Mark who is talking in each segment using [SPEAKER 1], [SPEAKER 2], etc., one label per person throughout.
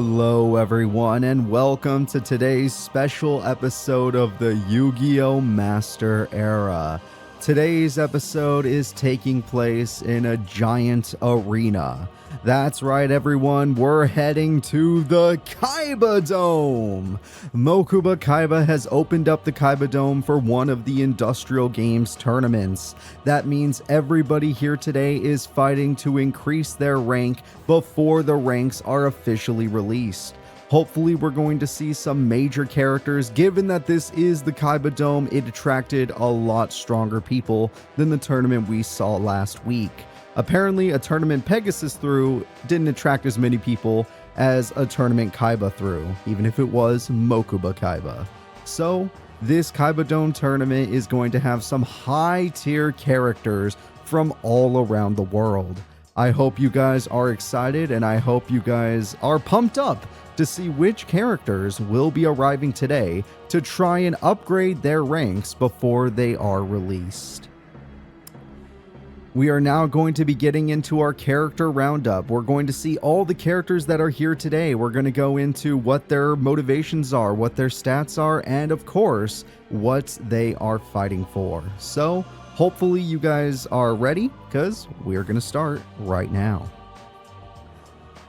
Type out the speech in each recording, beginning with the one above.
[SPEAKER 1] Hello everyone, and welcome to today's special episode of the Yu-Gi-Oh! Master Era. Today's episode is taking place in a giant arena. That's right everyone, we're heading to the Kaiba Dome! Mokuba Kaiba has opened up the Kaiba Dome for one of the Industrial Games tournaments. That means everybody here today is fighting to increase their rank before the ranks are officially released. Hopefully we're going to see some major characters. Given that this is the Kaiba Dome, it attracted a lot stronger people than the tournament we saw last week. Apparently, a tournament Pegasus threw didn't attract as many people as a tournament Kaiba threw, even if it was Mokuba Kaiba. So, this Kaiba Dome tournament is going to have some high-tier characters from all around the world. I hope you guys are excited, and I hope you guys are pumped up to see which characters will be arriving today to try and upgrade their ranks before they are released. We are now going to be getting into our character roundup. We're going to see all the characters that are here today. We're going to go into what their motivations are, what their stats are, and of course, what they are fighting for. So, hopefully you guys are ready, because we're going to start right now.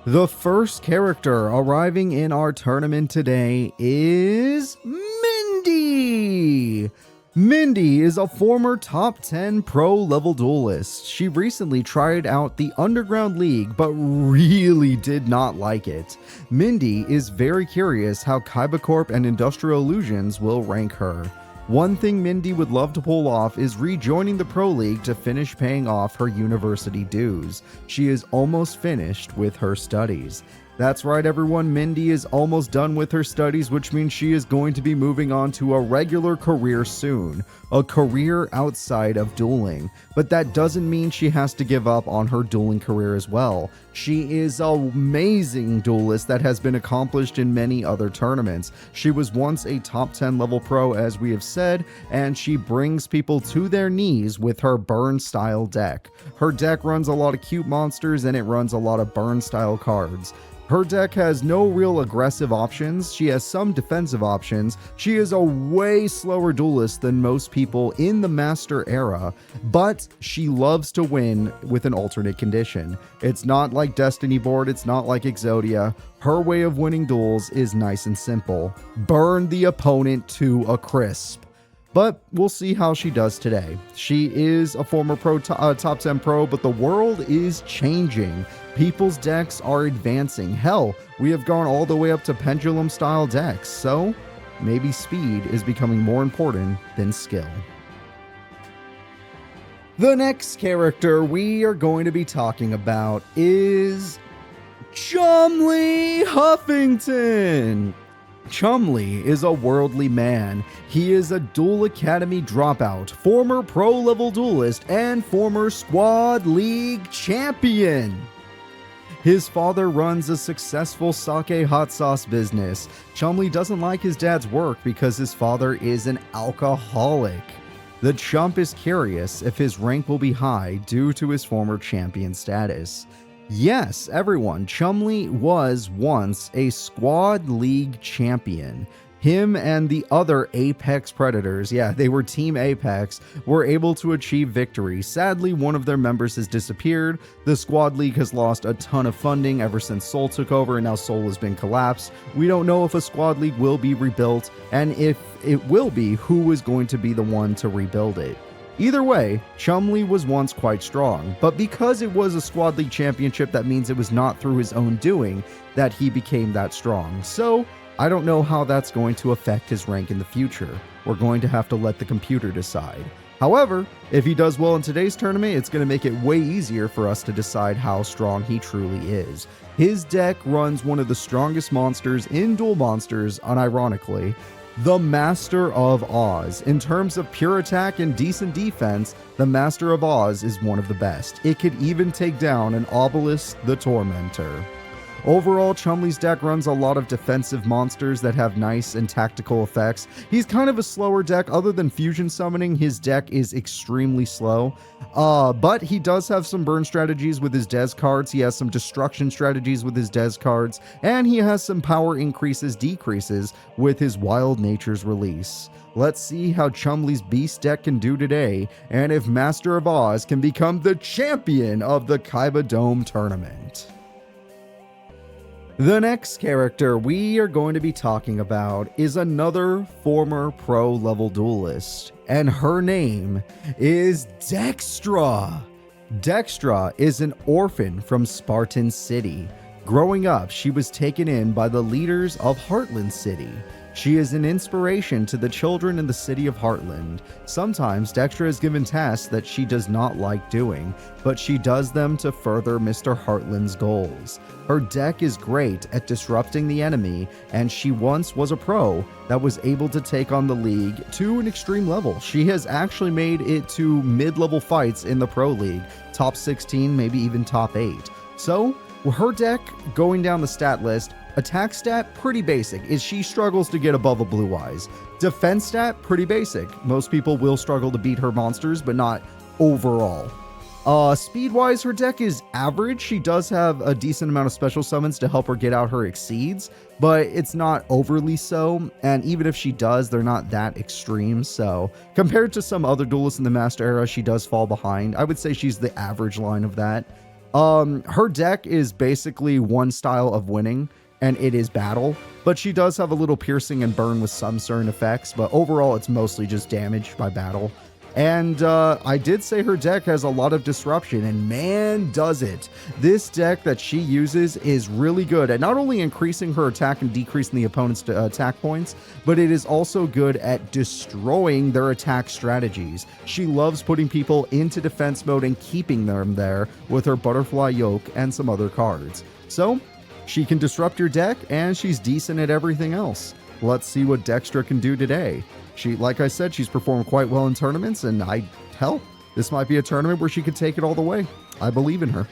[SPEAKER 1] The first character arriving in our tournament today is Mindy! Mindy is a former top 10 pro level duelist. She recently tried out the Underground League but really did not like it. Mindy is very curious how Kaiba Corp and Industrial Illusions will rank her. One thing Mindy would love to pull off is rejoining the Pro League to finish paying off her university dues. She is almost finished with her studies. That's right everyone, Mindy is almost done with her studies, which means she is going to be moving on to a regular career soon. A career outside of dueling. But that doesn't mean she has to give up on her dueling career as well. She is an amazing duelist that has been accomplished in many other tournaments. She was once a top 10 level pro, as we have said, and she brings people to their knees with her burn style deck. Her deck runs a lot of cute monsters and it runs a lot of burn style cards. Her deck has no real aggressive options. She has some defensive options. She is a way slower duelist than most people in the Master era, but she loves to win with an alternate condition. It's not like Destiny board, it's not like Exodia. Her way of winning duels is nice and simple. Burn the opponent to a crisp. But we'll see how she does today. She is a former top 10 pro, but the world is changing. People's decks are advancing. Hell, we have gone all the way up to pendulum style decks, so maybe speed is becoming more important than skill. The next character we are going to be talking about is Chumley Huffington. Chumley is a worldly man. He is a Duel Academy dropout, former pro-level duelist, and former Squad League champion. His father runs a successful sake hot sauce business. Chumley doesn't like his dad's work because his father is an alcoholic. The chump is curious if his rank will be high due to his former champion status. Yes, everyone, Chumley was once a Squad League champion. Him and the other Apex Predators, yeah, they were Team Apex, were able to achieve victory. Sadly, one of their members has disappeared. The Squad League has lost a ton of funding ever since Seoul took over, and now Seoul has been collapsed. We don't know if a Squad League will be rebuilt, and if it will be, who is going to be the one to rebuild it. Either way, Chumley was once quite strong, but because it was a Squad League championship, that means it was not through his own doing that he became that strong. So, I don't know how that's going to affect his rank in the future. We're going to have to let the computer decide. However, if he does well in today's tournament, it's going to make it way easier for us to decide how strong he truly is. His deck runs one of the strongest monsters in Duel Monsters, unironically, the Master of Oz. In terms of pure attack and decent defense, the Master of Oz is one of the best. It could even take down an Obelisk the Tormentor. Overall, Chumley's deck runs a lot of defensive monsters that have nice and tactical effects. He's kind of a slower deck. Other than fusion summoning, his deck is extremely slow. But he does have some burn strategies with his Des cards. He has some destruction strategies with his Des cards. And he has some power increases, decreases with his Wild Nature's release. Let's see how Chumley's Beast deck can do today, and if Master of Oz can become the champion of the Kaiba Dome tournament. The next character we are going to be talking about is another former pro-level duelist, and her name is Dextra. Dextra is an orphan from Spartan City. Growing up, she was taken in by the leaders of Heartland City. She is an inspiration to the children in the city of Heartland. Sometimes Dextra is given tasks that she does not like doing, but she does them to further Mr. Heartland's goals. Her deck is great at disrupting the enemy, and she once was a pro that was able to take on the league to an extreme level. She has actually made it to mid-level fights in the pro league, top 16, maybe even top 8. So, her deck, going down the stat list, attack stat, pretty basic, is she struggles to get above a Blue Eyes. Defense stat, pretty basic. Most people will struggle to beat her monsters, but not overall. Speed-wise, her deck is average. She does have a decent amount of special summons to help her get out her exceeds, but it's not overly so, and even if she does, they're not that extreme, so compared to some other duelists in the Master Era, she does fall behind. I would say she's the average line of that. Her deck is basically one style of winning, and it is battle, but she does have a little piercing and burn with some certain effects, but overall it's mostly just damage by battle. And I did say her deck has a lot of disruption, and man does it. This deck that she uses is really good at not only increasing her attack and decreasing the opponent's attack points, but it is also good at destroying their attack strategies. She loves putting people into defense mode and keeping them there with her Butterfly Yoke and some other cards. So, she can disrupt your deck, and she's decent at everything else. Let's see what Dextra can do today. Like I said, she's performed quite well in tournaments, and hell, this might be a tournament where she could take it all the way. I believe in her.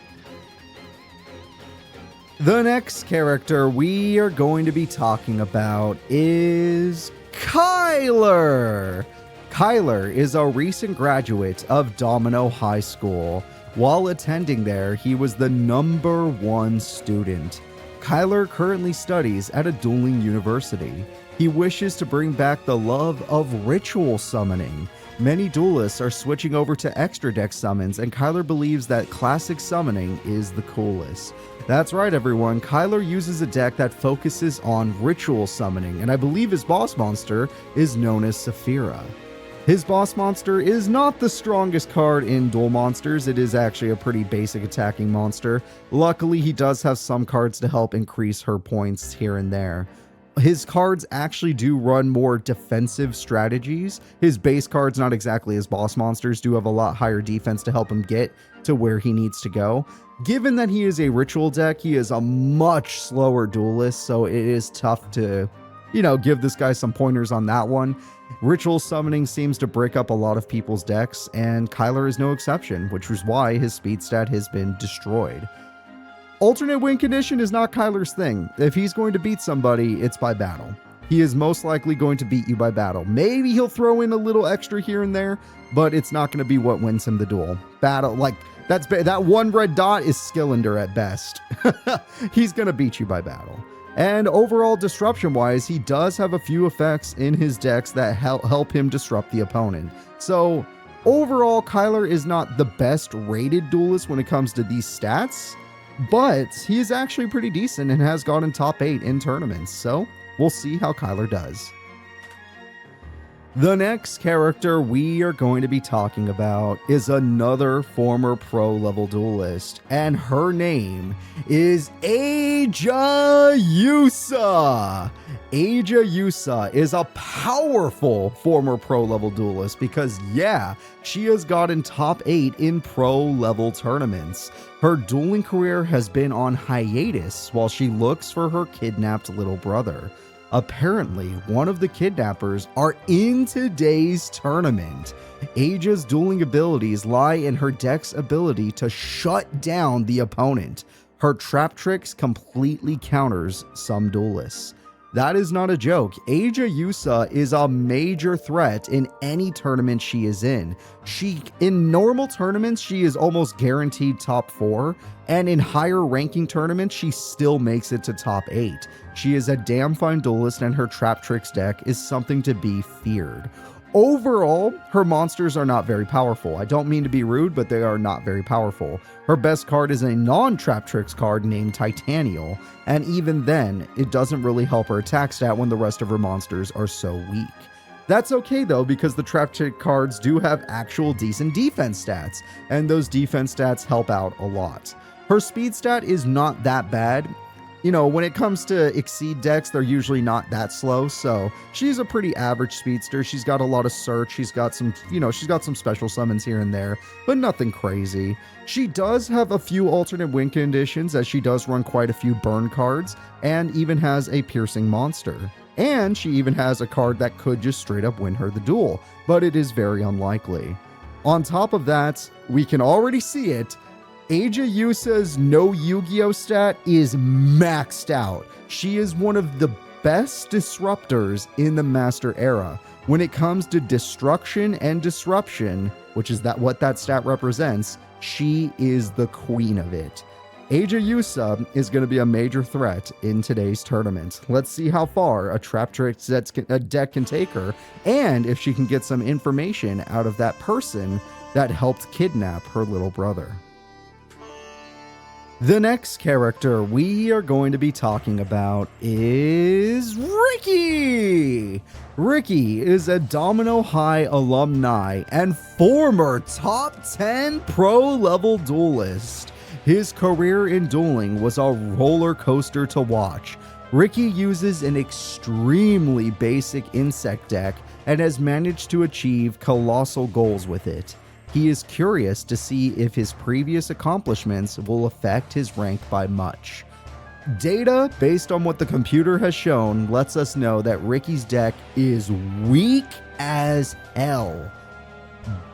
[SPEAKER 1] The next character we are going to be talking about is Kyler. Kyler is a recent graduate of Domino High School. While attending there, he was the #1 student. Kyler currently studies at a dueling university. He wishes to bring back the love of ritual summoning. Many duelists are switching over to extra deck summons, and Kyler believes that classic summoning is the coolest. That's right, everyone. Kyler uses a deck that focuses on ritual summoning, and I believe his boss monster is known as Saphira. His boss monster is not the strongest card in Duel Monsters. It is actually a pretty basic attacking monster. Luckily, he does have some cards to help increase her points here and there. His cards actually do run more defensive strategies. His base cards, not exactly his boss monsters, do have a lot higher defense to help him get to where he needs to go. Given that he is a ritual deck, he is a much slower duelist, so it is tough to, give this guy some pointers on that one. Ritual summoning seems to break up a lot of people's decks, and Kyler is no exception, which is why his speed stat has been destroyed. Alternate win condition is not Kyler's thing. If he's going to beat somebody, it's by battle. He is most likely going to beat you by battle. Maybe he'll throw in a little extra here and there, but it's not going to be what wins him the duel. Battle, that one red dot is Skillender at best. He's going to beat you by battle. And overall disruption-wise, he does have a few effects in his decks that help him disrupt the opponent. So overall, Kyler is not the best rated duelist when it comes to these stats, but he is actually pretty decent and has gotten top 8 in tournaments. So we'll see how Kyler does. The next character we are going to be talking about is another former pro-level duelist, and her name is Aja Yusa. Aja Yusa is a powerful former pro-level duelist because, yeah, she has gotten top 8 in pro-level tournaments. Her dueling career has been on hiatus while she looks for her kidnapped little brother. Apparently, one of the kidnappers are in today's tournament. Aja's dueling abilities lie in her deck's ability to shut down the opponent. Her trap tricks completely counters some duelists. That is not a joke. Aja Yusa is a major threat in any tournament she is in. In normal tournaments, she is almost guaranteed top 4, and in higher ranking tournaments, she still makes it to top 8. She is a damn fine duelist, and her trap tricks deck is something to be feared. Overall, her monsters are not very powerful. I don't mean to be rude, but they are not very powerful. Her best card is a non-trap tricks card named Titanial, and even then, it doesn't really help her attack stat when the rest of her monsters are so weak. That's okay though, because the trap trick cards do have actual decent defense stats, and those defense stats help out a lot. Her speed stat is not that bad. When it comes to Exceed decks, they're usually not that slow, so she's a pretty average speedster. She's got a lot of search, she's got some special summons here and there, but nothing crazy. She does have a few alternate win conditions, as she does run quite a few burn cards, and even has a piercing monster. And she even has a card that could just straight up win her the duel, but it is very unlikely. On top of that, we can already see it, Aja Yusa's no Yu-Gi-Oh stat is maxed out. She is one of the best disruptors in the Master Era. When it comes to destruction and disruption, which is what that stat represents, she is the queen of it. Aja Yusa is going to be a major threat in today's tournament. Let's see how far a trap trick deck can take her, and if she can get some information out of that person that helped kidnap her little brother. The next character we are going to be talking about is Ricky! Ricky is a Domino High alumni and former top 10 pro-level duelist. His career in dueling was a roller coaster to watch. Ricky uses an extremely basic insect deck and has managed to achieve colossal goals with it. He is curious to see if his previous accomplishments will affect his rank by much. Data, based on what the computer has shown, lets us know that Ricky's deck is weak as hell.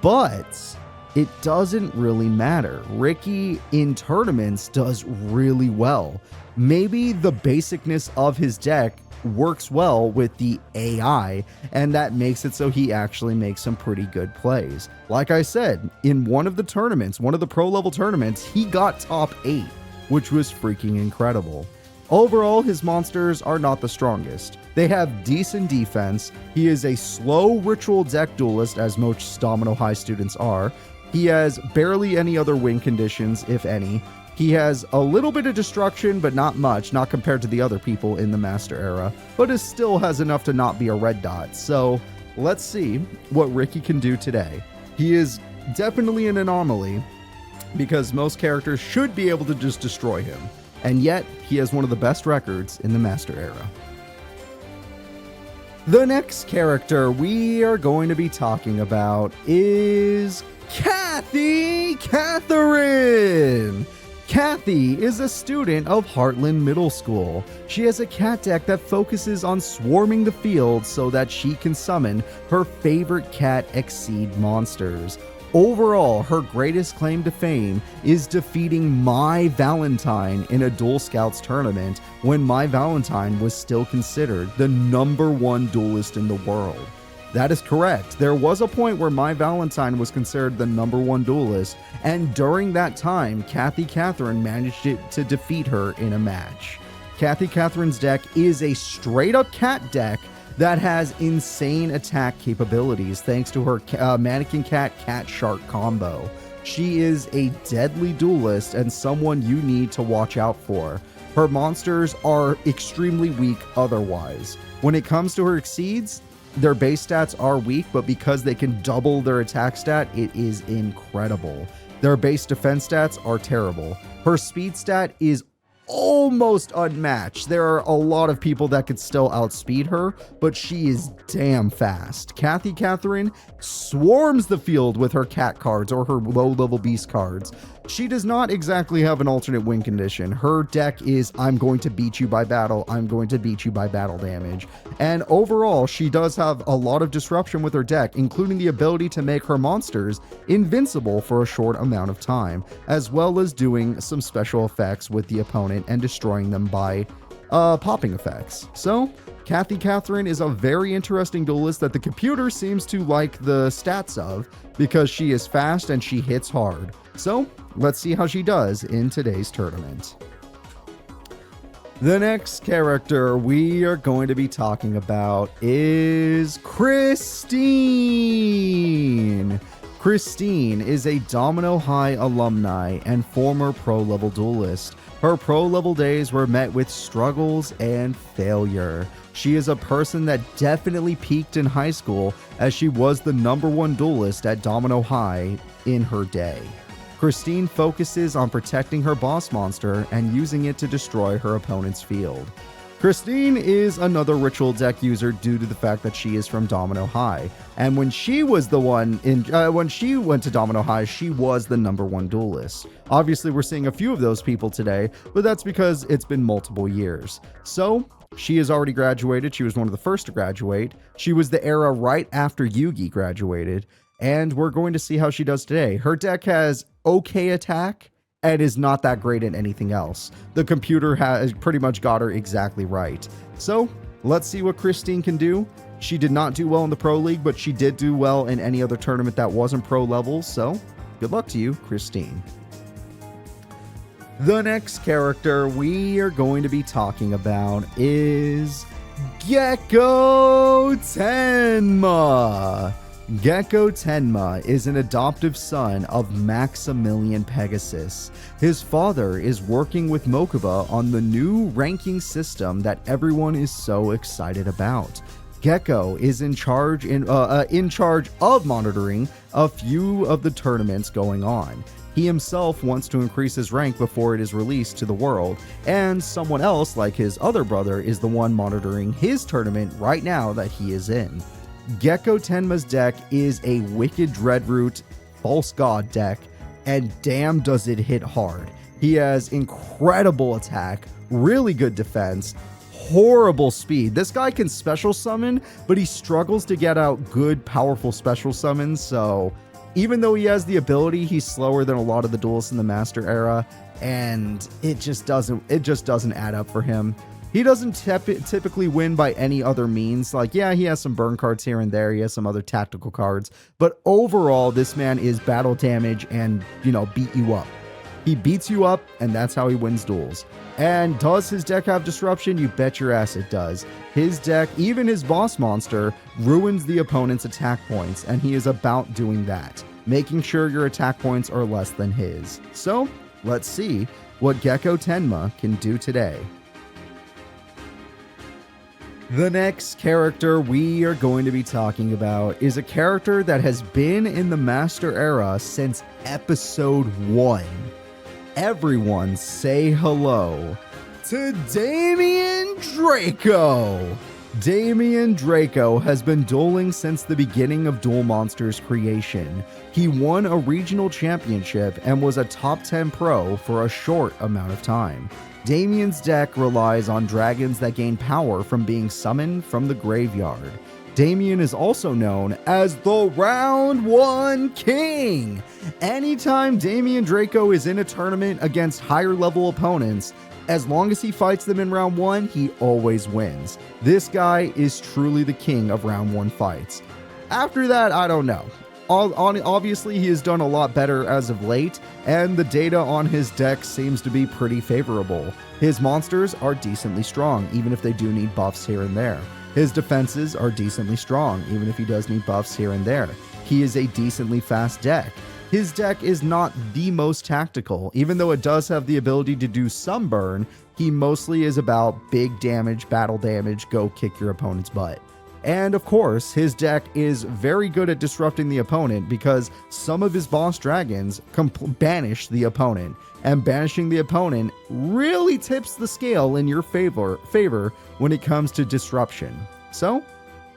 [SPEAKER 1] But it doesn't really matter. Ricky in tournaments does really well. Maybe the basicness of his deck works well with the AI, and that makes it so he actually makes some pretty good plays. Like I said, in one of the pro level tournaments, he got top 8, which was freaking incredible. Overall, his monsters are not the strongest. They have decent defense. He is a slow ritual deck duelist, as most Domino High students are. He has barely any other win conditions, if any. He has a little bit of destruction, but not much, not compared to the other people in the Master Era, but it still has enough to not be a red dot. So let's see what Ricky can do today. He is definitely an anomaly, because most characters should be able to just destroy him, and yet he has one of the best records in the Master Era. The next character we are going to be talking about is Kathy Catherine. Kathy is a student of Heartland Middle School. She has a cat deck that focuses on swarming the field so that she can summon her favorite cat Exceed monsters. Overall, her greatest claim to fame is defeating My Valentine in a Duel Scouts tournament when My Valentine was still considered the #1 duelist in the world. That is correct. There was a point where My Valentine was considered the #1 duelist, and during that time, Kathy Catherine managed to defeat her in a match. Kathy Catherine's deck is a straight-up cat deck that has insane attack capabilities thanks to her Mannequin Cat Cat Shark combo. She is a deadly duelist and someone you need to watch out for. Her monsters are extremely weak otherwise. When it comes to her Exceeds, their base stats are weak, but because they can double their attack stat, it is incredible. Their base defense stats are terrible. Her speed stat is almost unmatched. There are a lot of people that could still outspeed her, but she is damn fast. Kathy Catherine swarms the field with her cat cards or her low-level beast cards. She does not exactly have an alternate win condition. Her deck is, I'm going to beat you by battle, I'm going to beat you by battle damage. And overall, she does have a lot of disruption with her deck, including the ability to make her monsters invincible for a short amount of time, as well as doing some special effects with the opponent and destroying them by popping effects. So, Kathy Catherine is a very interesting duelist that the computer seems to like the stats of because she is fast and she hits hard. So, let's see how she does in today's tournament. The next character we are going to be talking about is Christine. Christine is a Domino High alumni and former pro-level duelist. Her pro-level days were met with struggles and failure. She is a person that definitely peaked in high school as she was the #1 duelist at Domino High in her day. Christine focuses on protecting her boss monster and using it to destroy her opponent's field. Christine is another ritual deck user due to the fact that she is from Domino High, and when she was the one when she went to Domino High, she was the #1 duelist. Obviously, we're seeing a few of those people today, but that's because it's been multiple years. So, she has already graduated. She was one of the first to graduate. She was the era right after Yugi graduated, and we're going to see how she does today. Her deck has okay attack and is not that great at anything else. The computer has pretty much got her exactly right. So let's see what Christine can do. She did not do well in the Pro League, but she did do well in any other tournament that wasn't pro level. So good luck to you, Christine. The next character we are going to be talking about is Gecko Tenma. Gecko Tenma is an adoptive son of Maximilian Pegasus. His father is working with Mokuba on the new ranking system that everyone is so excited about. Gecko is in charge of monitoring a few of the tournaments going on. He himself wants to increase his rank before it is released to the world, and someone else, like his other brother, is the one monitoring his tournament right now that he is in. Gecko Tenma's deck is a Wicked Dreadroot False God deck, and damn does it hit hard. He has incredible attack, really good defense, horrible speed. This guy can special summon, but he struggles to get out good, powerful special summons, so even though he has the ability, he's slower than a lot of the duelists in the Master Era, and it just doesn't add up for him. He doesn't typically win by any other means. Like, yeah, he has some burn cards here and there. He has some other tactical cards. But overall, this man is battle damage and, beat you up. He beats you up, and that's how he wins duels. And does his deck have disruption? You bet your ass it does. His deck, even his boss monster, ruins the opponent's attack points, and he is about doing that, making sure your attack points are less than his. So, let's see what Gecko Tenma can do today. The next character we are going to be talking about is a character that has been in the Master Era since episode 1. Everyone say hello to Damian Draco! Damian Draco has been dueling since the beginning of Duel Monsters creation. He won a regional championship and was a top 10 pro for a short amount of time. Damian's deck relies on dragons that gain power from being summoned from the graveyard. Damian is also known as the Round 1 King. Anytime Damian Draco is in a tournament against higher level opponents, as long as he fights them in round 1, he always wins. This guy is truly the king of round 1 fights. After that, I don't know. Obviously, he has done a lot better as of late, and the data on his deck seems to be pretty favorable. His monsters are decently strong, even if they do need buffs here and there. His defenses are decently strong, even if he does need buffs here and there. He is a decently fast deck. His deck is not the most tactical. Even though it does have the ability to do some burn, he mostly is about big damage, battle damage, go kick your opponent's butt. And of course, his deck is very good at disrupting the opponent because some of his boss dragons banish the opponent. And banishing the opponent really tips the scale in your favor when it comes to disruption. So,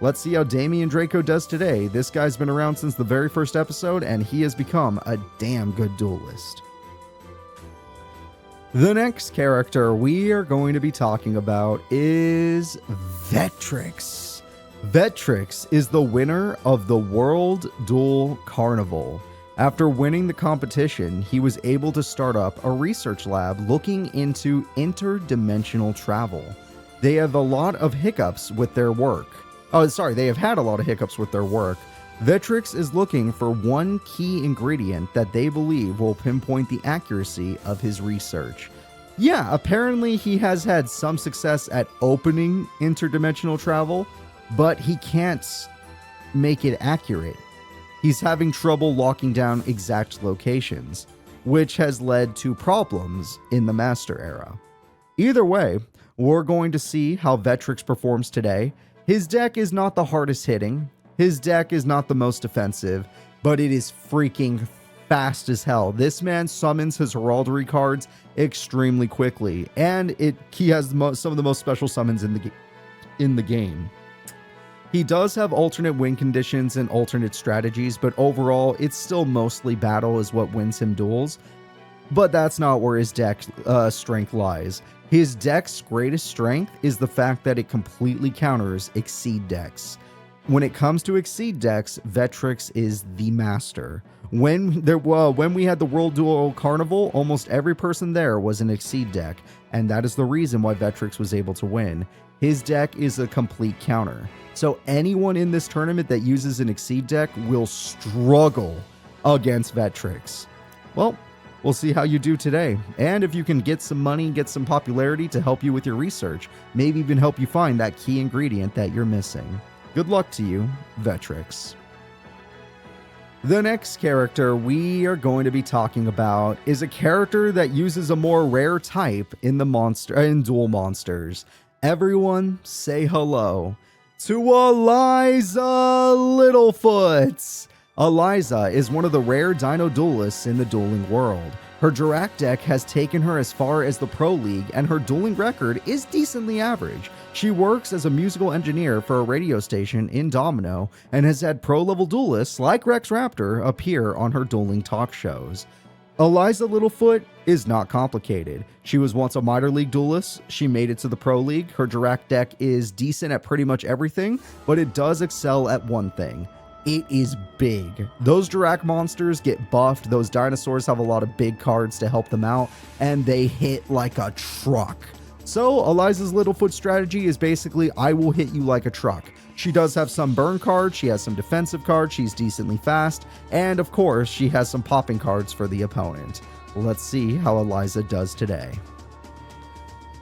[SPEAKER 1] let's see how Damian Draco does today. This guy's been around since the very first episode, and he has become a damn good duelist. The next character we are going to be talking about is Vectrix. Vectrix is the winner of the World Duel Carnival. After winning the competition, he was able to start up a research lab looking into interdimensional travel. They have a lot of hiccups with their work. They have had a lot of hiccups with their work. Vectrix is looking for one key ingredient that they believe will pinpoint the accuracy of his research. Yeah, apparently he has had some success at opening interdimensional travel, but he can't make it accurate. He's having trouble locking down exact locations, which has led to problems in the Master Era. Either way, we're going to see how Vectrix performs today. His deck is not the hardest hitting, his deck is not the most defensive, but it is freaking fast as hell. This man summons his heraldry cards extremely quickly, and he has some of the most special summons in the game. He does have alternate win conditions and alternate strategies, but overall, it's still mostly battle is what wins him duels. But that's not where his deck strength lies. His deck's greatest strength is the fact that it completely counters Exceed decks. When it comes to Exceed decks, Vectrix is the master. When we had the World Duel Carnival, almost every person there was an Exceed deck, and that is the reason why Vectrix was able to win. His deck is a complete counter. So anyone in this tournament that uses an Exceed deck will struggle against Vectrix. Well, we'll see how you do today. And if you can get some money, get some popularity to help you with your research, maybe even help you find that key ingredient that you're missing. Good luck to you, Vectrix. The next character we are going to be talking about is a character that uses a more rare type in Duel Monsters. Everyone say hello to Eliza Littlefoot. Eliza is one of the rare dino duelists in the dueling world. Her Dirac deck has taken her as far as the Pro League, and her dueling record is decently average. She works as a musical engineer for a radio station in Domino, and has had pro-level duelists like Rex Raptor appear on her dueling talk shows. Eliza Littlefoot is not complicated. She was once a minor league duelist, she made it to the Pro League. Her Dirac deck is decent at pretty much everything, but it does excel at one thing. It is big. Those Dirac monsters get buffed, those dinosaurs have a lot of big cards to help them out, and they hit like a truck. So Eliza's Littlefoot strategy is basically, I will hit you like a truck. She does have some burn cards, she has some defensive cards, she's decently fast, and of course, she has some popping cards for the opponent. Let's see how Eliza does today.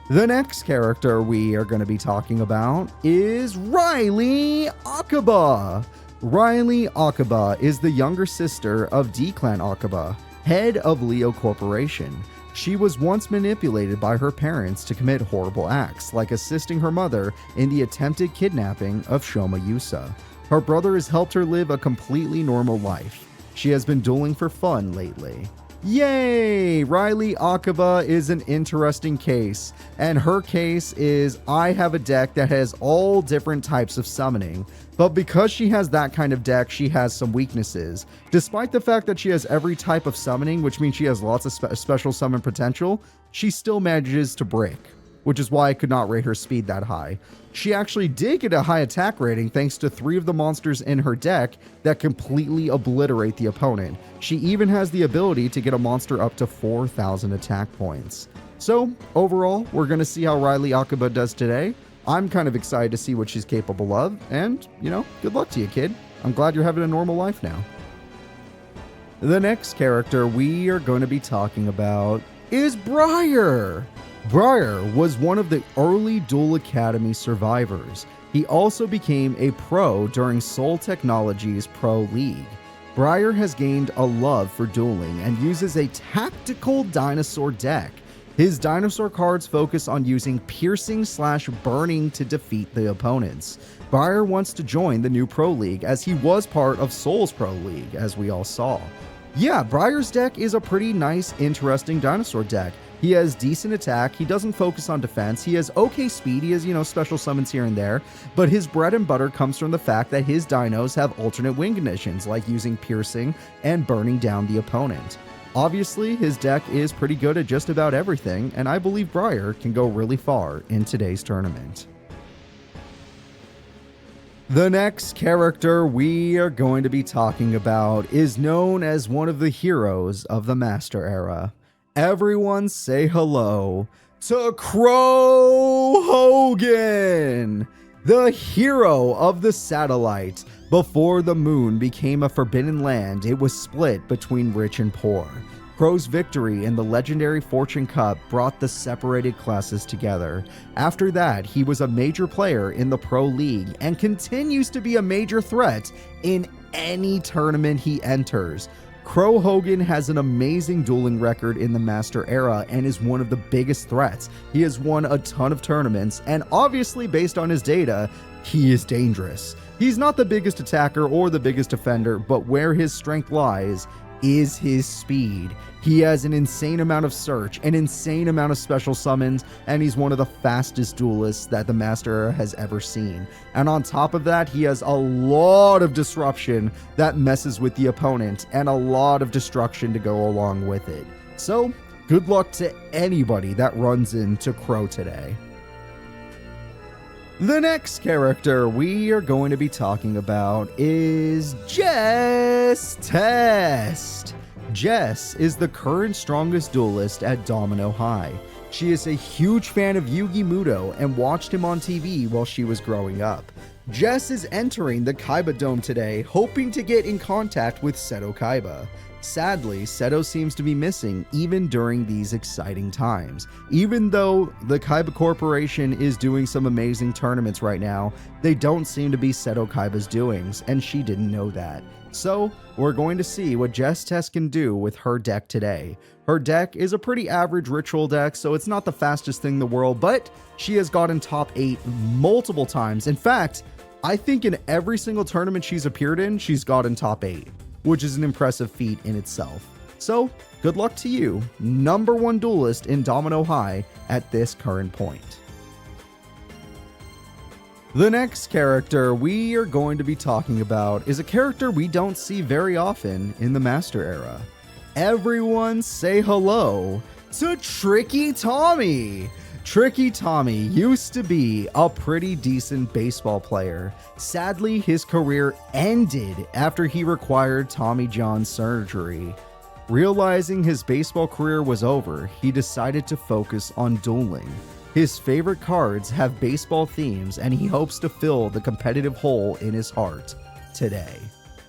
[SPEAKER 1] The next character we are going to be talking about is Riley Akiba. Riley Akiba is the younger sister of D-Clan Akiba, head of Leo Corporation. She was once manipulated by her parents to commit horrible acts, like assisting her mother in the attempted kidnapping of Shoma Yusa. Her brother has helped her live a completely normal life. She has been dueling for fun lately. Yay! Riley Akiba is an interesting case, and her case is I have a deck that has all different types of summoning, but because she has that kind of deck, she has some weaknesses. Despite the fact that she has every type of summoning, which means she has lots of special summon potential, she still manages to break, which is why I could not rate her speed that high. She actually did get a high attack rating thanks to 3 of the monsters in her deck that completely obliterate the opponent. She even has the ability to get a monster up to 4,000 attack points. So overall, we're going to see how Riley Akiba does today. I'm kind of excited to see what she's capable of, and, good luck to you, kid. I'm glad you're having a normal life now. The next character we are going to be talking about is Briar. Briar was one of the early Duel Academy survivors. He also became a pro during Soul Technologies Pro League. Briar has gained a love for dueling and uses a tactical dinosaur deck. His dinosaur cards focus on using piercing/burning to defeat the opponents. Briar wants to join the new Pro League as he was part of Soul's Pro League, as we all saw. Yeah, Briar's deck is a pretty nice, interesting dinosaur deck. He has decent attack, he doesn't focus on defense, he has okay speed, he has, special summons here and there, but his bread and butter comes from the fact that his dinos have alternate win conditions, like using piercing and burning down the opponent. Obviously, his deck is pretty good at just about everything, and I believe Briar can go really far in today's tournament. The next character we are going to be talking about is known as one of the heroes of the Master Era. Everyone say hello to Crow Hogan, the hero of the satellite. Before the moon became a forbidden land, it was split between rich and poor. Crow's victory in the legendary Fortune Cup brought the separated classes together. After that, he was a major player in the Pro League and continues to be a major threat in any tournament he enters. Crow Hogan has an amazing dueling record in the Master Era and is one of the biggest threats. He has won a ton of tournaments, and obviously based on his data, he is dangerous. He's not the biggest attacker or the biggest defender, but where his strength lies is his speed. He has an insane amount of search, an insane amount of special summons, and he's one of the fastest duelists that the Master Era has ever seen. And on top of that, he has a lot of disruption that messes with the opponent, and a lot of destruction to go along with it. So, good luck to anybody that runs into Crow today. The next character we are going to be talking about is Jess Test. Jess is the current strongest duelist at Domino High. She is a huge fan of Yugi Muto and watched him on TV while she was growing up. Jess is entering the Kaiba Dome today, hoping to get in contact with Seto Kaiba. Sadly, Seto seems to be missing even during these exciting times. Even though the Kaiba Corporation is doing some amazing tournaments right now, they don't seem to be Seto Kaiba's doings, and she didn't know that. So, we're going to see what Jess Test can do with her deck today. Her deck is a pretty average ritual deck, so it's not the fastest thing in the world, but she has gotten top 8 multiple times. In fact, I think in every single tournament she's appeared in, she's gotten top 8, which is an impressive feat in itself. So, good luck to you, #1 duelist in Domino High at this current point. The next character we are going to be talking about is a character we don't see very often in the Master Era. Everyone say hello to Tricky Tommy. Tricky Tommy used to be a pretty decent baseball player. Sadly, his career ended after he required Tommy John surgery. Realizing his baseball career was over, he decided to focus on dueling. His favorite cards have baseball themes, and he hopes to fill the competitive hole in his heart today.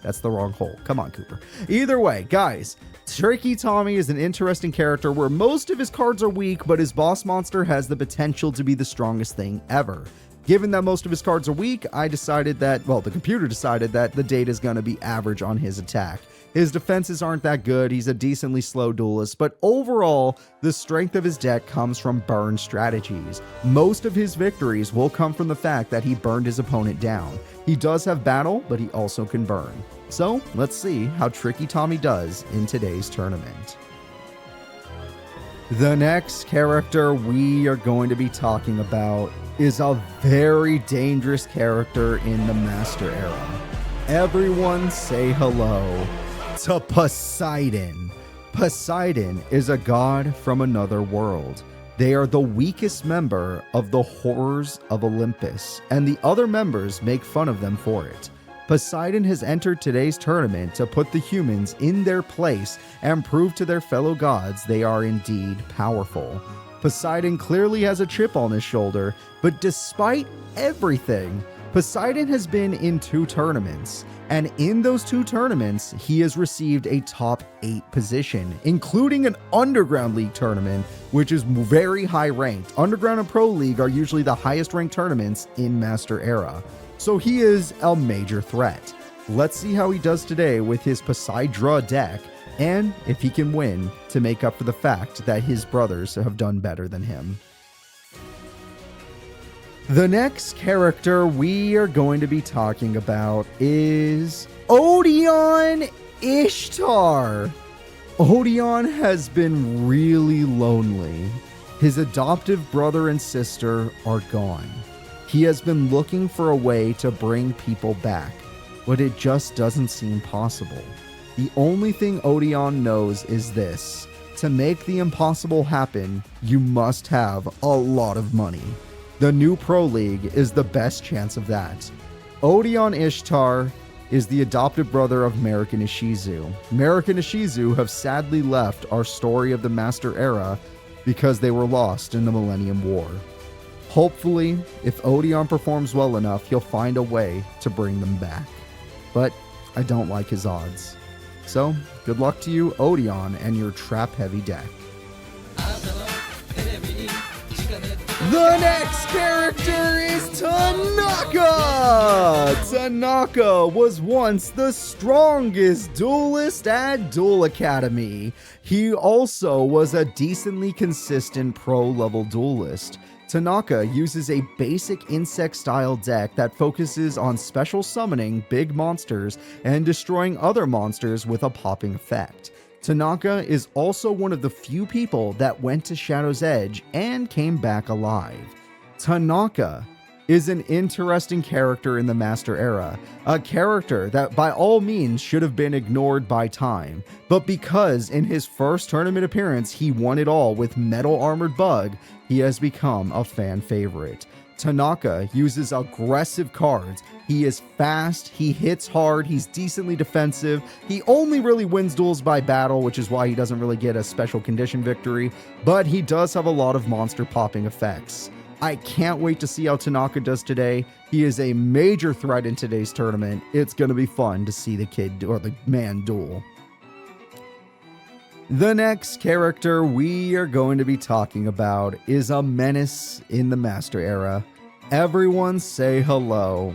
[SPEAKER 1] That's the wrong hole. Come on, Cooper. Either way, guys, Tricky Tommy is an interesting character where most of his cards are weak, but his boss monster has the potential to be the strongest thing ever. Given that most of his cards are weak, I decided that, well, the computer decided that the data is going to be average on his attack. His defenses aren't that good, he's a decently slow duelist, but overall, the strength of his deck comes from burn strategies. Most of his victories will come from the fact that he burned his opponent down. He does have battle, but he also can burn. So, let's see how Tricky Tommy does in today's tournament. The next character we are going to be talking about is a very dangerous character in the Master Era. Everyone say hello to Poseidon. Poseidon is a god from another world. They are the weakest member of the Horrors of Olympus, and the other members make fun of them for it. Poseidon has entered today's tournament to put the humans in their place and prove to their fellow gods they are indeed powerful. Poseidon clearly has a chip on his shoulder, but despite everything, Poseidon has been in 2 tournaments, and in those 2 tournaments, he has received a top 8 position, including an Underground League tournament, which is very high ranked. Underground and Pro League are usually the highest ranked tournaments in Master Era. So he is a major threat. Let's see how he does today with his Poseidra deck, and if he can win to make up for the fact that his brothers have done better than him. The next character we are going to be talking about is Odeon Ishtar. Odeon has been really lonely. His adoptive brother and sister are gone. He has been looking for a way to bring people back, but it just doesn't seem possible. The only thing Odeon knows is this: to make the impossible happen, you must have a lot of money. The new Pro League is the best chance of that. Odeon Ishtar is the adopted brother of Merrick and Ishizu. Merrick and Ishizu have sadly left our story of the Master Era because they were lost in the Millennium War. Hopefully, if Odeon performs well enough, he'll find a way to bring them back. But I don't like his odds. So, good luck to you, Odeon, and your trap-heavy deck. The next character is Tanaka! Tanaka was once the strongest duelist at Duel Academy. He also was a decently consistent pro-level duelist. Tanaka uses a basic insect-style deck that focuses on special summoning big monsters and destroying other monsters with a popping effect. Tanaka is also one of the few people that went to Shadow's Edge and came back alive. Tanaka is an interesting character in the Master Era, a character that by all means should have been ignored by time, but because in his first tournament appearance he won it all with Metal Armored Bug, he has become a fan favorite. Tanaka uses aggressive cards. He is fast, he hits hard, he's decently defensive. He only really wins duels by battle, which is why he doesn't really get a special condition victory, but he does have a lot of monster popping effects. I can't wait to see how Tanaka does today. He is a major threat in today's tournament. It's going to be fun to see the kid or the man duel. The next character we are going to be talking about is a menace in the Master Era. Everyone say hello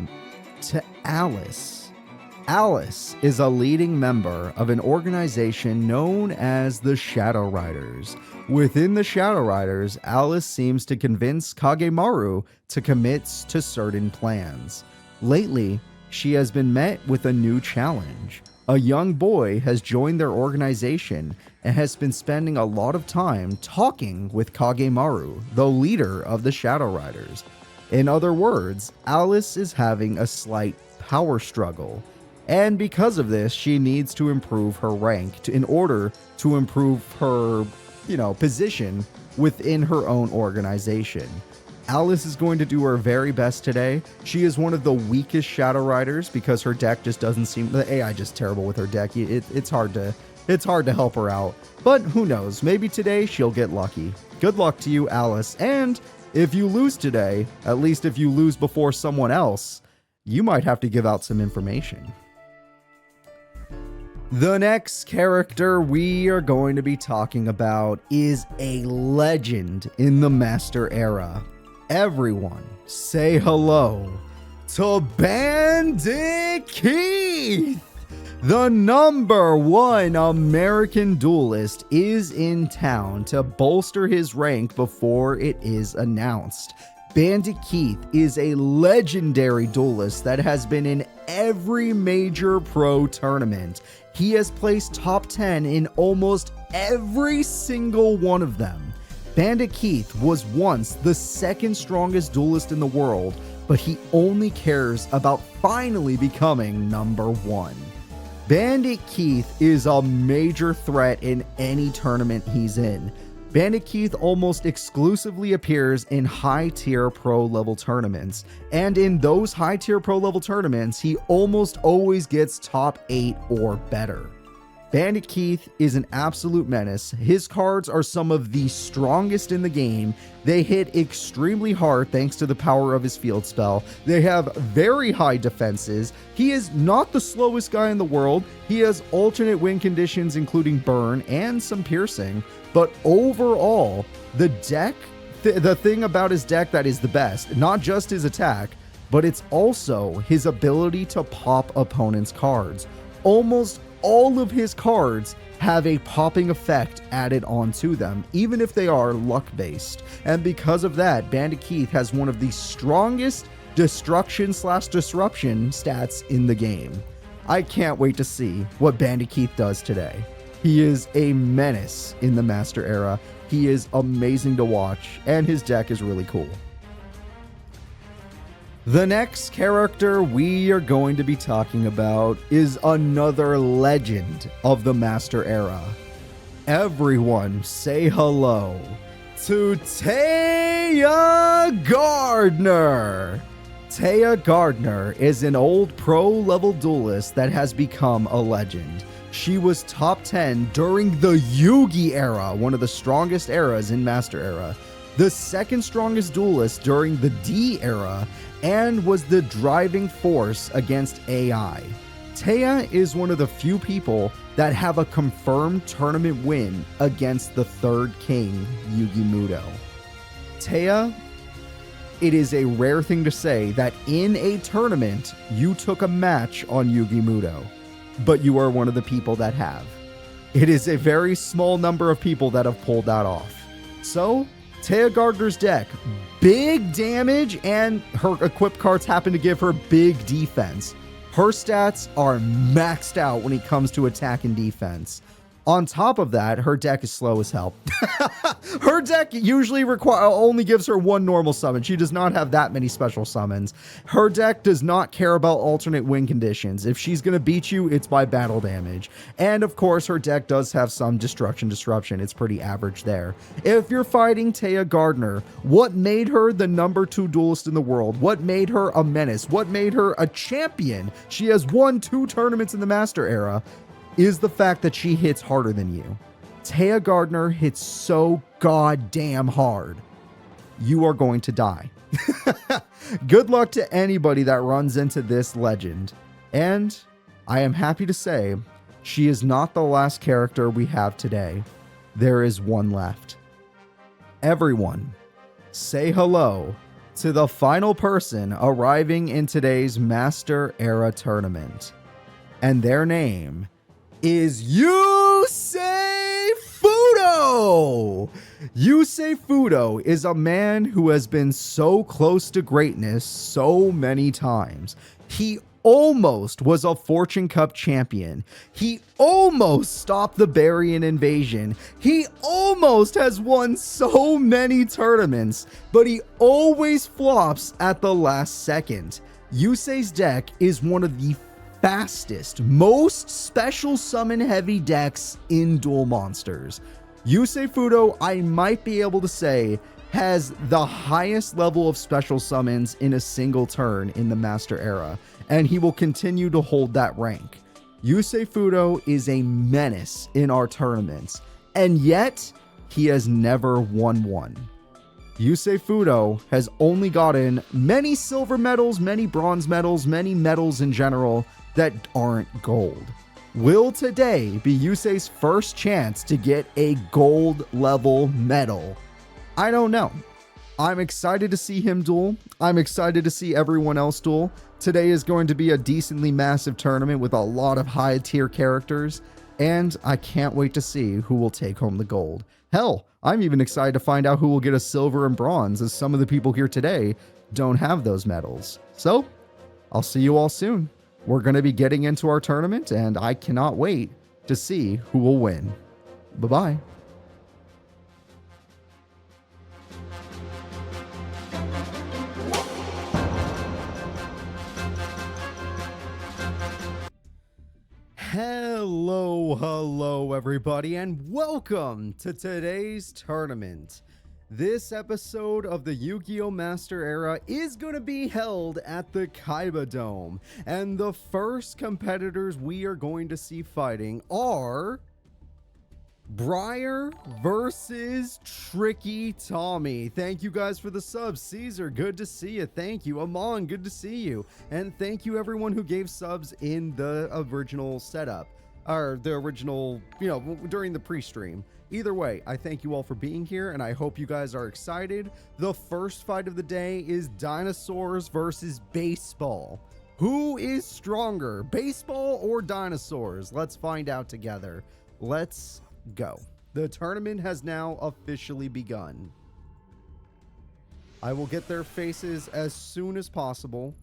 [SPEAKER 1] to Alice. Alice is a leading member of an organization known as the Shadow Riders. Within the Shadow Riders, Alice seems to convince Kagemaru to commit to certain plans. Lately, she has been met with a new challenge. A young boy has joined their organization and has been spending a lot of time talking with Kagemaru, the leader of the Shadow Riders. In other words, Alice is having a slight power struggle, and because of this, she needs to improve her rank in order to improve her, position within her own organization. Alice is going to do her very best today. She is one of the weakest Shadow Riders because her deck just doesn't seem, the AI just terrible with her deck. It's hard to help her out, but who knows? Maybe today she'll get lucky. Good luck to you, Alice. And if you lose today, at least if you lose before someone else, you might have to give out some information. The next character we are going to be talking about is a legend in the Master Era. Everyone, say hello to Bandit Keith! The #1 American duelist is in town to bolster his rank before it is announced. Bandit Keith is a legendary duelist that has been in every major pro tournament. He has placed top 10 in almost every single one of them. Bandit Keith was once the second strongest duelist in the world, but he only cares about finally becoming #1. Bandit Keith is a major threat in any tournament he's in. Bandit Keith almost exclusively appears in high-tier pro-level tournaments, and in those high-tier pro-level tournaments, he almost always gets top 8 or better. Bandit Keith is an absolute menace. His cards are some of the strongest in the game. They hit extremely hard thanks to the power of his field spell. They have very high defenses. He is not the slowest guy in the world. He has alternate win conditions including burn and some piercing. But overall, the deck, the thing about his deck that is the best, not just his attack, but it's also his ability to pop opponents' cards. Almost all of his cards have a popping effect added onto them, even if they are luck-based. And because of that, Bandit Keith has one of the strongest destruction/disruption stats in the game. I can't wait to see what Bandit Keith does today. He is a menace in the Master Era. He is amazing to watch, and his deck is really cool. The next character we are going to be talking about is another legend of the Master Era. Everyone say hello to Taya Gardner! Taya Gardner is an old pro-level duelist that has become a legend. She was top 10 during the Yugi era, one of the strongest eras in Master Era, the second strongest duelist during the D era, and was the driving force against AI. Taya is one of the few people that have a confirmed tournament win against the third king, Yugi Muto. Taya, it is a rare thing to say that in a tournament, you took a match on Yugi Muto, but you are one of the people that have. It is a very small number of people that have pulled that off. So, Taya Gardner's deck, big damage, and her equipped cards happen to give her big defense. Her stats are maxed out when it comes to attack and defense. On top of that, her deck is slow as hell. Her deck usually only gives her one normal summon. She does not have that many special summons. Her deck does not care about alternate win conditions. If she's going to beat you, it's by battle damage. And of course, her deck does have some destruction disruption. It's pretty average there. If you're fighting Taya Gardner, what made her the #2 duelist in the world? What made her a menace? What made her a champion? She has won 2 tournaments in the Master Era. Is the fact that she hits harder than you. Taya Gardner hits so goddamn hard. You are going to die. Good luck to anybody that runs into this legend. And I am happy to say, she is not the last character we have today. There is one left. Everyone, say hello to the final person arriving in today's Master Era tournament. And their name is Yusei Fudo! Yusei Fudo is a man who has been so close to greatness so many times. He almost was a Fortune Cup champion. He almost stopped the Barian invasion. He almost has won so many tournaments, but he always flops at the last second. Yusei's deck is one of the fastest, most special summon heavy decks in Duel Monsters. Yusei Fudo, I might be able to say, has the highest level of special summons in a single turn in the Master Era, and he will continue to hold that rank. Yusei Fudo is a menace in our tournaments, and yet he has never won one. Yusei Fudo has only gotten many silver medals, many bronze medals, many medals in general that aren't gold. Will today be Yusei's first chance to get a gold level medal? I don't know. I'm excited to see him duel. I'm excited to see everyone else duel. Today is going to be a decently massive tournament with a lot of high tier characters, and I can't wait to see who will take home the gold. Hell, I'm even excited to find out who will get a silver and bronze, as some of the people here today don't have those medals. So, I'll see you all soon. We're going to be getting into our tournament, and I cannot wait to see who will win. Bye-bye. Hello everybody, and welcome to today's tournament. This episode of the Yu-Gi-Oh! Master Era is going to be held at the Kaiba Dome, and the first competitors we are going to see fighting are Briar versus Tricky Tommy. Thank you guys for the subs. Caesar, good to see you. Thank you. Amon, good to see you. And thank you everyone who gave subs in the original setup, or the original, during the pre-stream. Either way, I thank you all for being here, and I hope you guys are excited. The first fight of the day is dinosaurs versus baseball. Who is stronger, baseball or dinosaurs? Let's find out together. Let's go. The tournament has now officially begun. I will get their faces as soon as possible,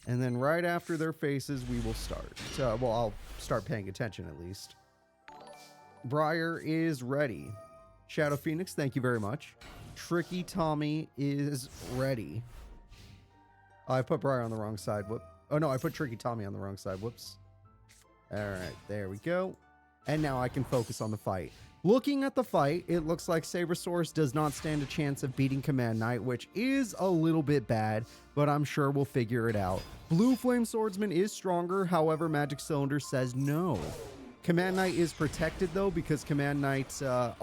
[SPEAKER 1] and then right after their faces, we will start. Well, I'll start paying attention at least. Briar is ready. Shadow Phoenix, thank you very much. Tricky Tommy is ready. I put Briar on the wrong side. Whoop. Oh no, I put Tricky Tommy on the wrong side. Whoops. All right, there we go. And now I can focus on the fight. Looking at the fight, it looks like Sabersaurus does not stand a chance of beating Command Knight, which is a little bit bad, but I'm sure we'll figure it out. Blue Flame Swordsman is stronger, however, Magic Cylinder says no. Command Knight is protected though, because Command Knight's, zero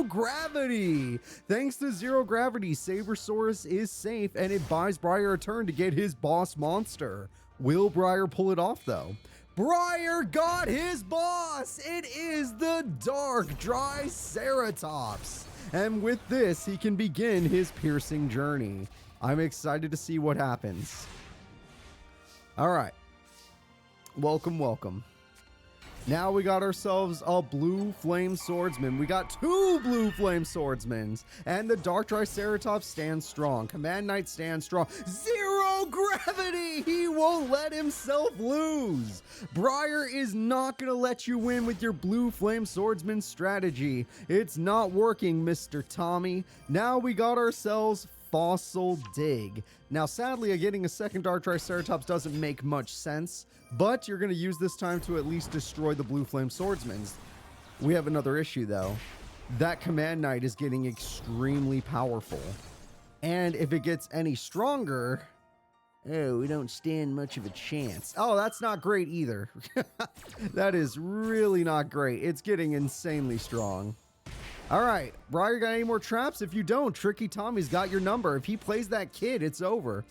[SPEAKER 1] gravity! Thanks to zero gravity, Sabersaurus is safe, and it buys Briar a turn to get his boss monster. Will Briar pull it off though? Briar got his boss! It is the Dark Triceratops! And with this, he can begin his piercing journey. I'm excited to see what happens. Alright. Welcome. Now we got ourselves a Blue Flame Swordsman. We got two Blue Flame Swordsmen. And the Dark Triceratops stands strong. Command Knight stands strong. Zero gravity! He won't let himself lose. Briar is not going to let you win with your Blue Flame Swordsman strategy. It's not working, Mr. Tommy. Now we got ourselves Fossil Dig. Now, sadly, getting a second Dark Triceratops doesn't make much sense, but you're going to use this time to at least destroy the Blue Flame Swordsmen. We have another issue, though. That Command Knight is getting extremely powerful. And if it gets any stronger, we don't stand much of a chance. Oh, that's not great either. That is really not great. It's getting insanely strong. All right, Briar, got any more traps? If you don't, Tricky Tommy's got your number. If he plays that kid, it's over.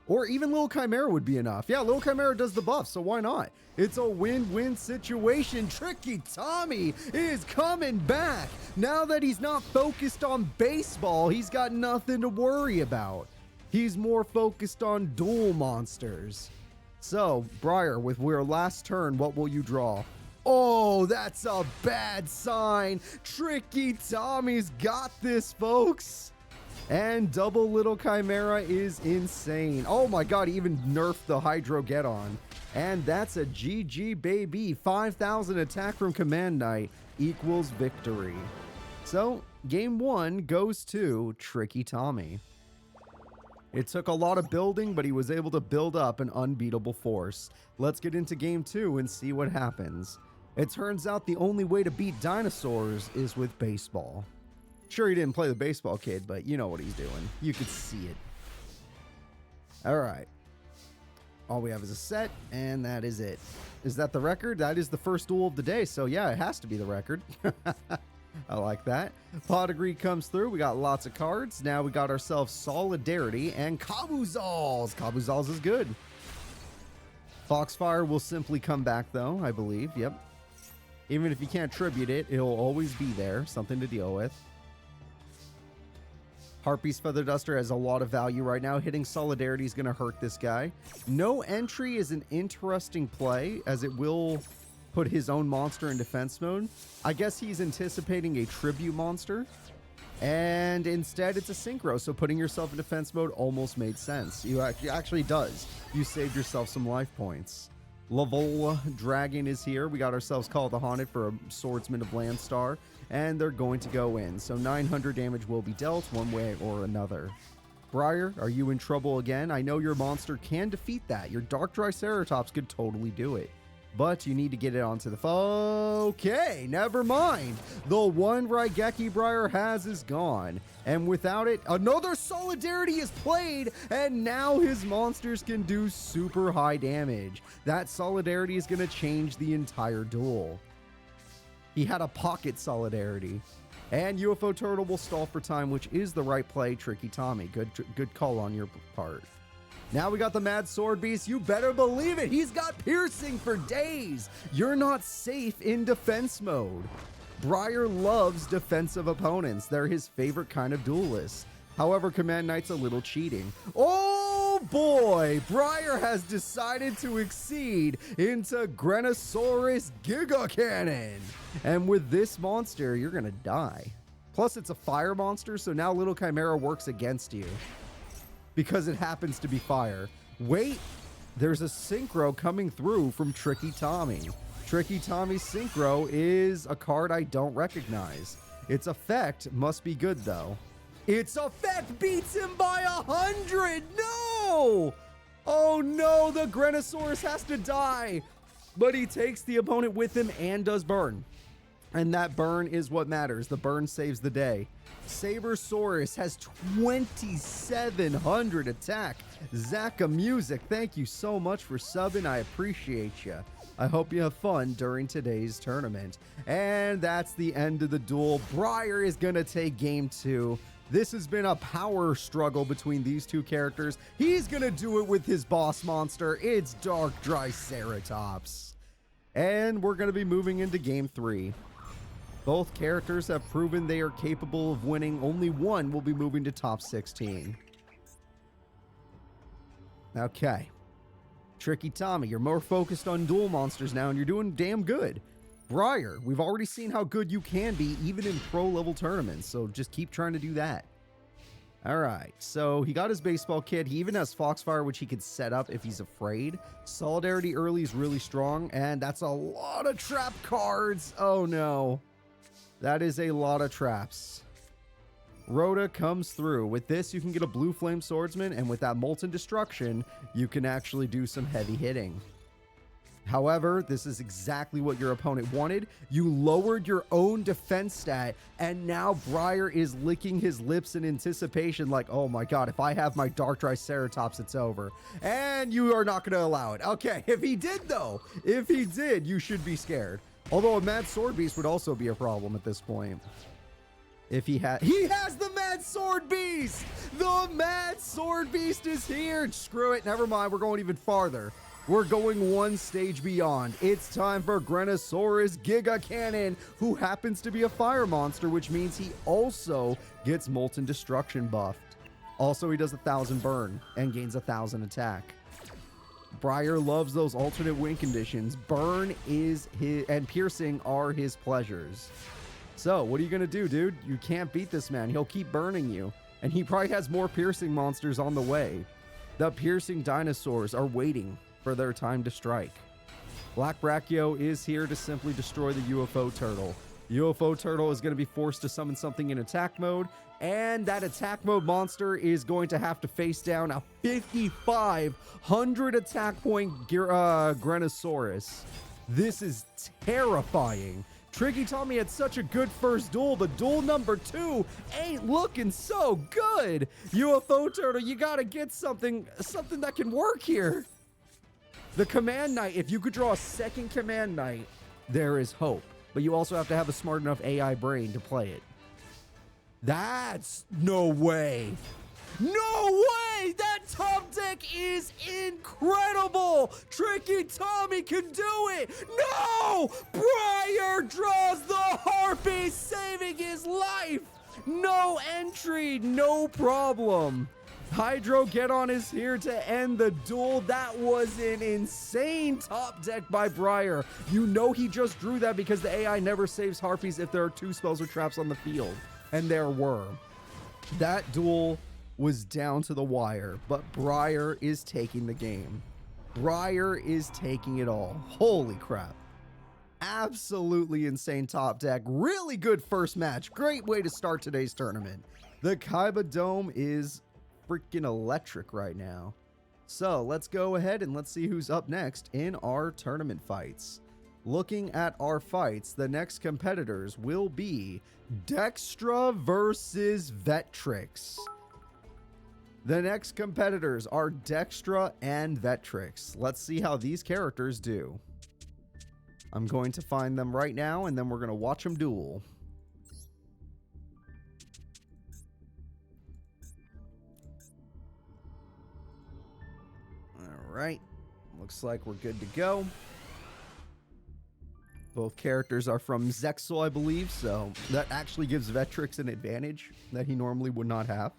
[SPEAKER 1] Or even Little Chimera would be enough. Yeah, Little Chimera does the buff, so why not? It's a win-win situation. Tricky Tommy is coming back. Now that he's not focused on baseball, he's got nothing to worry about. He's more focused on duel monsters. So, Briar, with your last turn, what will you draw? Oh, that's a bad sign. Tricky Tommy's got this, folks. And double Little Chimera is insane. Oh my god, he even nerfed the Hydro Get-On. And that's a GG, baby. 5,000 attack from Command Knight equals victory. So, game one goes to Tricky Tommy. It took a lot of building, but he was able to build up an unbeatable force. Let's get into game two and see what happens. It turns out the only way to beat dinosaurs is with baseball. Sure, he didn't play the baseball kid, but you know what he's doing. You could see it. All right. All we have is a set, and that is it. Is that the record? That is the first duel of the day, so yeah, it has to be the record. I like that. Pottery comes through. We got lots of cards. Now we got ourselves Solidarity and Kabuzals. Kabuzals is good. Foxfire will simply come back, though, I believe. Yep. Even if you can't tribute it, it'll always be there. Something to deal with. Harpy's Feather Duster has a lot of value right now. Hitting Solidarity is going to hurt this guy. No Entry is an interesting play, as it will put his own monster in defense mode. I guess he's anticipating a tribute monster. And instead, it's a Synchro, so putting yourself in defense mode almost made sense. You actually does. You saved yourself some life points. Lavola Dragon is here. We got ourselves Call of the Haunted for a Swordsman of Landstar, and they're going to go in. So 900 damage will be dealt one way or another. Briar, are you in trouble again? I know your monster can defeat that. Your Dark Triceratops could totally do it. But you need to get it onto the... Okay, never mind. The one Raigeki Briar has is gone. And without it, another Solidarity is played, and now his monsters can do super high damage. That Solidarity is going to change the entire duel. He had a pocket Solidarity. And UFO Turtle will stall for time, which is the right play, Tricky Tommy. Good call on your part. Now we got the Mad Sword Beast. You better believe it. He's got piercing for days. You're not safe in defense mode. Briar loves defensive opponents. They're his favorite kind of duelist. However, Command Knight's a little cheating. Oh boy, Briar has decided to exceed into Grenosaurus Giga Cannon. And with this monster, you're gonna die. Plus, it's a fire monster, so now Little Chimera works against you. Because it happens to be fire. Wait, there's a Synchro coming through from Tricky Tommy. Tricky Tommy's Synchro is a card I don't recognize. Its effect must be good, though. Its effect beats him by 100! No! Oh no, the Grenosaurus has to die! But he takes the opponent with him and does burn. And that burn is what matters. The burn saves the day. Sabersaurus has 2,700 attack. Zaka Music, thank you so much for subbing. I appreciate you. I hope you have fun during today's tournament. And that's the end of the duel. Briar is going to take game 2. This has been a power struggle between these two characters. He's going to do it with his boss monster. It's Dark Triceratops. And we're going to be moving into game 3. Both characters have proven they are capable of winning. Only one will be moving to top 16. Okay. Tricky Tommy, you're more focused on duel monsters now, and you're doing damn good. Briar, we've already seen how good you can be, even in pro-level tournaments, so just keep trying to do that. Alright, so he got his baseball kit. He even has Foxfire, which he could set up if he's afraid. Solidarity early is really strong, and that's a lot of trap cards. Oh no. That is a lot of traps. Rhoda comes through. With this, you can get a Blue Flame Swordsman, and with that Molten Destruction, you can actually do some heavy hitting. However, this is exactly what your opponent wanted. You lowered your own defense stat, and now Briar is licking his lips in anticipation like, oh my god, if I have my Dark Triceratops, it's over. And you are not going to allow it. Okay, if he did though, if he did, you should be scared. Although a Mad Sword Beast would also be a problem at this point. If he has the Mad Sword Beast! The Mad Sword Beast is here! Screw it, never mind, we're going even farther. We're going one stage beyond. It's time for Grenosaurus Giga Cannon, who happens to be a fire monster, which means he also gets Molten Destruction buffed. Also, he does 1,000 burn and gains 1,000 attack. Briar loves those alternate win conditions. Burn is his, and piercing are his pleasures. So, what are you going to do, dude? You can't beat this man. He'll keep burning you. And he probably has more piercing monsters on the way. The piercing dinosaurs are waiting for their time to strike. Black Brachio is here to simply destroy the UFO Turtle. UFO Turtle is going to be forced to summon something in attack mode, and that attack mode monster is going to have to face down a 5,500 attack point Grenosaurus. This is terrifying. Tricky Tommy had such a good first duel, but duel number 2 ain't looking so good. UFO Turtle, you gotta get something that can work here. The Command Knight, if you could draw a second Command Knight, there is hope. But you also have to have a smart enough AI brain to play it. That's no way. No way! That top deck is incredible. Tricky Tommy can do it. No! Briar draws the Harpy, saving his life. No entry, no problem. Hydro Get On is here to end the duel. That was an insane top deck by Briar. You know he just drew that because the AI never saves Harpies if there are 2 spells or traps on the field. And there were. That duel was down to the wire, but Briar is taking the game. Briar is taking it all. Holy crap. Absolutely insane top deck. Really good first match. Great way to start today's tournament. The Kaiba Dome is freaking electric right now. So let's go ahead and let's see who's up next in our tournament fights. Looking at our fights, the next competitors will be Dextra versus Vetrix. The next competitors are Dextra and Vetrix. Let's see how these characters do. I'm going to find them right now, and then we're going to watch them duel. Alright, looks like we're good to go. Both characters are from Zexal, I believe, so that actually gives Vetrix an advantage that he normally would not have.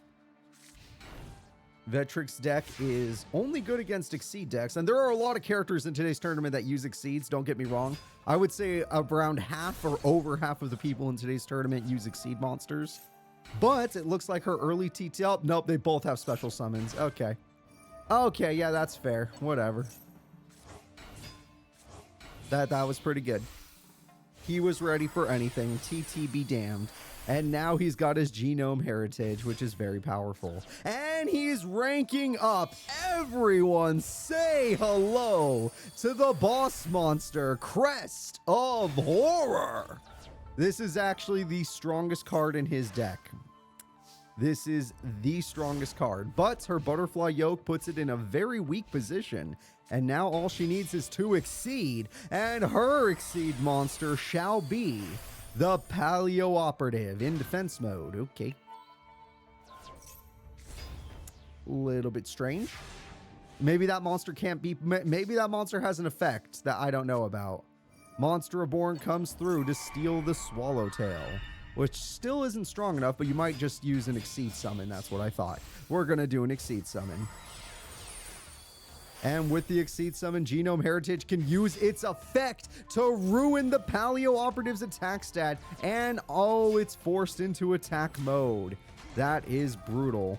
[SPEAKER 1] Vetrix deck is only good against Exceed decks, and there are a lot of characters in today's tournament that use Exceeds, don't get me wrong. I would say around half or over half of the people in today's tournament use Exceed monsters. But it looks like her early TTL, nope, they both have special summons. Okay. Okay, yeah, that's fair. Whatever. That was pretty good. He was ready for anything. TT be damned. And now he's got his genome heritage, which is very powerful. And he's ranking up. Everyone say hello to the boss monster, Crest of Horror. This is actually the strongest card in his deck. This is the strongest card, but her Butterfly Yoke puts it in a very weak position, and now all she needs is to Exceed, and her Exceed monster shall be the Paleo Operative in defense mode. Okay. Little bit strange. Maybe that monster can't be, maybe that monster has an effect that I don't know about. Monster Reborn comes through to steal the Swallowtail, which still isn't strong enough, but you might just use an Exceed summon. That's what I thought. We're going to do an Exceed summon. And with the Exceed summon, Genome Heritage can use its effect to ruin the Paleo Operative's attack stat. And oh, it's forced into attack mode. That is brutal.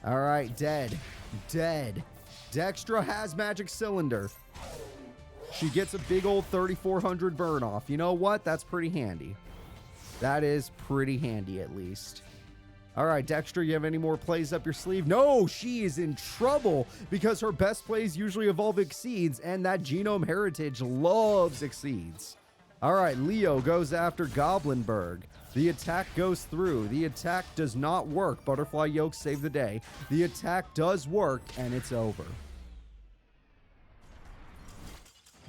[SPEAKER 1] All right, dead. Dead. Dextra has Magic Cylinder. She gets a big old 3,400 burn off. You know what? That's pretty handy. That is pretty handy, at least. All right, Dextra, you have any more plays up your sleeve? No, she is in trouble because her best plays usually evolve Exceeds, and that Genome Heritage loves Exceeds. All right, Leo goes after Goblinberg. The attack goes through. The attack does not work. Butterfly Yoke save the day. The attack does work, and it's over.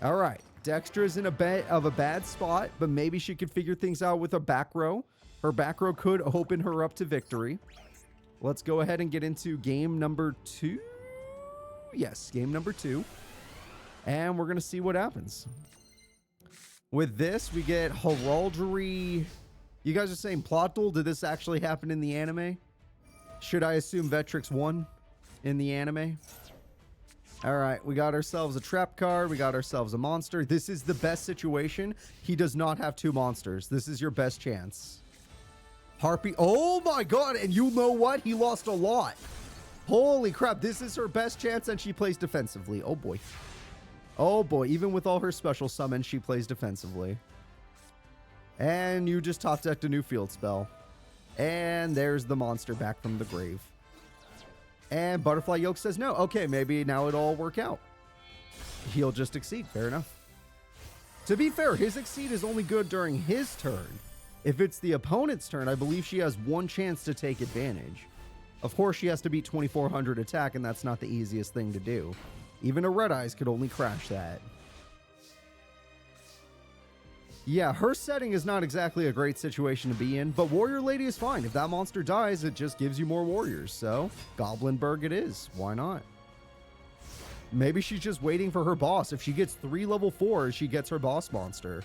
[SPEAKER 1] All right. Dextra's in a bit of a bad spot, but maybe she could figure things out with a back row. Her back row could open her up to victory. Let's go ahead and get into game number 2. Yes, game number 2. And we're going to see what happens. With this, we get Heraldry. You guys are saying plot duel? Did this actually happen in the anime? Should I assume Vetrix won in the anime? All right, we got ourselves a trap card. We got ourselves a monster. This is the best situation. He does not have 2 monsters. This is your best chance. Harpy. Oh my god. And you know what? He lost a lot. Holy crap. This is her best chance, and she plays defensively. Oh boy. Oh boy. Even with all her special summons, she plays defensively. And you just top decked a new field spell. And there's the monster back from the grave. And Butterfly Yoke says no. Okay, maybe now it'll all work out. He'll just Exceed. Fair enough. To be fair, his Exceed is only good during his turn. If it's the opponent's turn, I believe she has 1 chance to take advantage. Of course, she has to beat 2,400 attack, and that's not the easiest thing to do. Even a Red Eyes could only crash that. Yeah, her setting is not exactly a great situation to be in, but Warrior Lady is fine. If that monster dies, it just gives you more warriors. So, Goblinberg it is. Why not? Maybe she's just waiting for her boss. If she gets 3 level 4s, she gets her boss monster.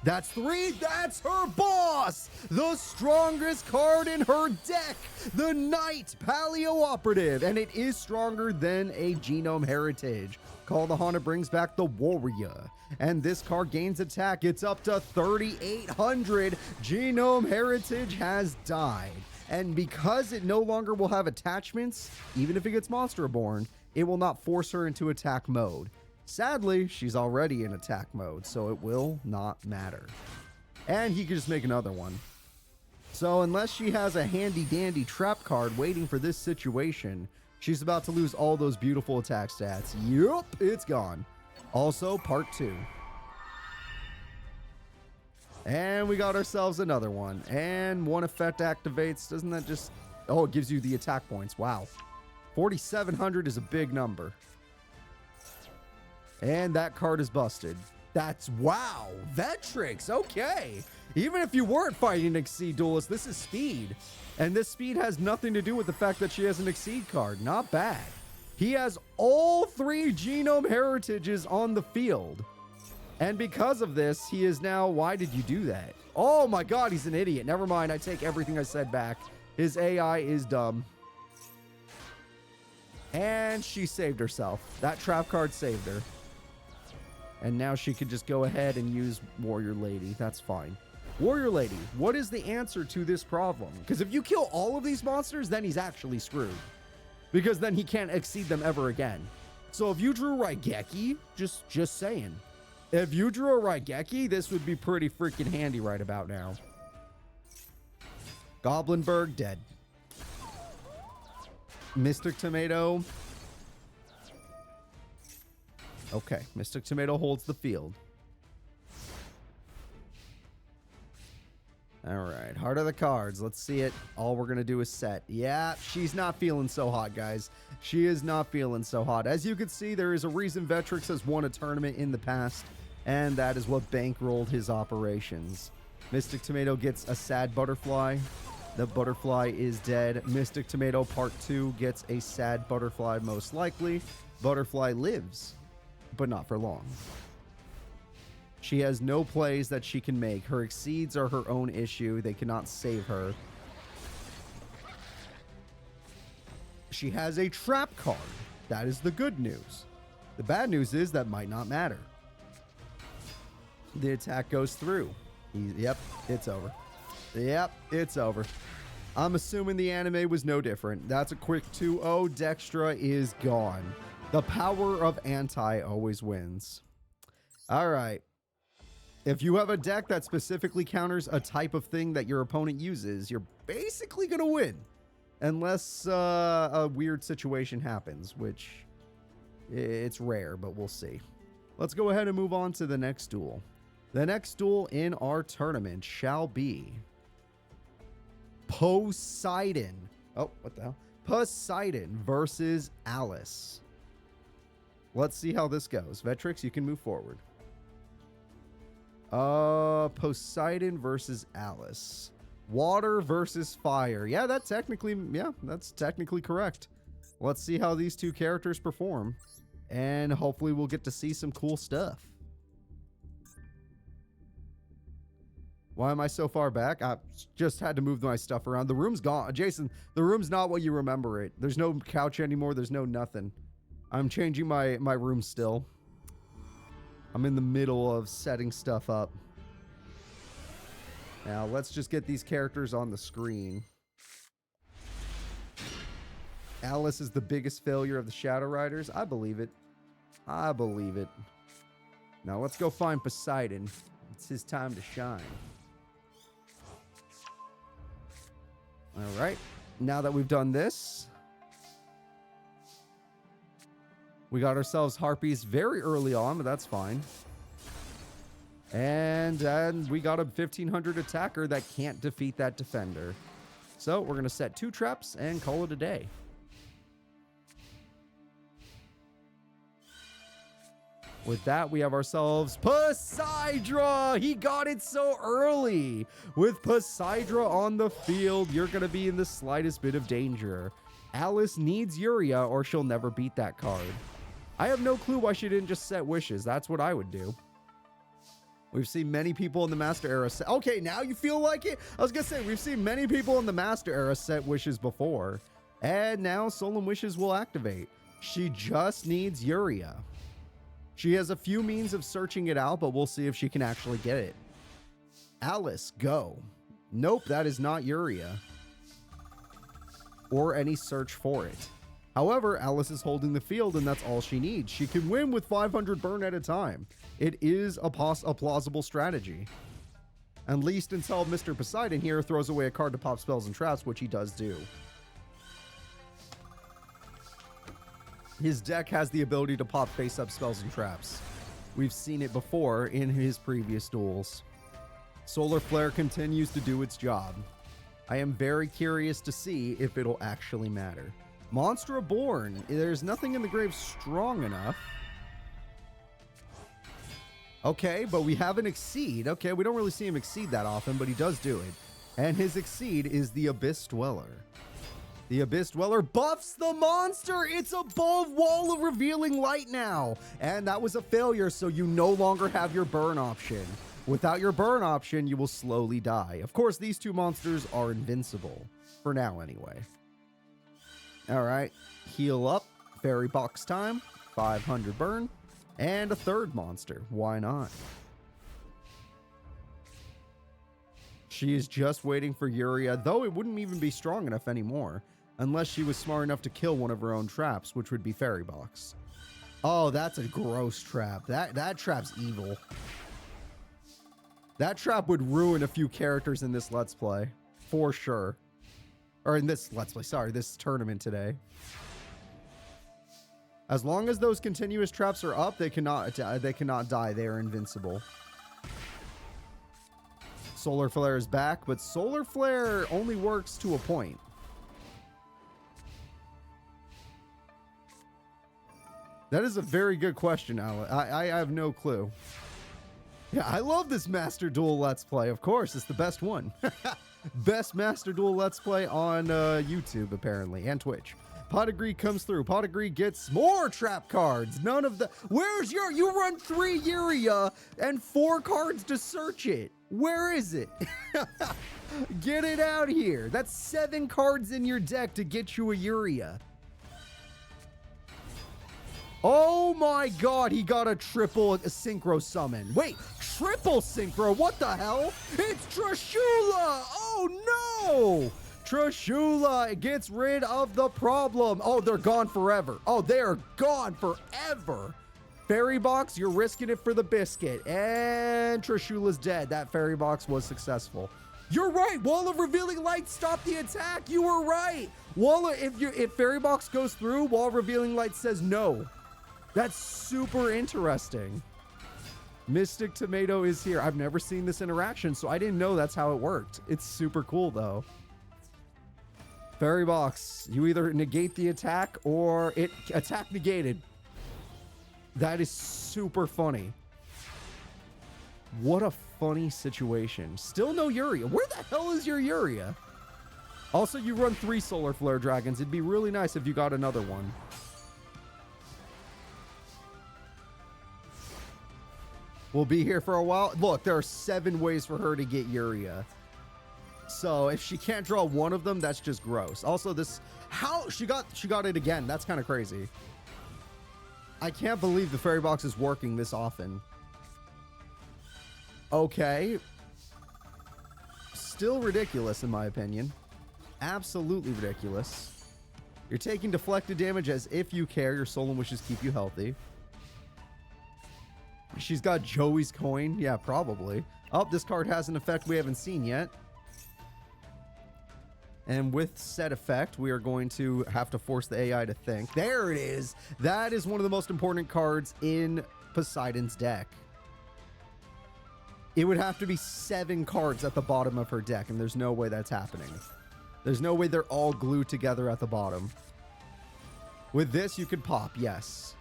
[SPEAKER 1] That's 3. That's her boss. The strongest card in her deck. The Knight Paleo Operative. And it is stronger than a Genome Heritage. Call the Haunted brings back the Warrior. And this card gains attack. It's up to 3,800. Genome Heritage has died. And because it no longer will have attachments, even if it gets Monster Reborn, it will not force her into attack mode. Sadly, she's already in attack mode, so it will not matter. And he can just make another one. So unless she has a handy-dandy trap card waiting for this situation, she's about to lose all those beautiful attack stats. Yup, it's gone. Also, part 2. And we got ourselves another one. And one effect activates. Doesn't that just... Oh, it gives you the attack points. Wow. 4,700 is a big number. And that card is busted. That's... Wow. Vetrix. Okay. Even if you weren't fighting an Exceed Duelist, this is speed. And this speed has nothing to do with the fact that she has an Exceed card. Not bad. He has all 3 Genome Heritages on the field. And because of this, he is now... Why did you do that? Oh my god, he's an idiot. Never mind. I take everything I said back. His AI is dumb. And she saved herself. That trap card saved her. And now she could just go ahead and use Warrior Lady. That's fine. Warrior Lady, what is the answer to this problem? Because if you kill all of these monsters, then he's actually screwed. Because then he can't exceed them ever again. So if you drew Raigeki, just saying. If you drew a Raigeki, this would be pretty freaking handy right about now. Goblinberg dead. Mystic Tomato. Okay, Mystic Tomato holds the field. All right, Heart of the Cards. Let's see it. All we're going to do is set. Yeah, she's not feeling so hot, guys. She is not feeling so hot. As you can see, there is a reason Vetrix has won a tournament in the past, and that is what bankrolled his operations. Mystic Tomato gets a sad butterfly. The butterfly is dead. Mystic Tomato Part 2 gets a sad butterfly, most likely. Butterfly lives, but not for long. She has no plays that she can make. Her exceeds are her own issue. They cannot save her. She has a trap card. That is the good news. The bad news is that might not matter. The attack goes through. Yep, it's over. Yep, it's over. I'm assuming the anime was no different. That's a quick 2-0. Dextra is gone. The power of anti always wins. All right. If you have a deck that specifically counters a type of thing that your opponent uses, you're basically going to win. Unless a weird situation happens, which it's rare, but we'll see. Let's go ahead and move on to the next duel. The next duel in our tournament shall be Poseidon. Oh, what the hell? Poseidon versus Alice. Let's see how this goes. Vetrix, you can move forward. Poseidon versus Alice. Water versus fire. Yeah, that's technically correct. Let's see how these two characters perform. And hopefully we'll get to see some cool stuff. Why am I so far back? I just had to move my stuff around. The room's gone. Jason, the room's not what you remember it. There's no couch anymore. There's no nothing. I'm changing my room still. I'm in the middle of setting stuff up. Now, let's just get these characters on the screen. Alice is the biggest failure of the Shadow Riders. I believe it. I believe it. Now, let's go find Poseidon. It's his time to shine. All right. Now that we've done this, we got ourselves Harpies very early on, but that's fine. And we got a 1500 attacker that can't defeat that defender. So we're going to set 2 traps and call it a day. With that, we have ourselves Poseidra. He got it so early. With Poseidra on the field, you're going to be in the slightest bit of danger. Alice needs Yuria or she'll never beat that card. I have no clue why she didn't just set wishes. That's what I would do. We've seen many people in the Master Era set... Okay, now you feel like it? I was going to say, we've seen many people in the Master Era set wishes before. And now Solemn Wishes will activate. She just needs Yuria. She has a few means of searching it out, but we'll see if she can actually get it. Alice, go. Nope, that is not Yuria. Or any search for it. However, Alice is holding the field, and that's all she needs. She can win with 500 burn at a time. It is a plausible strategy. At least until Mr. Poseidon here throws away a card to pop spells and traps, which he does do. His deck has the ability to pop face-up spells and traps. We've seen it before in his previous duels. Solar Flare continues to do its job. I am very curious to see if it'll actually matter. Monster Born. There's nothing in the grave strong enough. Okay, but we have an Exceed. Okay, we don't really see him Exceed that often, but he does do it. And his Exceed is the Abyss Dweller. The Abyss Dweller buffs the monster. It's above Wall of Revealing Light now. And that was a failure, so you no longer have your burn option. Without your burn option, you will slowly die. Of course, these two monsters are invincible. For now, anyway. All right. Heal up. Fairy box time. 500 burn. And a third monster. Why not? She is just waiting for Yuria, though it wouldn't even be strong enough anymore. Unless she was smart enough to kill one of her own traps, which would be Fairy Box. Oh, that's a gross trap. That trap's evil. That trap would ruin a few characters in this Let's Play. For sure. Or in this Let's Play, sorry, this tournament today. As long as those continuous traps are up, they cannot die. They are invincible. Solar Flare is back, but Solar Flare only works to a point. That is a very good question, Alan. I have no clue. Yeah, I love this Master Duel Let's Play. Of course, it's the best one. Best Master Duel Let's Play on YouTube, apparently, and Twitch. Pedigree comes through. Pedigree gets more trap cards. None of the... Where's your... You run 3 Yuria and 4 cards to search it. Where is it? Get it out here. That's 7 cards in your deck to get you a Yuria. Oh my god, he got a triple synchro summon. Wait, triple synchro? What the hell? It's Trishula! Oh no! Trishula gets rid of the problem. Oh, they're gone forever. Oh, they're gone forever. Fairy Box, you're risking it for the biscuit. And Trishula's dead. That Fairy Box was successful. You're right. Wall of Revealing Light stopped the attack. You were right. If Fairy Box goes through, Wall of Revealing Light says no. That's super interesting. Mystic Tomato is here. I've never seen this interaction, so I didn't know that's how it worked. It's super cool, though. Fairy Box, you either negate the attack or it attack negated. That is super funny. What a funny situation. Still no Yuria. Where the hell is your Yuria? Also, you run 3 Solar Flare Dragons. It'd be really nice if you got another one. We'll be here for a while. Look, there are 7 ways for her to get Yuria. So if she can't draw one of them, that's just gross. Also, this... How? She got it again. That's kind of crazy. I can't believe the Fairy Box is working this often. Okay. Still ridiculous, in my opinion. Absolutely ridiculous. You're taking deflected damage as if you care. Your Solemn Wishes keep you healthy. She's got Joey's coin. Yeah, probably. Oh, this card has an effect we haven't seen yet. And with said effect, we are going to have to force the AI to think. There it is. That is one of the most important cards in Poseidon's deck. It would have to be 7 cards at the bottom of her deck, and there's no way that's happening. There's no way they're all glued together at the bottom. With this, you could pop, yes.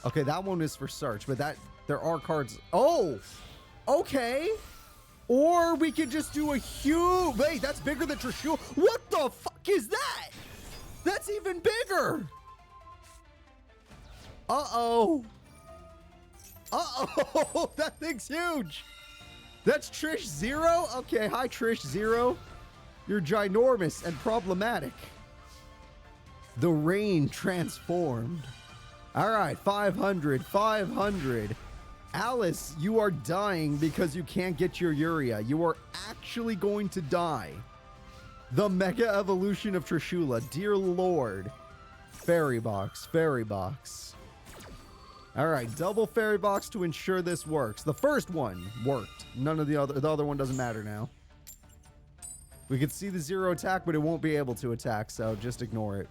[SPEAKER 1] Okay, that one is for search, but there are cards. Oh, okay. Or we could just do a huge... Wait, that's bigger than Trishula. What the fuck is that? That's even bigger. Uh-oh. Uh-oh. That thing's huge. That's Trish Zero? Okay, hi, Trish Zero. You're ginormous and problematic. The rain transformed. All right, 500, 500. Alice, you are dying because you can't get your Uria. You are actually going to die. The Mega Evolution of Trishula. Dear Lord. Fairy Box, Fairy Box. All right, double Fairy Box to ensure this works. The first one worked. None of the other one doesn't matter now. We could see the 0 attack, but it won't be able to attack, so just ignore it.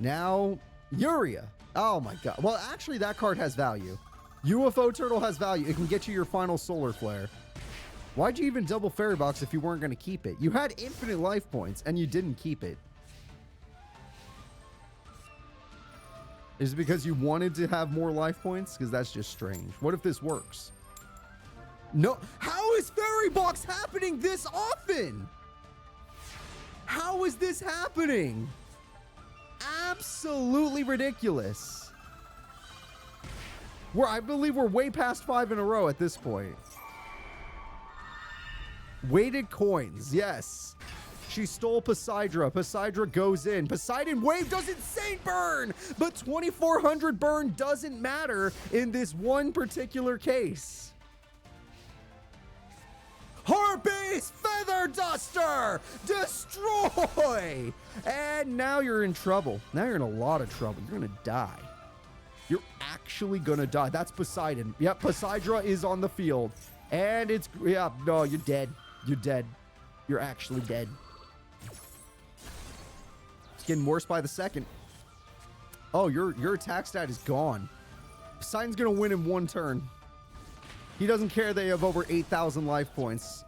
[SPEAKER 1] Now, Uria. Oh my god. Well, actually, that card has value. UFO Turtle has value. It can get you your final Solar Flare. Why'd you even double Fairy Box if you weren't going to keep it? You had infinite life points, and you didn't keep it. Is it because you wanted to have more life points? Because that's just strange. What if this works? No. How is Fairy Box happening this often? How is this happening? Absolutely ridiculous. I believe we're way past 5 in a row at this point. Weighted coins, yes. She stole Poseidra. Poseidra goes in. Poseidon Wave does insane burn, but 2400 burn doesn't matter in this one particular case. Harpies Feather Duster! Destroy! And now you're in trouble. Now you're in a lot of trouble. You're gonna die. You're actually gonna die. That's Poseidon. Yep, Poseidra is on the field. And it's... Yeah, no, you're dead. You're dead. You're actually dead. It's getting worse by the second. Oh, your attack stat is gone. Poseidon's gonna win in one turn. He doesn't care they have over 8,000 life points.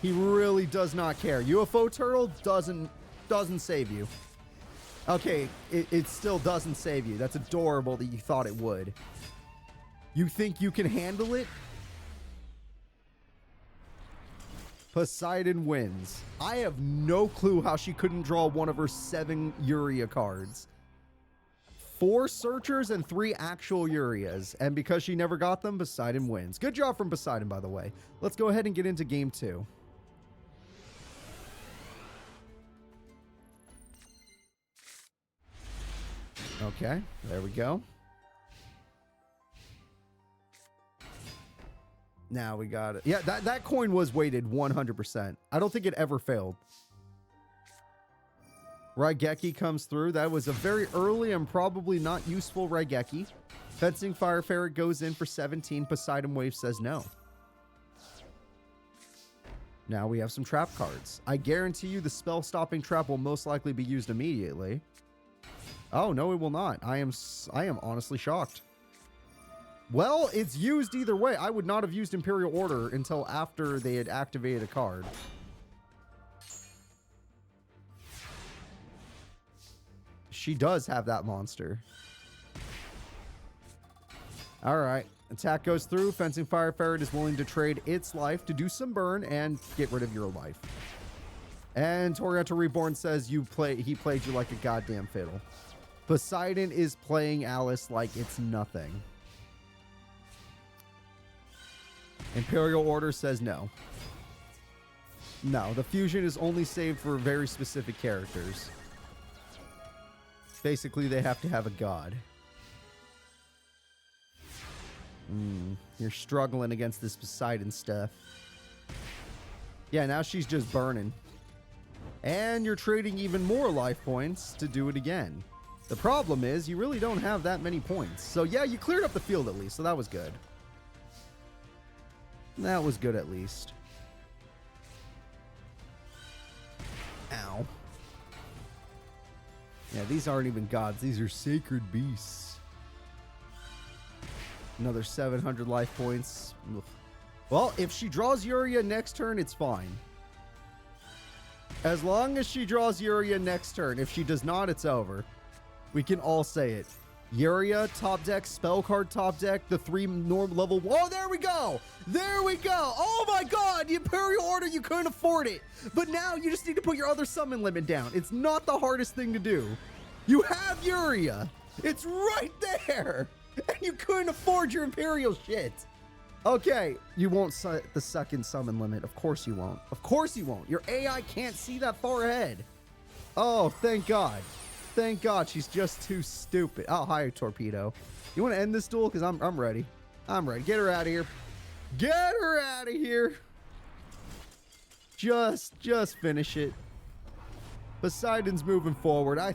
[SPEAKER 1] He really does not care. UFO Turtle doesn't save you. Okay, it still doesn't save you. That's adorable that you thought it would. You think you can handle it? Poseidon wins. I have no clue how she couldn't draw one of her 7 Uria cards. 4 searchers and 3 actual Urias. And because she never got them, Poseidon wins. Good job from Poseidon, by the way. Let's go ahead and get into game 2. Okay, there we go. Now we got it. Yeah, that coin was weighted 100%. I don't think it ever failed. Raigeki comes through. That was a very early and probably not useful Raigeki. Fencing Fire Ferret goes in for 17. Poseidon Wave says no. Now we have some trap cards. I guarantee you the spell stopping trap will most likely be used immediately. Oh, no, it will not. I am honestly shocked. Well, it's used either way. I would not have used Imperial Order until after they had activated a card. She does have that monster. All right. Attack goes through. Fencing Fire Ferret is willing to trade its life to do some burn and get rid of your life. And Torianto Reborn says he played you like a goddamn fiddle. Poseidon is playing Alice like it's nothing. Imperial Order says no. No, the fusion is only saved for very specific characters. Basically, they have to have a god. You're struggling against this Poseidon stuff. Yeah, now she's just burning. And you're trading even more life points to do it again. The problem is, you really don't have that many points. So yeah, you cleared up the field at least, so that was good. That was good at least. Ow. Yeah, these aren't even gods. These are sacred beasts. Another 700 life points. Ugh. Well, if she draws Uria next turn, it's fine. As long as she draws Uria next turn. If she does not, it's over. We can all say it. Yuria, top deck, spell card, top deck, the 3 norm level. Oh, there we go. There we go. Oh my God, the Imperial Order, you couldn't afford it. But now you just need to put your other summon limit down. It's not the hardest thing to do. You have Yuria. It's right there. And you couldn't afford your Imperial shit. Okay, you won't set the second summon limit. Of course you won't. Of course you won't. Your AI can't see that far ahead. Oh, thank God. Thank God, she's just too stupid. Oh, hi, Torpedo. You want to end this duel? Because I'm ready. I'm ready. Get her out of here. Get her out of here. Just finish it. Poseidon's moving forward. I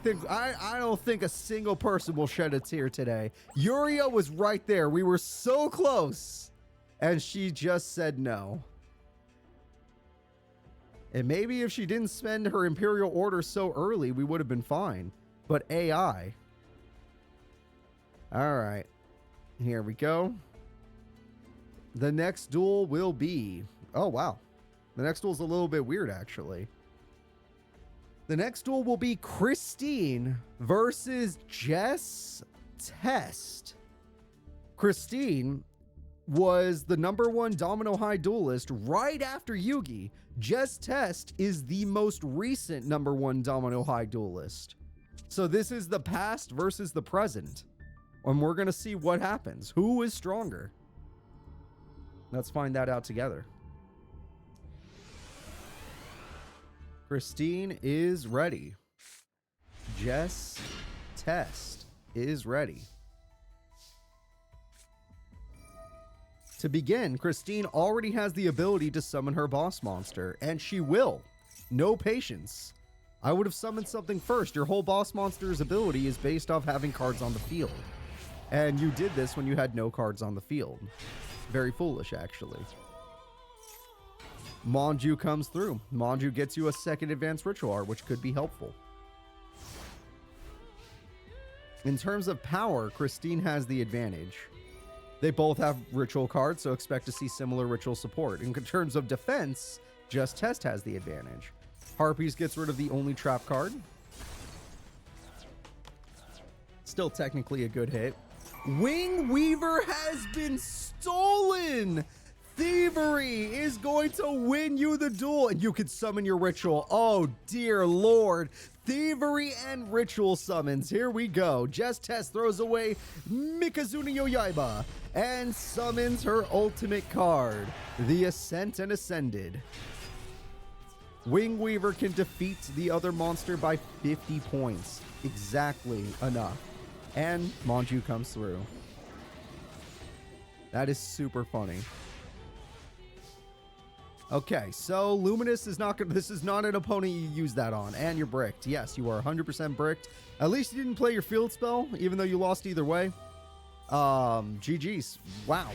[SPEAKER 1] don't think a single person will shed a tear today. Yuria was right there. We were so close. And she just said no. And maybe if she didn't spend her Imperial Order so early, we would have been fine. But AI. All right. Here we go. The next duel will be... Oh, wow. The next duel is a little bit weird, actually. The next duel will be Christine versus Jess Test. Christine was the #1 Domino High duelist right after Yugi. Jess Test is the most recent #1 Domino High duelist. So this is the past versus the present. And we're going to see what happens. Who is stronger? Let's find that out together. Christine is ready. Jess Test is ready. To begin, Christine already has the ability to summon her boss monster, and she will. No patience. I would have summoned something first. Your whole boss monster's ability is based off having cards on the field. And you did this when you had no cards on the field. Very foolish, actually. Monju comes through. Monju gets you a second advanced ritual art, which could be helpful. In terms of power, Christine has the advantage. They both have ritual cards, so expect to see similar ritual support. In terms of defense, Just Test has the advantage. Harpies gets rid of the only trap card. Still technically a good hit. Wing Weaver has been stolen! Thievery is going to win you the duel, and you can summon your ritual. Oh, dear Lord. Thievery and ritual summons. Here we go. Jess Test throws away Mikazuna no Yaiba and summons her ultimate card, the Ascent and Ascended. Wing Weaver can defeat the other monster by 50 points. Exactly enough. And Monju comes through. That is super funny. Okay, so Luminous is not going to... This is not an opponent you use that on. And you're bricked. Yes, you are 100% bricked. At least you didn't play your field spell, even though you lost either way. GG's. Wow.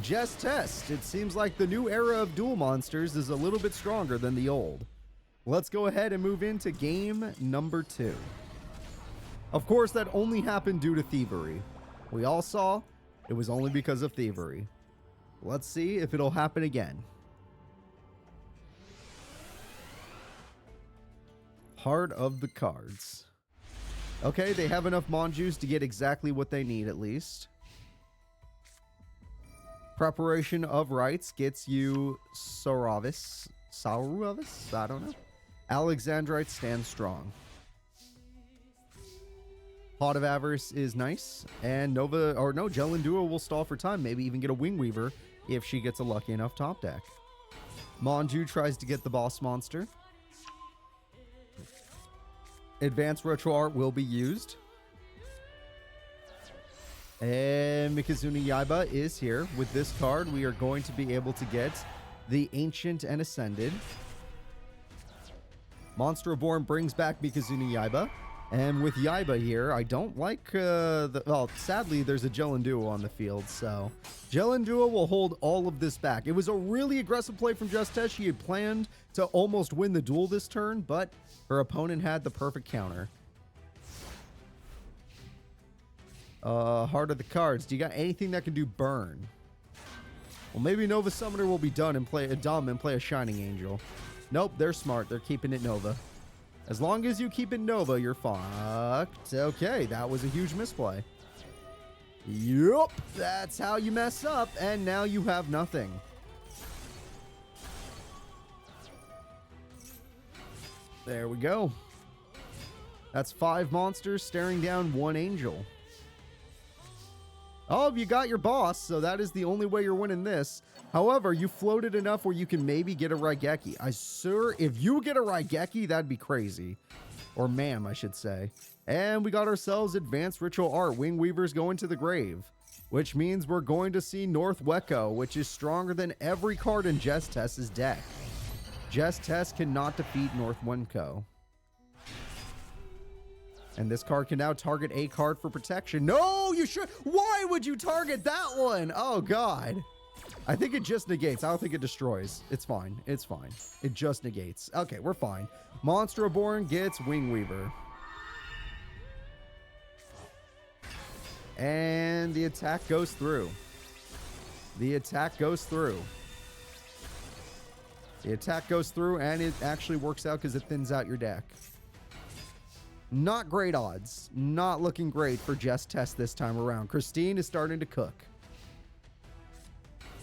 [SPEAKER 1] Jess Test. It seems like the new era of duel monsters is a little bit stronger than the old. Let's go ahead and move into game number 2. Of course, that only happened due to thievery. We all saw it was only because of thievery. Let's see if it'll happen again. Heart of the cards. Okay, they have enough Monjus to get exactly what they need, at least. Preparation of Rites gets you Sauravis. Sauravis? I don't know. Alexandrite stands strong. Pot of Avarice is nice. And Nova, or no, Jellin Duo will stall for time. Maybe even get a Wing Weaver if she gets a lucky enough top deck. Monju tries to get the boss monster. Advanced Retro Art will be used. And Mikazuna Yaiba is here. With this card, we are going to be able to get the Ancient and Ascended. Monster Reborn brings back Mikazuna Yaiba. And with Yaiba here, I don't like well, sadly, there's a Jellin Duo on the field, so Jellin Duo will hold all of this back. It was a really aggressive play from Just Test. She had planned to almost win the duel this turn, but her opponent had the perfect counter. Heart of the cards. Do you got anything that can do burn? Well, maybe Nova Summoner will be done and play a dumb and play a Shining Angel. Nope, they're smart. They're keeping it Nova. As long as you keep it Nova, you're fucked. Okay, that was a huge misplay. Yup, that's how you mess up, and now you have nothing. There we go. That's 5 monsters staring down 1 angel. Oh, you got your boss, so that is the only way you're winning this. However, you floated enough where you can maybe get a Raigeki. If you get a Raigeki, that'd be crazy. Or ma'am, I should say. And we got ourselves Advanced Ritual Art. Wing Weaver's going to the grave. Which means we're going to see North Weko, which is stronger than every card in Jess Test's deck. Jess Test cannot defeat North Weko. And this card can now target a card for protection. No, you should. Why would you target that one? Oh, God. I think it just negates. I don't think it destroys. It's fine. It's fine. It just negates. Okay, we're fine. Monster Reborn gets Wing Weaver. And the attack goes through. The attack goes through. The attack goes through, and it actually works out because it thins out your deck. Not great odds. Not looking great for Jess Test this time around. Christine is starting to cook.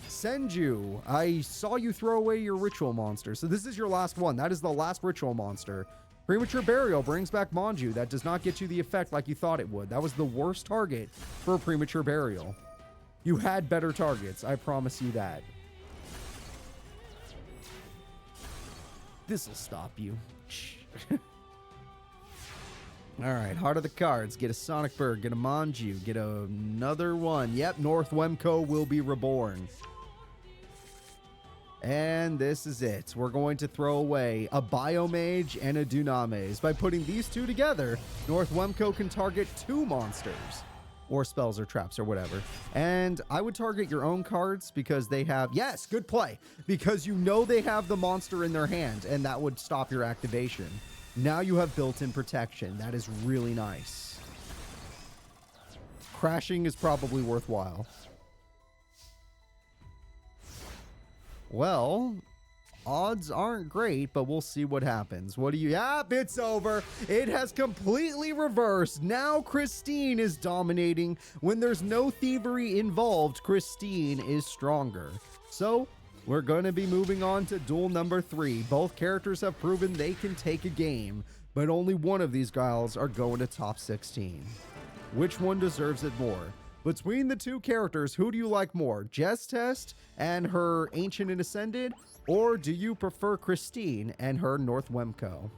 [SPEAKER 1] Senju, I saw you throw away your ritual monster. So this is your last one. That is the last ritual monster. Premature Burial brings back Manju. That does not get you the effect like you thought it would. That was the worst target for a Premature Burial. You had better targets. I promise you that. This'll stop you. Alright, Heart of the Cards. Get a Sonic Bird. Get a Manju. Get another one. Yep, North Wemco will be reborn. And this is it. We're going to throw away a Biomage and a Dunames. By putting these two together, North Wemco can target 2 monsters. Or spells or traps or whatever. And I would target your own cards because they have... Yes, good play. Because you know they have the monster in their hand, and that would stop your activation. Now you have built-in protection. That is really nice. Crashing is probably worthwhile. Well, odds aren't great, but we'll see what happens. What do you... Yep, it's over. It has completely reversed. Now Christine is dominating. When there's no thievery involved, Christine is stronger. So... we're going to be moving on to duel number 3. Both characters have proven they can take a game, but only one of these guys are going to top 16. Which one deserves it more? Between the 2 characters, who do you like more? Jess Test and her Ancient and Ascended? Or do you prefer Christine and her North Wemco?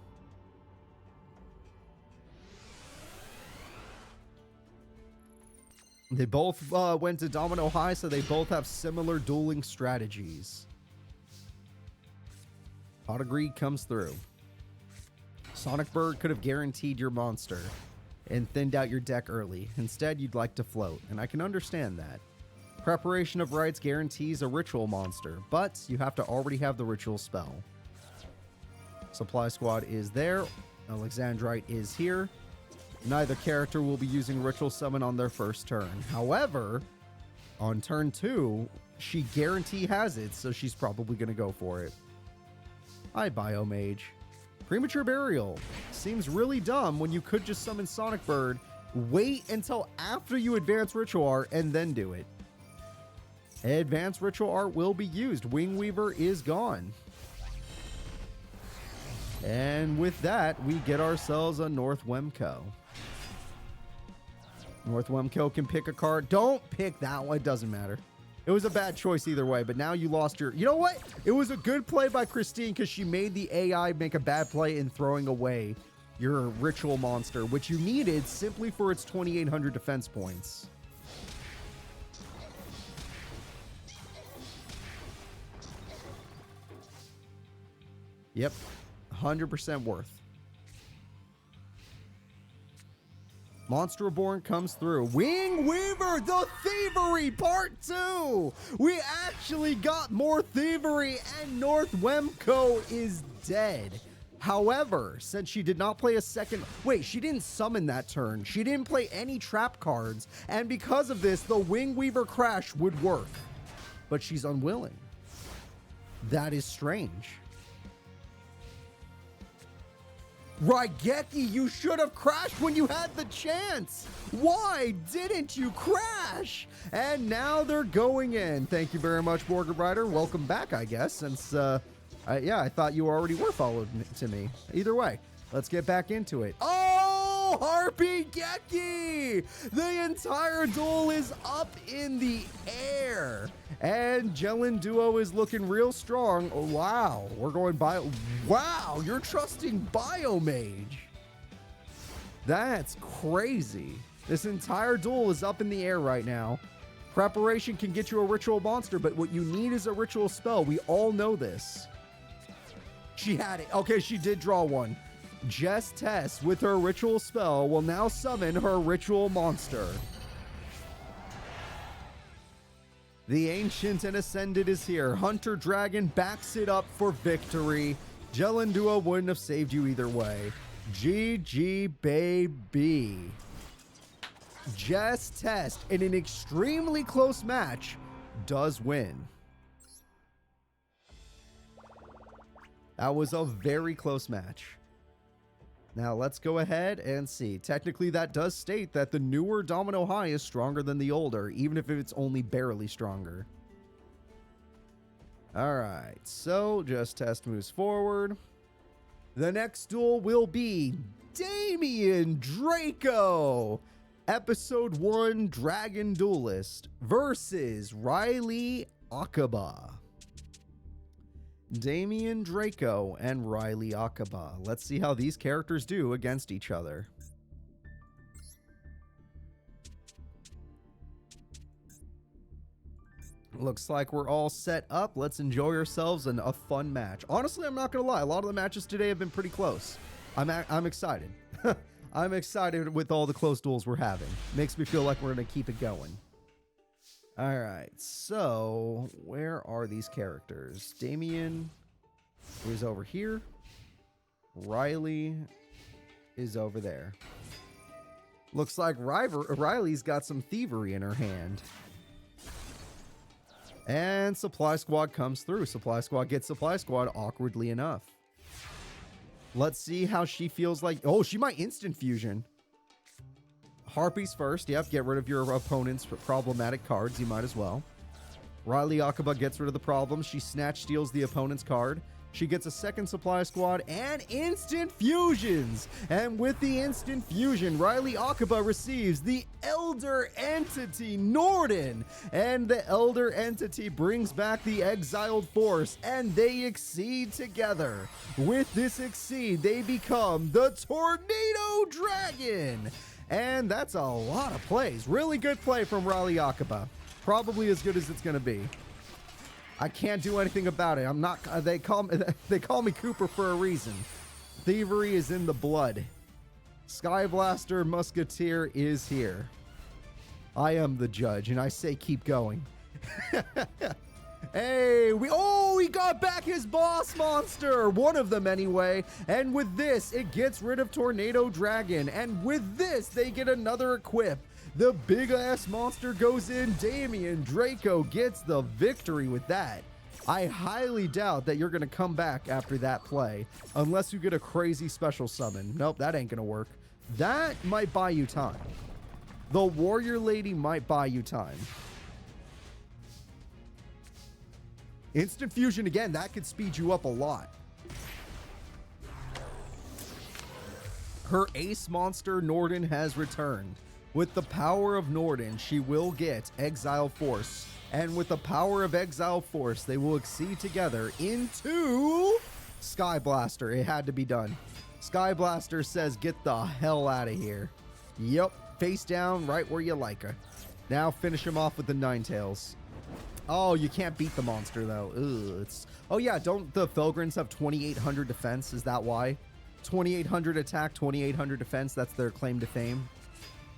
[SPEAKER 1] They both went to Domino High, so they both have similar dueling strategies. Pot of Greed comes through. Sonic Bird could have guaranteed your monster and thinned out your deck early. Instead, you'd like to float, and I can understand that. Preparation of Rites guarantees a ritual monster, but you have to already have the ritual spell. Supply Squad is there. Alexandrite is here. Neither character will be using Ritual Summon on their first turn. However, on turn 2, she guarantee has it, so she's probably going to go for it. Hi, Biomage. Premature Burial. Seems really dumb when you could just summon Sonic Bird, wait until after you advance Ritual Art, and then do it. Advanced Ritual Art will be used. Wing Weaver is gone. And with that, we get ourselves a North Wemco. North Wemco can pick a card. Don't pick that one. It doesn't matter. It was a bad choice either way, but now you lost your... You know what? It was a good play by Christine because she made the AI make a bad play in throwing away your ritual monster, which you needed simply for its 2,800 defense points. Yep. 100% worth. Monster Reborn comes through. Wing Weaver, the Thievery Part 2! We actually got more Thievery, and North Wemco is dead. However, since she did not play a second... Wait, she didn't summon that turn. She didn't play any trap cards, and because of this, the Wing Weaver Crash would work. But she's unwilling. That is strange. Raigeki, you should have crashed when you had the chance. Why didn't you crash? And now they're going in. Thank you very much, Morgan Ryder. Welcome back, I guess, since, yeah, I thought you already were followed to me. Either way, let's get back into it. Oh, Harpy Geki! The entire duel is up in the air. And Jellin Duo is looking real strong. Oh, wow, we're going bio. Wow, you're trusting Biomage. That's crazy. This entire duel is up in the air right now. Preparation can get you a ritual monster, but what you need is a ritual spell. We all know this. She had it. Okay, she did draw one. Jess Tess with her ritual spell will now summon her ritual monster. The Ancient and Ascended is here. Hunter Dragon backs it up for victory. Jellin Duo wouldn't have saved you either way. GG, baby. Jess Test, in an extremely close match, does win. That was a very close match. Now let's go ahead and see. Technically, that does state that the newer Domino High is stronger than the older, even if it's only barely stronger. All right, so Just Test moves forward. The next duel will be Damien Draco, Episode 1 Dragon Duelist versus Riley Akaba. Damien Draco and Riley Akaba. Let's see how these characters do against each other. Looks like we're all set up. Let's enjoy ourselves in a fun match. Honestly, I'm not gonna lie. A lot of the matches today have been pretty close. I'm excited. I'm excited with all the close duels we're having. Makes me feel like we're gonna keep it going. All right, so where are these characters? Damien is over here. Riley is over there. Looks like Riley's got some thievery in her hand. And Supply Squad comes through. Supply Squad gets Supply Squad awkwardly enough. Let's see how she feels like. Oh, she might instant fusion. Harpies first. Yep, get rid of your opponent's problematic cards. You might as well. Riley Akaba gets rid of the problems. She snatch steals the opponent's card. She gets a second Supply Squad and instant fusions. And with the instant fusion, Riley Akaba receives the Elder Entity Norden. And the Elder Entity brings back the Exiled Force, and they exceed together. With this exceed, they become the Tornado Dragon. And that's a lot of plays. Really good play from Riley Akaba. Probably as good as it's going to be. I can't do anything about it. I'm not. They call me Cooper for a reason. Thievery is in the blood. Skyblaster Musketeer is here. I am the judge, and I say keep going. Hey, he got back his boss monster. One of them anyway. And with this, it gets rid of Tornado Dragon. And with this, they get another equip. The big ass monster goes in. Damien Draco gets the victory with that. I highly doubt that you're going to come back after that play, unless you get a crazy special summon. Nope, that ain't going to work. That might buy you time. The Warrior Lady might buy you time. Instant fusion again, that could speed you up a lot. Her ace monster, Norden, has returned. With the power of Norden, she will get Exile Force. And with the power of Exile Force, they will exceed together into Skyblaster. It had to be done. Skyblaster says, get the hell out of here. Yep, face down right where you like her. Now finish him off with the Ninetales. Oh, you can't beat the monster, though. Ugh, oh, yeah, don't the Felgrins have 2,800 defense? Is that why? 2,800 attack, 2,800 defense. That's their claim to fame.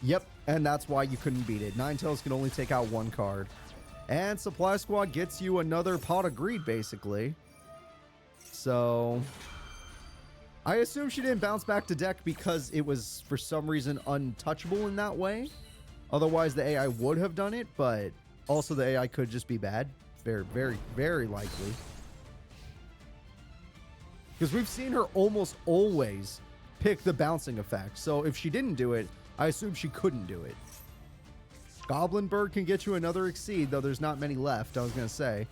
[SPEAKER 1] Yep, and that's why you couldn't beat it. Ninetales can only take out one card. And Supply Squad gets you another Pot of Greed, basically. So I assume she didn't bounce back to deck because it was, for some reason, untouchable in that way. Otherwise, the AI would have done it, but also the AI could just be bad. Very, very, very likely. Because we've seen her almost always pick the bouncing effect. So if she didn't do it, I assume she couldn't do it. Goblin Bird can get you another Exceed, though there's not many left, I was going to say.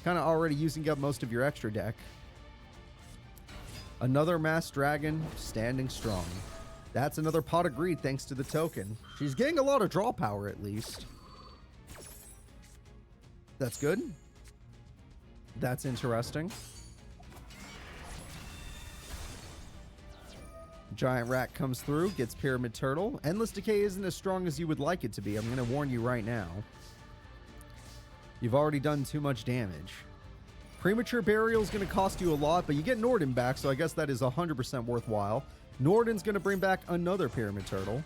[SPEAKER 1] Kind of already using up most of your extra deck. Another Masked Dragon, standing strong. That's another Pot of Greed thanks to the token. She's getting a lot of draw power, at least. That's good. That's interesting. Giant Rat comes through, gets Pyramid Turtle. Endless Decay isn't as strong as you would like it to be. I'm going to warn you right now. You've already done too much damage. Premature Burial is going to cost you a lot, but you get Norden back, so I guess that is 100% worthwhile. Norden's going to bring back another Pyramid Turtle.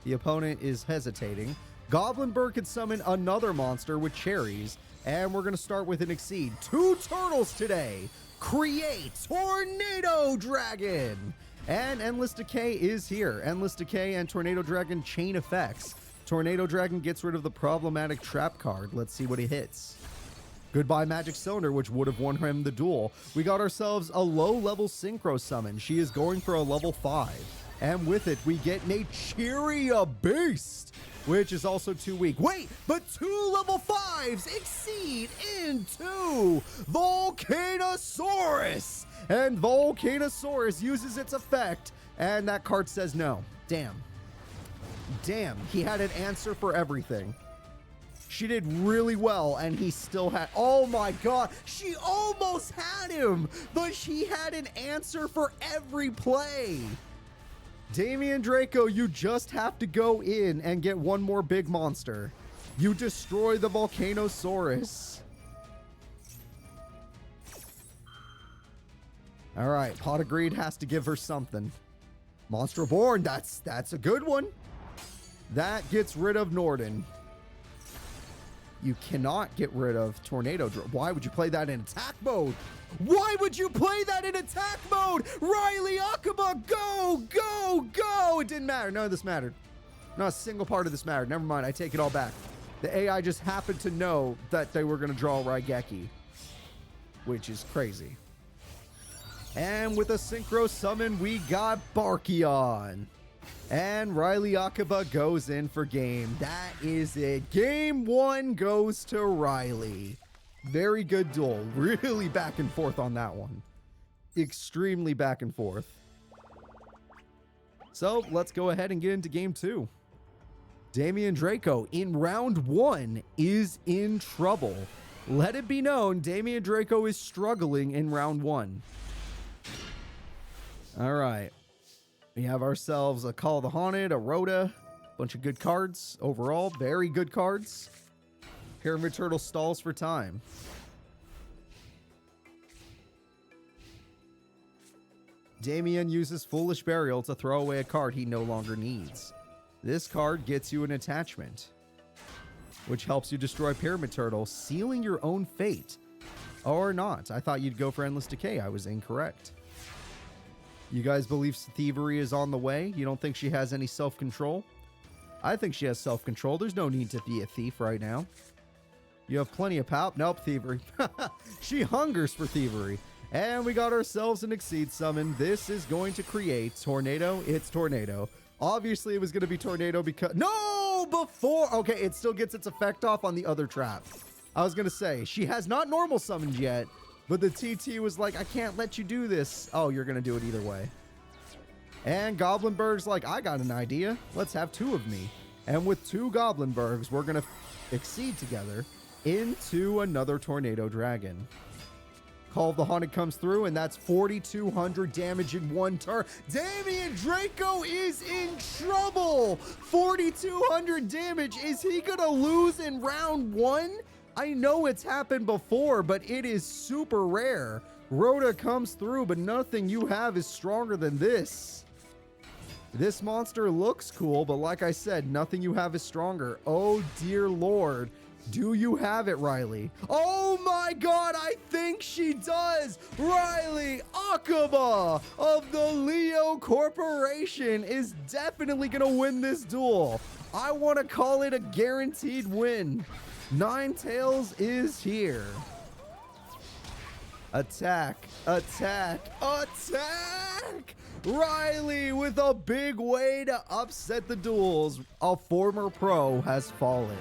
[SPEAKER 1] The opponent is hesitating. Goblin Bird could summon another monster with cherries, and we're going to start with an Exceed. 2 turtles today. Create Tornado Dragon! And Endless Decay is here. Endless Decay and Tornado Dragon chain effects. Tornado Dragon gets rid of the problematic trap card. Let's see what he hits. Goodbye Magic Cylinder, which would have won him the duel. We got ourselves a low-level Synchro Summon. She is going for a level 5. And with it, we get Nacheria Beast, which is also too weak. Wait, but 2 level 5s exceed into Volcanosaurus. And Volcanosaurus uses its effect, and that card says no. Damn. Damn, he had an answer for everything. She did really well, and he still had... Oh my god, she almost had him, but she had an answer for every play. Damian Draco, you just have to go in and get one more big monster. You destroy the Volcanosaurus. All right, Pot of Greed has to give her something. Monster Born, that's a good one. That gets rid of Norden. You cannot get rid of Tornado. Why would you play that in attack mode? Why would you play that in attack mode? Riley Akaba, go, go, go. It didn't matter. None of this mattered. Not a single part of this mattered. Never mind. I take it all back. The AI just happened to know that they were going to draw Raigeki, which is crazy. And with a Synchro Summon, we got Barkion. And Riley Akaba goes in for game. That is it. Game 1 goes to Riley. Very good duel. Really back and forth on that one. Extremely back and forth. So let's go ahead and get into game 2. Damian Draco in round 1 is in trouble. Let it be known, Damian Draco is struggling in round 1. All right. We have ourselves a Call of the Haunted, a Rhoda, bunch of good cards overall, very good cards. Pyramid Turtle stalls for time. Damian uses Foolish Burial to throw away a card he no longer needs. This card gets you an attachment, which helps you destroy Pyramid Turtle, sealing your own fate. Or not. I thought you'd go for Endless Decay. I was incorrect. You guys believe Thievery is on the way? You don't think she has any self-control? I think she has self-control. There's no need to be a thief right now. You have plenty of power. Nope, Thievery. She hungers for Thievery. And we got ourselves an Exceed Summon. This is going to create Tornado. It's Tornado. Obviously, it was going to be Tornado because... No! Before... Okay, it still gets its effect off on the other trap. I was going to say, she has not normal summoned yet. But the TT was like, I can't let you do this. Oh, you're going to do it either way. And Goblinberg's like, I got an idea. Let's have 2 of me. And with 2 Goblinbergs, we're going to exceed together into another Tornado Dragon. Call of the Haunted comes through, and that's 4,200 damage in 1 turn. Damian Draco is in trouble. 4,200 damage. Is he going to lose in round 1? I know it's happened before, but it is super rare. Rhoda comes through, but nothing you have is stronger than this. This monster looks cool, but like I said, nothing you have is stronger. Oh, dear Lord. Do you have it, Riley? Oh my god, I think she does! Riley Akaba of the Leo Corporation is definitely going to win this duel. I want to call it a guaranteed win. Ninetales is here. Attack, attack, attack! back! Riley with a big way to upset the duels. A former pro has fallen.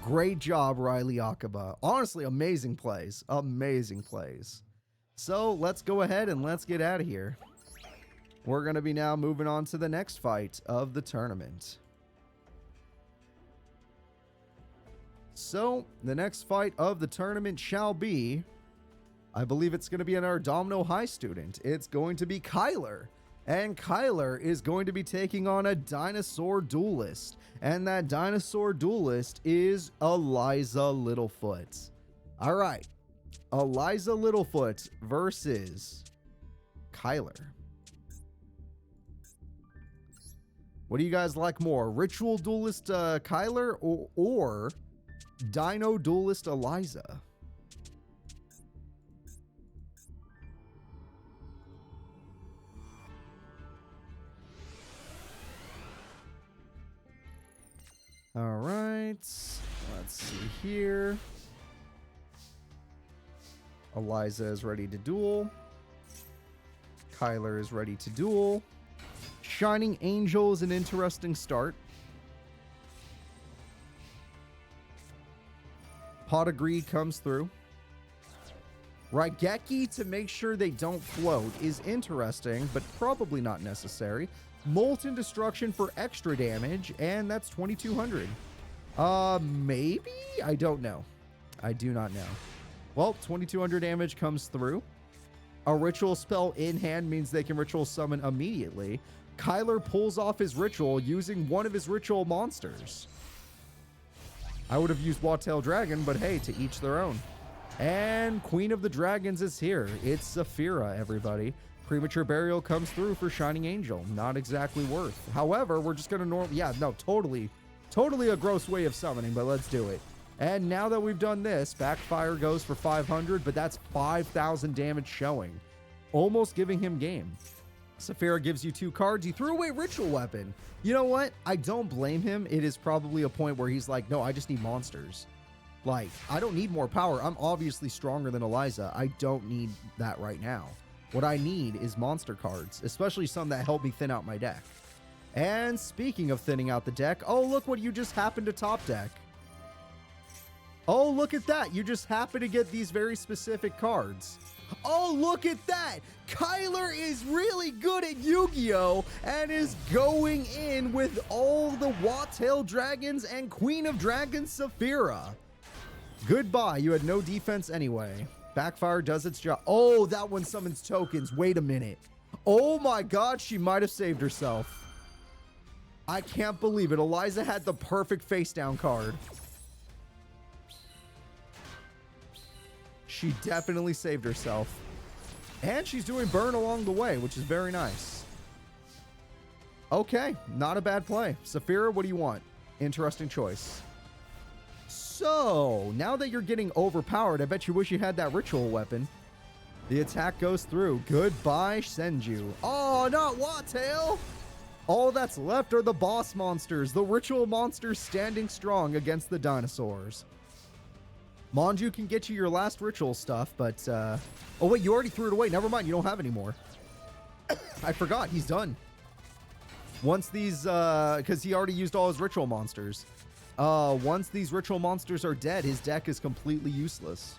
[SPEAKER 1] Great job, Riley Akiba. Honestly, amazing plays. Amazing plays. So let's go ahead and let's get out of here. We're going to be now moving on to the next fight of the tournament. So the next fight of the tournament shall be, I believe it's going to be another Domino High student. It's going to be Kyler. And Kyler is going to be taking on a dinosaur duelist. And that dinosaur duelist is Eliza Littlefoot. All right. Eliza Littlefoot versus Kyler. What do you guys like more? Ritual duelist Kyler or Dino duelist Eliza? All right, let's see here. Eliza is ready to duel. Kyler is ready to duel. Shining Angel is an interesting start. Pot of Greed comes through. Raigeki to make sure they don't float is interesting, but probably not necessary. Molten Destruction for extra damage, and that's 2200. Maybe? I don't know. I do not know. Well, 2200 damage comes through. A ritual spell in hand means they can ritual summon immediately. Kyler pulls off his ritual using one of his ritual monsters. I would have used Wattail Dragon, but hey, to each their own. And Queen of the Dragons is here. It's Saphira, everybody. Premature Burial comes through for Shining Angel. Not exactly worth. However, we're just going to totally a gross way of summoning, but let's do it. And now that we've done this, Backfire goes for 500, but that's 5,000 damage showing. Almost giving him game. Saphira gives you 2 cards. You threw away Ritual Weapon. You know what? I don't blame him. It is probably a point where he's like, no, I just need monsters. Like, I don't need more power. I'm obviously stronger than Eliza. I don't need that right now. What I need is monster cards, especially some that help me thin out my deck. And speaking of thinning out the deck, oh, look what you just happened to top deck. Oh, look at that. You just happen to get these very specific cards. Oh, look at that. Kyler is really good at Yu-Gi-Oh! And is going in with all the Wattail Dragons and Queen of Dragons Saphira. Goodbye. You had no defense anyway. Backfire does its job. Oh, that one summons tokens. Wait a minute. Oh my god, she might have saved herself. I can't believe it. Eliza had the perfect face down card. She definitely saved herself. And she's doing burn along the way, which is very nice. Okay, not a bad play. Saphira, what do you want? Interesting choice. So, now that you're getting overpowered, I bet you wish you had that ritual weapon. The attack goes through. Goodbye, Senju. Oh, not Wattail! All that's left are the boss monsters, the ritual monsters standing strong against the dinosaurs. Manju can get you your last ritual stuff, but, oh wait, you already threw it away. Never mind, you don't have any more. I forgot, he's done. Once these, because he already used all his ritual monsters. Once these ritual monsters are dead, his deck is completely useless.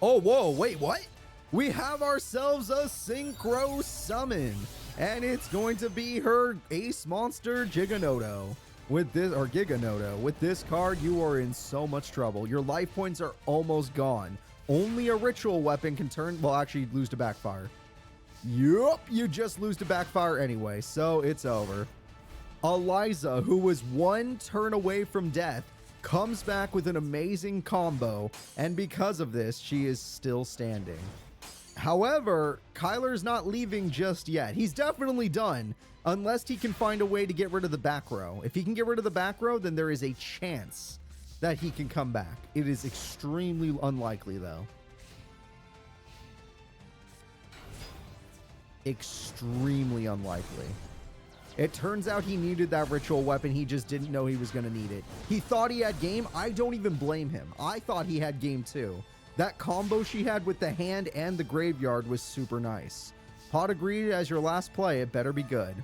[SPEAKER 1] Oh, whoa, wait, what? We have ourselves a synchro summon, and it's going to be her ace monster Giganoto. With this, or Giganoto, with this card, you are in so much trouble. Your life points are almost gone. Only a ritual weapon can turn, well, actually lose to Backfire. Yup, you just lose to Backfire anyway, so it's over. Eliza, who was 1 turn away from death, comes back with an amazing combo, and because of this, she is still standing. However, Kyler's not leaving just yet. He's definitely done, unless he can find a way to get rid of the back row. If he can get rid of the back row, then there is a chance that he can come back. It is extremely unlikely, though. Extremely unlikely. It turns out he needed that ritual weapon. He just didn't know he was going to need it. He thought he had game. I don't even blame him. I thought he had game too. That combo she had with the hand and the graveyard was super nice. Pot of Greed as your last play. It better be good.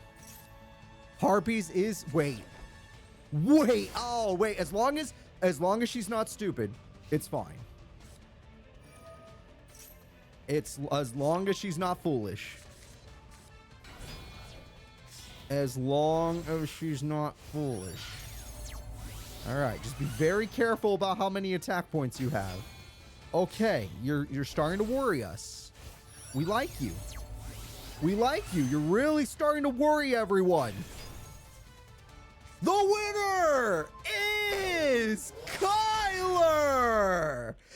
[SPEAKER 1] Harpies is... Wait. Oh, wait. As long as she's not stupid, it's fine. It's as long as she's not foolish. As long as she's not foolish. All right, just be very careful about how many attack points you have. Okay, you're starting to worry us. We like you. We like you. You're really starting to worry everyone. The winner is Kyler!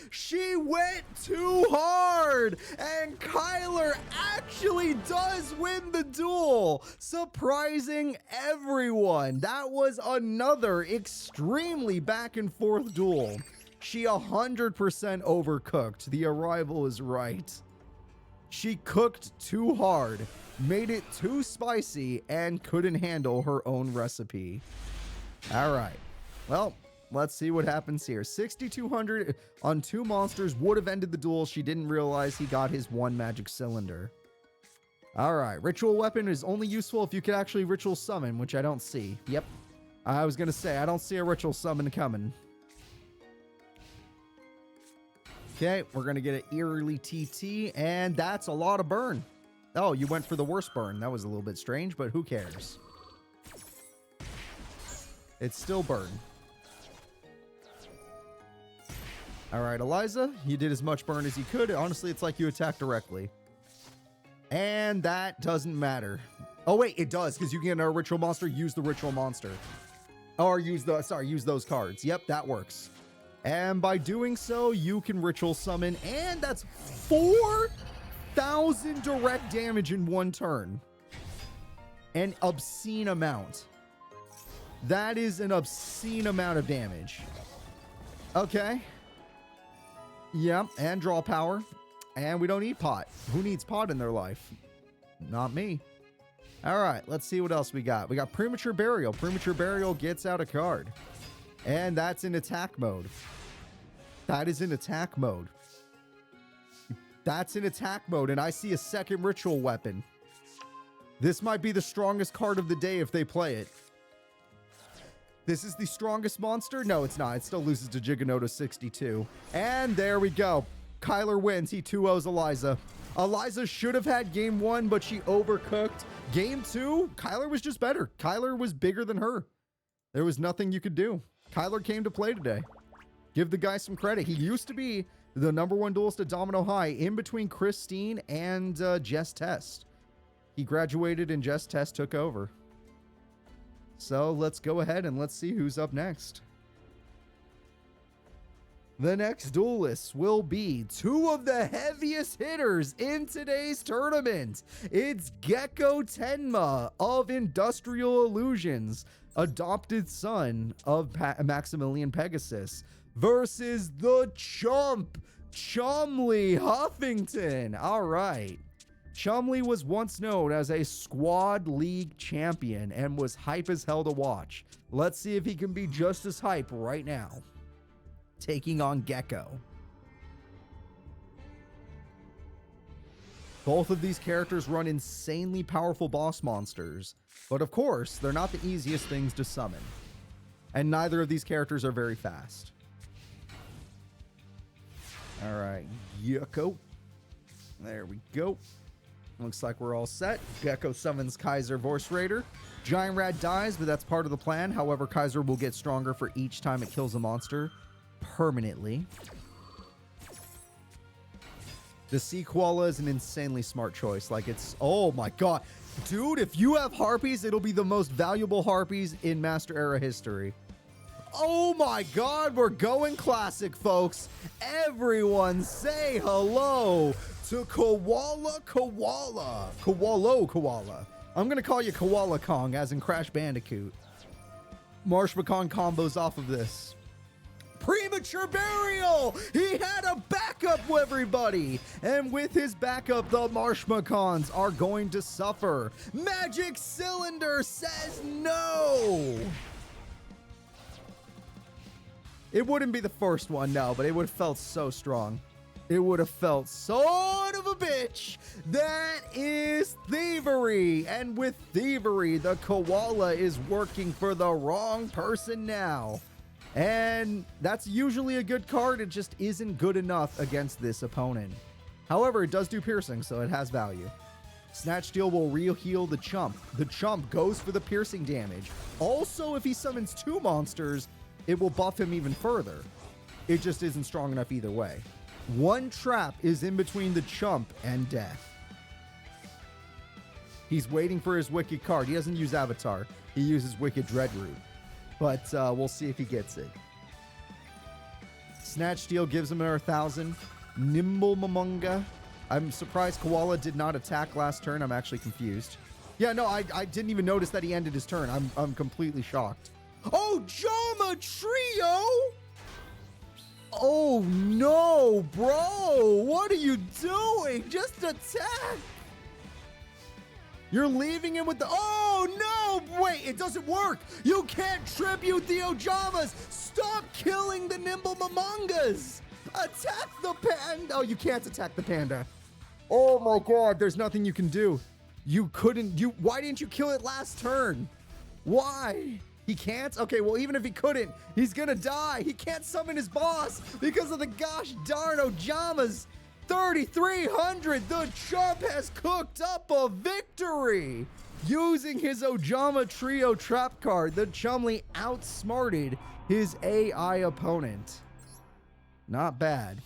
[SPEAKER 1] She went too hard, and Kyler actually does win the duel, surprising everyone. That was another extremely back and forth duel. She 100% overcooked. The arrival is right. She cooked too hard, made it too spicy, and couldn't handle her own recipe. All right. Well, let's see what happens here. 6,200 on 2 monsters would have ended the duel. She didn't realize he got his 1 magic cylinder. All right. Ritual weapon is only useful if you can actually ritual summon, which I don't see. Yep. I was going to say, I don't see a ritual summon coming. Okay, we're going to get an eerily TT, and that's a lot of burn. Oh, you went for the worst burn. That was a little bit strange, but who cares? It's still burn. All right, Eliza, you did as much burn as you could. Honestly, it's like you attacked directly. And that doesn't matter. Oh, wait, it does, because you get a ritual monster, use the ritual monster. Or use those cards. Yep, that works. And by doing so, you can ritual summon, and that's 4,000 direct damage in 1 turn. An obscene amount. That is an obscene amount of damage. Okay. Yep, and draw power. And we don't need pot. Who needs pot in their life? Not me. All right, let's see what else we got. We got Premature Burial. Premature Burial gets out a card. And that's in attack mode. That is in attack mode. That's in attack mode, and I see a second ritual weapon. This might be the strongest card of the day if they play it. This is the strongest monster? No, it's not. It still loses to Giganoto 62. And there we go. Kyler wins. He 2-0s Eliza. Eliza should have had game 1, but she overcooked. Game 2, Kyler was just better. Kyler was bigger than her. There was nothing you could do. Kyler came to play today. Give the guy some credit. He used to be the #1 duelist at Domino High in between Christine and Jess Test. He graduated and Jess Test took over. So let's go ahead and let's see who's up next. The next duelists will be 2 of the heaviest hitters in today's tournament. It's Gecko Tenma of Industrial Illusions, adopted son of Maximilian Pegasus, versus the Chump, Chumley Huffington. All right. Chumley was once known as a squad league champion and was hype as hell to watch. Let's see if he can be just as hype right now. Taking on Gecko. Both of these characters run insanely powerful boss monsters, but of course, they're not the easiest things to summon. And neither of these characters are very fast. All right, Gecko. There we go. Looks like we're all set. Gecko summons Kaiser Voice Raider. Giant Rat dies, but that's part of the plan. However, Kaiser will get stronger for each time it kills a monster permanently. The Sea Koala is an insanely smart choice. Like, it's... Oh my god. Dude, if you have Harpies, it'll be the most valuable Harpies in Master Era history. Oh my god, we're going classic, folks. Everyone say hello to Koala. I'm going to call you Koala Kong, as in Crash Bandicoot. Marshmallow combos off of this. Premature Burial! He had a backup, everybody! And with his backup, the Marshmacons are going to suffer. Magic Cylinder says no! It wouldn't be the first one, no, but it would have felt so strong. It would have felt son of a bitch. That is thievery. And with thievery, the koala is working for the wrong person now. And that's usually a good card. It just isn't good enough against this opponent. However, it does do piercing, so it has value. Snatch Steal will re-heal the chump. The chump goes for the piercing damage. Also, if he summons 2 monsters, it will buff him even further. It just isn't strong enough either way. 1 trap is in between the chump and death. He's waiting for his Wicked card. He doesn't use Avatar. He uses Wicked Dreadroot. But we'll see if he gets it. Snatch Steal gives him another 1,000. Nimble Momonga. I'm surprised Koala did not attack last turn. I'm actually confused. Yeah, no, I didn't even notice that he ended his turn. I'm completely shocked. Oh, Jama Trio! Oh, no, bro. What are you doing? Just attack. You're leaving him with the... Oh, no. Wait, it doesn't work. You can't tribute the Ojamas. Stop killing the Nimble Momongas. Attack the panda. Oh, you can't attack the panda. Oh, my God. There's nothing you can do. You couldn't... Why didn't you kill it last turn? Why? He can't? Okay, well, even if he couldn't, he's gonna die. He can't summon his boss because of the gosh darn Ojamas. 3,300. The chump has cooked up a victory. Using his Ojama Trio trap card, the Chumley outsmarted his AI opponent. Not bad.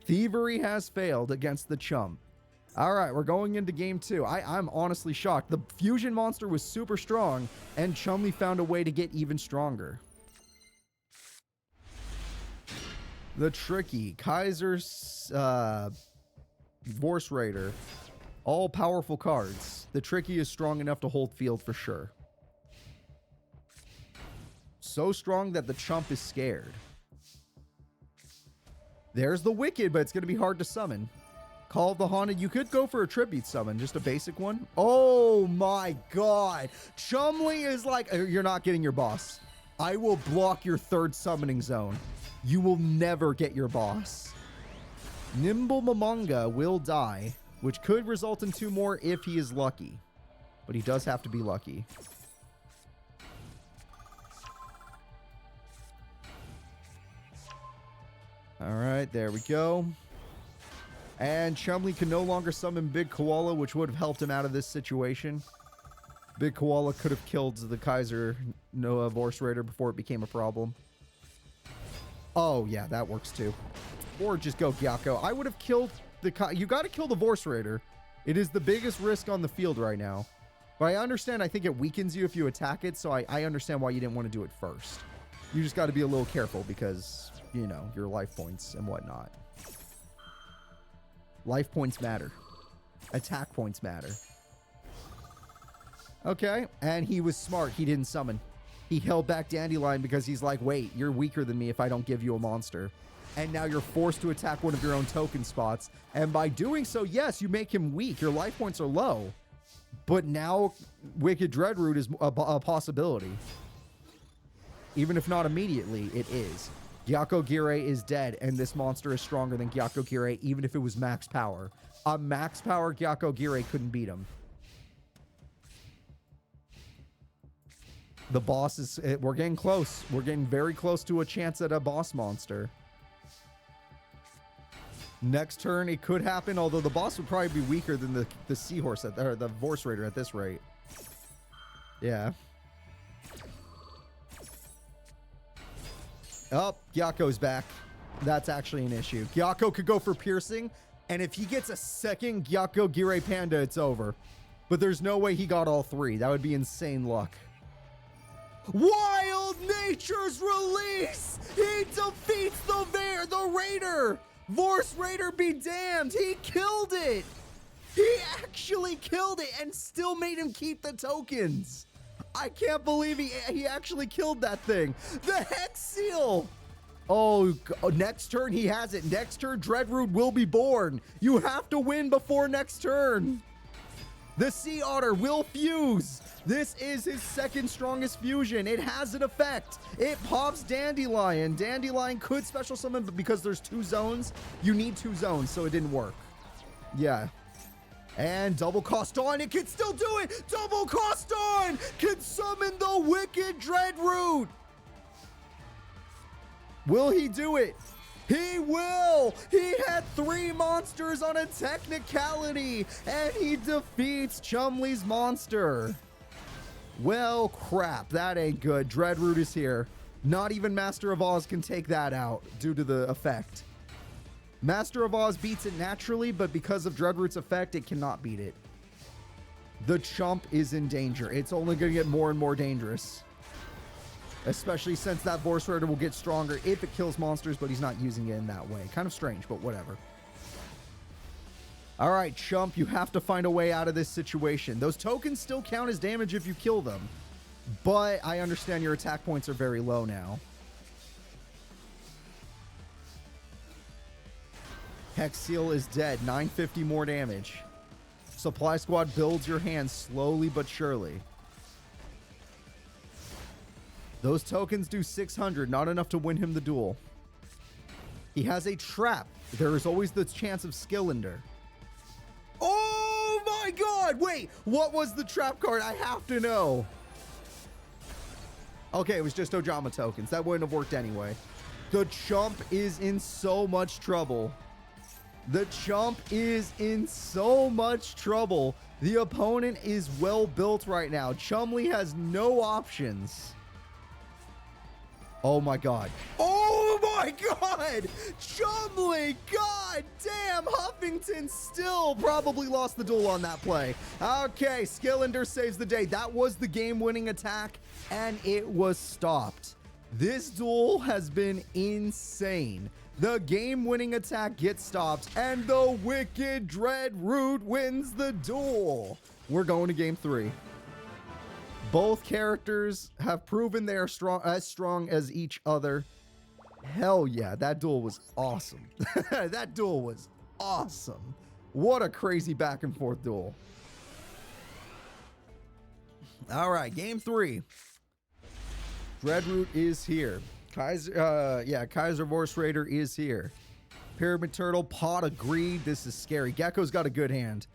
[SPEAKER 1] Thievery has failed against the chump. All right, we're going into game 2. I'm honestly shocked. The fusion monster was super strong, and Chumley found a way to get even stronger. The Tricky, Kaiser's Vorse Raider, all powerful cards. The Tricky is strong enough to hold field for sure. So strong that the chump is scared. There's the Wicked, but it's going to be hard to summon. Call of the Haunted. You could go for a tribute summon, just a basic one. Oh my God. Chumley is like, you're not getting your boss. I will block your 3rd summoning zone. You will never get your boss. Nimble Momonga will die, which could result in 2 more if he is lucky. But he does have to be lucky. All right, there we go. And Chumley can no longer summon Big Koala, which would have helped him out of this situation. Big Koala could have killed the Kaiser Noah Vorse Raider before it became a problem. Oh, yeah, that works too. Or just go Gyakko. I would have killed the... You got to kill the Vorse Raider. It is the biggest risk on the field right now. But I understand, I think it weakens you if you attack it, so I understand why you didn't want to do it first. You just got to be a little careful because, you know, your life points and whatnot. Life points matter. Attack points matter. Okay, and he was smart. He didn't summon. He held back Dandelion because he's like, wait, you're weaker than me if I don't give you a monster. And now you're forced to attack one of your own token spots. And by doing so, yes, you make him weak. Your life points are low. But now Wicked Dreadroot is a possibility. Even if not immediately, it is. Gyakko Gire is dead, and this monster is stronger than Gyakko Gire, even if it was max power. A max power Gyakko Gire couldn't beat him. The boss is... We're getting close. We're getting very close to a chance at a boss monster. Next turn, it could happen, although the boss would probably be weaker than the Seahorse, or the Vorse Raider at this rate. Yeah. Oh, Gyakko's back. That's actually an issue. Gyakko could go for piercing, and if he gets a second Gyakko Gire Panda, it's over. But there's no way he got all 3. That would be insane luck. Wild Nature's Release! He defeats the Raider! Vorse Raider be damned! He killed it! He actually killed it and still made him keep the tokens! I can't believe he actually killed that thing. The Hex Seal. Oh, next turn he has it. Next turn, Dreadroot will be born. You have to win before next turn. The Sea Otter will fuse. This is his second strongest fusion. It has an effect. It pops Dandelion. Dandelion could special summon, but because there's 2 zones, you need 2 zones, so it didn't work. Yeah. And double cost on. It can still do it. Double cost on can summon the Wicked Dreadroot. Will he do it? He will! He had 3 monsters on a technicality, and he defeats Chumley's monster. Well, crap, that ain't good. Dreadroot is here. Not even Master of Oz can take that out due to the effect. Master of Oz beats it naturally, but because of Dreadroot's effect, it cannot beat it. The Chump is in danger. It's only going to get more and more dangerous. Especially since that Vorse Rider will get stronger if it kills monsters, but he's not using it in that way. Kind of strange, but whatever. All right, Chump, you have to find a way out of this situation. Those tokens still count as damage if you kill them, but I understand your attack points are very low now. Hex Seal is dead. 950 more damage. Supply Squad builds your hand slowly but surely. Those tokens do 600, not enough to win him the duel. He has a trap. There is always the chance of Skillender. Oh my god! Wait, what was the trap card? I have to know. Okay, it was just Ojama tokens. That wouldn't have worked anyway. The Chump is in so much trouble. The Chump is in so much trouble. The opponent is well built right now. Chumley has no options. Oh my god. Oh my god! Chumley! God damn! Huffington still probably lost the duel on that play. Okay, Skillender saves the day. That was the game-winning attack, and it was stopped. This duel has been insane. The game-winning attack gets stopped, and the Wicked Dreadroot wins the duel. We're going to game 3. Both characters have proven they are as strong as each other. Hell yeah, that duel was awesome. That duel was awesome. What a crazy back and forth duel. All right, game 3. Dreadroot is here. Kaiser Vorse Raider is here. Pyramid Turtle, Pot of Greed. This is scary. Gecko's got a good hand.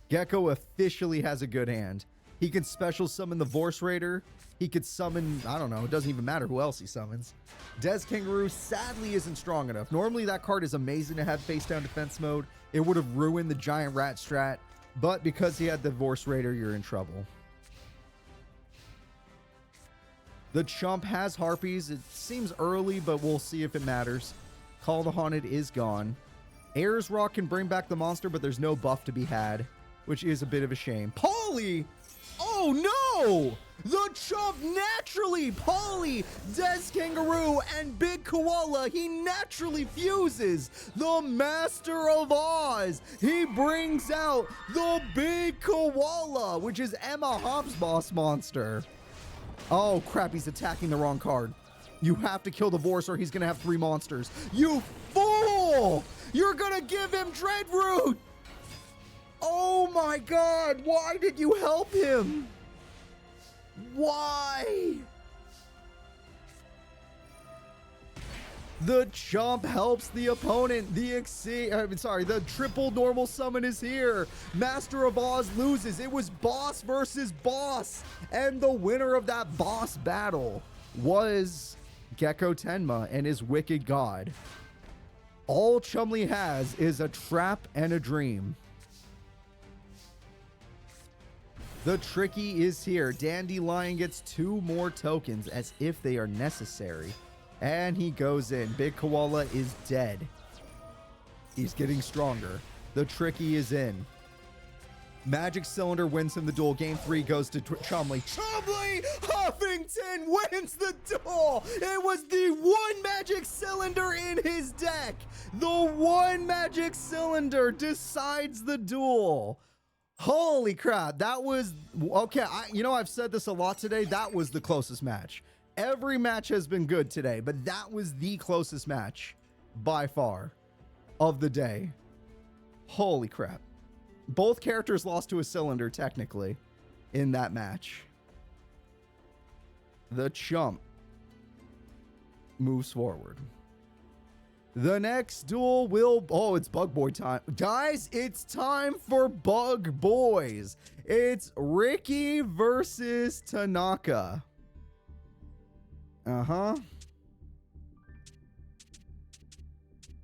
[SPEAKER 1] Gecko officially has a good hand. He can special summon the Vorse Raider. He could summon, I don't know, it doesn't even matter who else he summons. Des Kangaroo sadly isn't strong enough. Normally that card is amazing to have face down defense mode. It would have ruined the giant rat strat, but because he had the Vorse Raider, you're in trouble. The Chump has Harpies. It seems early, but we'll see if it matters. Call the Haunted is gone. Ayers Rock can bring back the monster, but there's no buff to be had, which is a bit of a shame. Polly! Oh no! The Chump naturally, Polly, Des Kangaroo, and Big Koala, he naturally fuses the Master of Oz. He brings out the Big Koala, which is Emma Hop's boss monster. Oh crap, he's attacking the wrong card. You have to kill the Vorse or he's gonna have 3 monsters. You fool! You're gonna give him Dreadroot! Oh my god, why did you help him? Why? The Chump helps the opponent. The triple normal summon is here. Master of Oz loses. It was boss versus boss. And the winner of that boss battle was Gecko Tenma and his Wicked God. All Chumley has is a trap and a dream. The Tricky is here. Dandelion gets 2 more tokens as if they are necessary. And he goes in. Big Koala is dead. He's getting stronger. The Tricky is in. Magic Cylinder wins him the duel. Game 3 goes to Chumley. Chumley Huffington wins the duel. It was the 1 Magic Cylinder in his deck. The 1 Magic Cylinder decides the duel. Holy crap. That was... Okay, I've said this a lot today. That was the closest match. Every match has been good today, but that was the closest match by far of the day. Holy crap. Both characters lost to a cylinder, technically, in that match. The chump moves forward. The next duel will... Oh, it's Bug Boy time. Guys, it's time for Bug Boys. It's Ricky versus Tanaka. Uh-huh.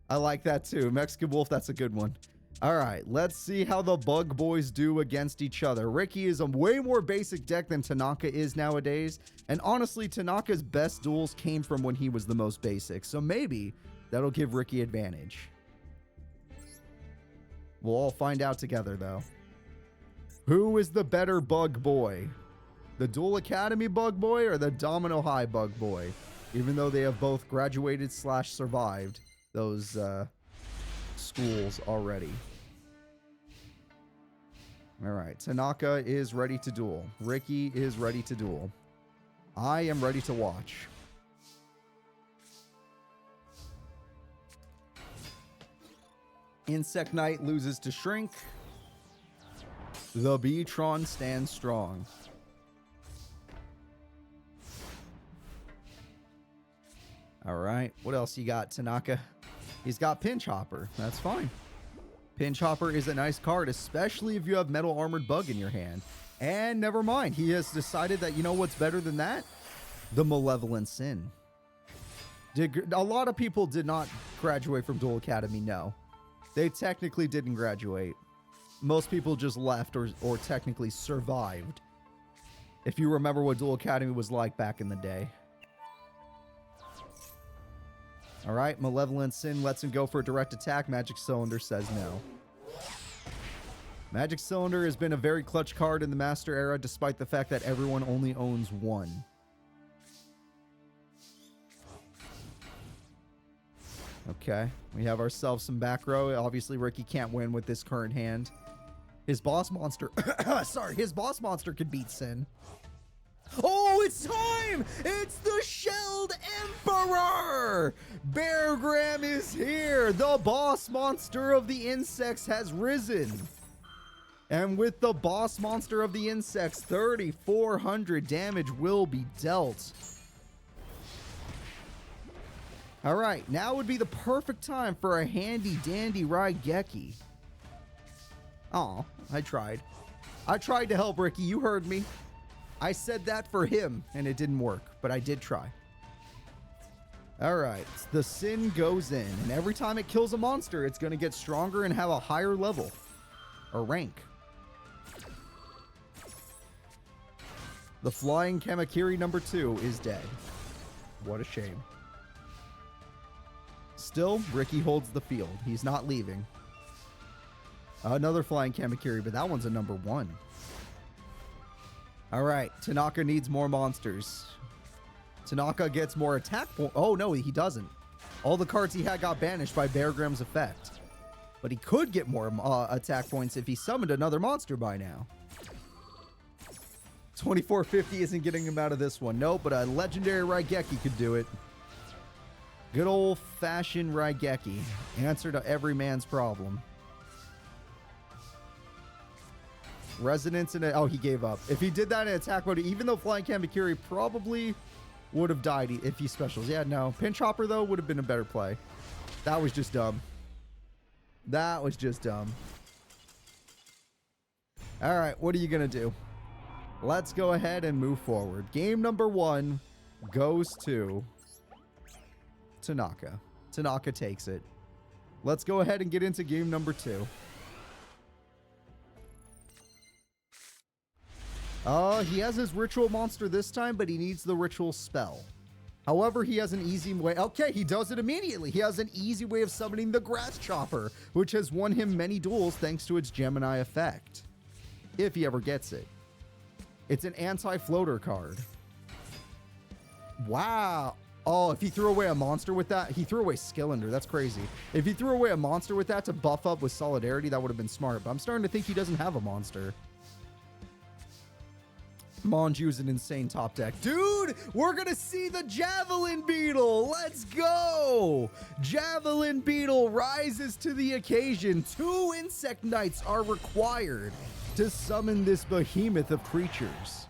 [SPEAKER 1] I like that too. Mexican Wolf, that's a good one. All right, let's see how the Bug Boys do against each other. Ricky is a way more basic deck than Tanaka is nowadays. And honestly, Tanaka's best duels came from when he was the most basic. So maybe that'll give Ricky advantage. We'll all find out together, though. Who is the better Bug Boy? The Duel Academy Bug Boy or the Domino High Bug Boy? Even though they have both graduated / survived those schools already. All right, Tanaka is ready to duel. Ricky is ready to duel. I am ready to watch. Insect Knight loses to Shrink. The Beatron stands strong. All right, what else you got, Tanaka? He's got Pinch Hopper. That's fine. Pinch Hopper is a nice card, especially if you have Metal Armored Bug in your hand. And never mind, he has decided that, you know what's better than that? The Malevolent Sin. A lot of people did not graduate from Duel Academy, no. They technically didn't graduate. Most people just left or technically survived. If you remember what Duel Academy was like back in the day. All right, Malevolent Sin lets him go for a direct attack. Magic Cylinder says no. Magic Cylinder has been a very clutch card in the Master Era, despite the fact that everyone only owns one. Okay, we have ourselves some back row. Obviously, Ricky can't win with this current hand. His boss monster... Sorry, his boss monster could beat Sin. Oh, it's time! It's the Shelled Emperor! Bear Graham is here! The boss monster of the insects has risen. And with the boss monster of the insects, 3,400 damage will be dealt. Alright, now would be the perfect time for a handy dandy Raigeki. Aw, I tried. I tried to help Ricky, you heard me. I said that for him, and it didn't work, but I did try. Alright, the Sin goes in, and every time it kills a monster, it's going to get stronger and have a higher level. Or rank. The Flying Kamakiri number 2 is dead. What a shame. Still, Ricky holds the field. He's not leaving. Another Flying Kamakiri, but that one's a number 1. Alright, Tanaka needs more monsters. Tanaka gets more attack points. Oh, no, he doesn't. All the cards he had got banished by Bear Graham's effect. But he could get more attack points if he summoned another monster by now. 2450 isn't getting him out of this one. Nope, but a legendary Raigeki could do it. Good old-fashioned Raigeki. Answer to every man's problem. Resonance in it. Oh, he gave up. If he did that in attack mode, even though Flying Kamakiri probably would have died if he specials. Yeah, no. Pinch Hopper, though, would have been a better play. That was just dumb. That was just dumb. All right, what are you going to do? Let's go ahead and move forward. Game number 1 goes to Tanaka. Tanaka takes it. Let's go ahead and get into game number 2. He has his ritual monster this time, but he needs the ritual spell. However, he has an easy way. Okay, he does it immediately. He has an easy way of summoning the Grass Chopper, which has won him many duels thanks to its Gemini effect. If he ever gets it. It's an anti-floater card. Wow. Oh, if he threw away a monster with that, he threw away Skillender. That's crazy. If he threw away a monster with that to buff up with Solidarity, that would have been smart. But I'm starting to think he doesn't have a monster. Monju's an insane top deck. Dude, we're going to see the Javelin Beetle. Let's go. Javelin Beetle rises to the occasion. 2 Insect Knights are required to summon this behemoth of creatures.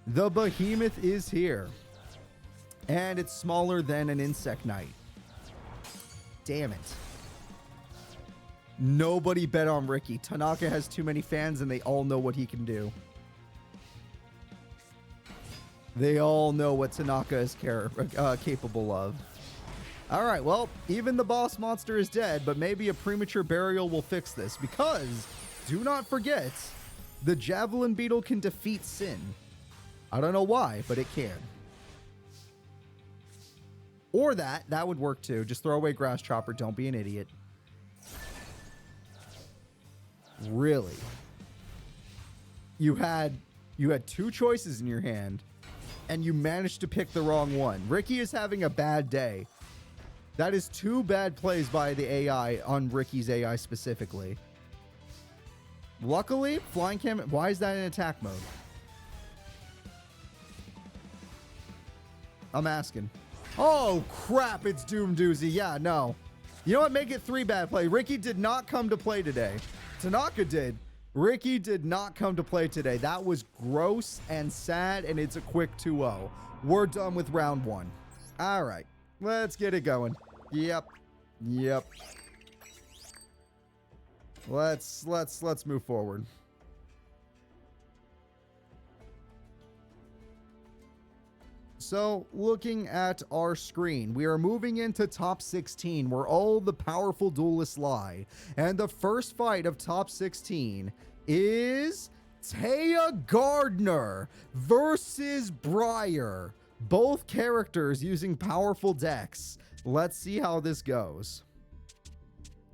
[SPEAKER 1] The behemoth is here. And it's smaller than an Insect Knight. Damn it. Nobody bet on Ricky. Tanaka has too many fans and they all know what he can do. They all know what Tanaka is capable of. All right, well, even the boss monster is dead, but maybe a premature burial will fix this because, do not forget, the Javelin Beetle can defeat Sin. I don't know why, but it can. Or that would work too. Just throw away Grass Chopper. Don't be an idiot. Really? You had 2 choices in your hand, and you managed to pick the wrong one. Ricky is having a bad day. That is 2 bad plays by the AI on Ricky's AI specifically. Luckily, Flying Cam... Why is that in attack mode? I'm asking. Oh, crap, it's Doom Doozy. Yeah, no. You know what? Make it 3 bad play. Ricky did not come to play today. Tanaka did. Ricky did not come to play today. That was gross and sad, and it's a quick 2-0. We're done with round 1. All right, let's get it going. Yep. Let's move forward. So, looking at our screen, we are moving into top 16, where all the powerful duelists lie. And the first fight of top 16 is Taya Gardner versus Briar. Both characters using powerful decks. Let's see how this goes.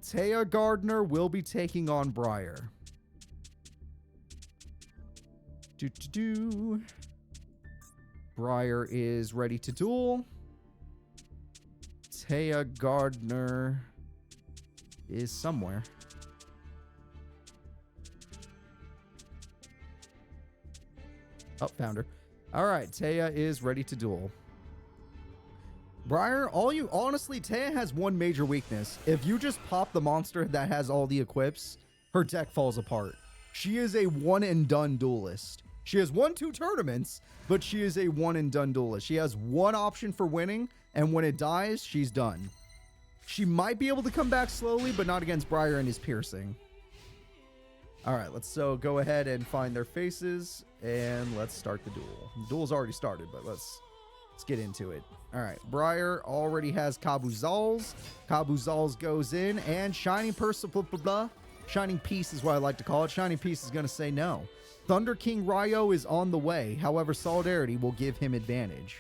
[SPEAKER 1] Taya Gardner will be taking on Briar. Briar is ready to duel. Taya Gardner is somewhere. Oh, found her. All right, Taya is ready to duel. Briar, honestly, Taya has one major weakness. If you just pop the monster that has all the equips, her deck falls apart. She is a one and done duelist. She has won 2 tournaments, but she is a one and done duelist. She has one option for winning, and when it dies, she's done. She might be able to come back slowly, but not against Briar and his piercing. All right, let's go ahead and find their faces, and let's start the duel. The duel's already started, but let's get into it. All right, Briar already has Kabuzals. Kabuzals goes in, and Shining Shining Piece is what I like to call it. Shining Piece is going to say no. Thunder King Ryo is on the way. However, Solidarity will give him advantage.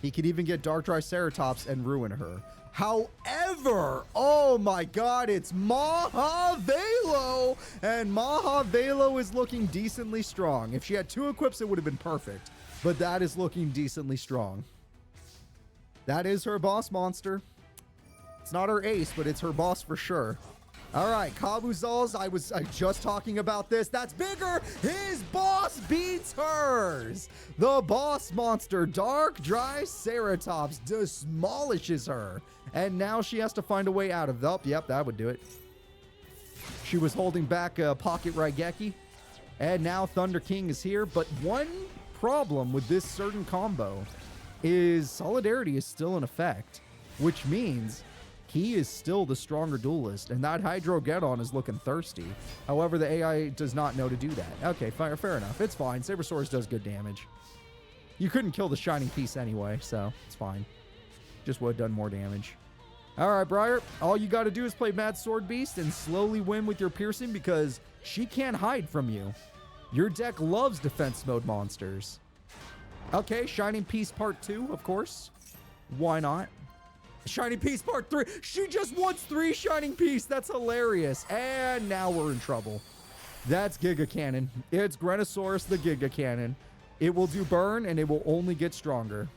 [SPEAKER 1] He could even get Dark Triceratops and ruin her. However, oh my god, it's Mahavelo! And Mahavelo is looking decently strong. If she had 2 equips, it would have been perfect. But that is looking decently strong. That is her boss monster. It's not her ace, but it's her boss for sure. All right, Kabuzals, I was just talking about this. That's bigger. His boss beats hers. The boss monster, Dark Triceratops, demolishes her. And now she has to find a way out of it. Oh, yep, that would do it. She was holding back a Pocket Raigeki. And now Thunder King is here. But one problem with this certain combo is Solidarity is still in effect, which means he is still the stronger duelist, and that Hydrogeddon is looking thirsty. However, the AI does not know to do that. Okay, fair enough. It's fine. Sabersaurus does good damage. You couldn't kill the Shining Piece anyway, so it's fine. Just would have done more damage. All right, Briar, all you got to do is play Mad Sword Beast and slowly win with your piercing because she can't hide from you. Your deck loves defense mode monsters. Okay, Shining Piece Part 2, of course. Why not? Shining Piece Part 3. She just wants 3 Shining Piece. That's hilarious. And now we're in trouble. That's Giga Cannon. It's Grenosaurus the Giga Cannon. It will do burn, and it will only get stronger.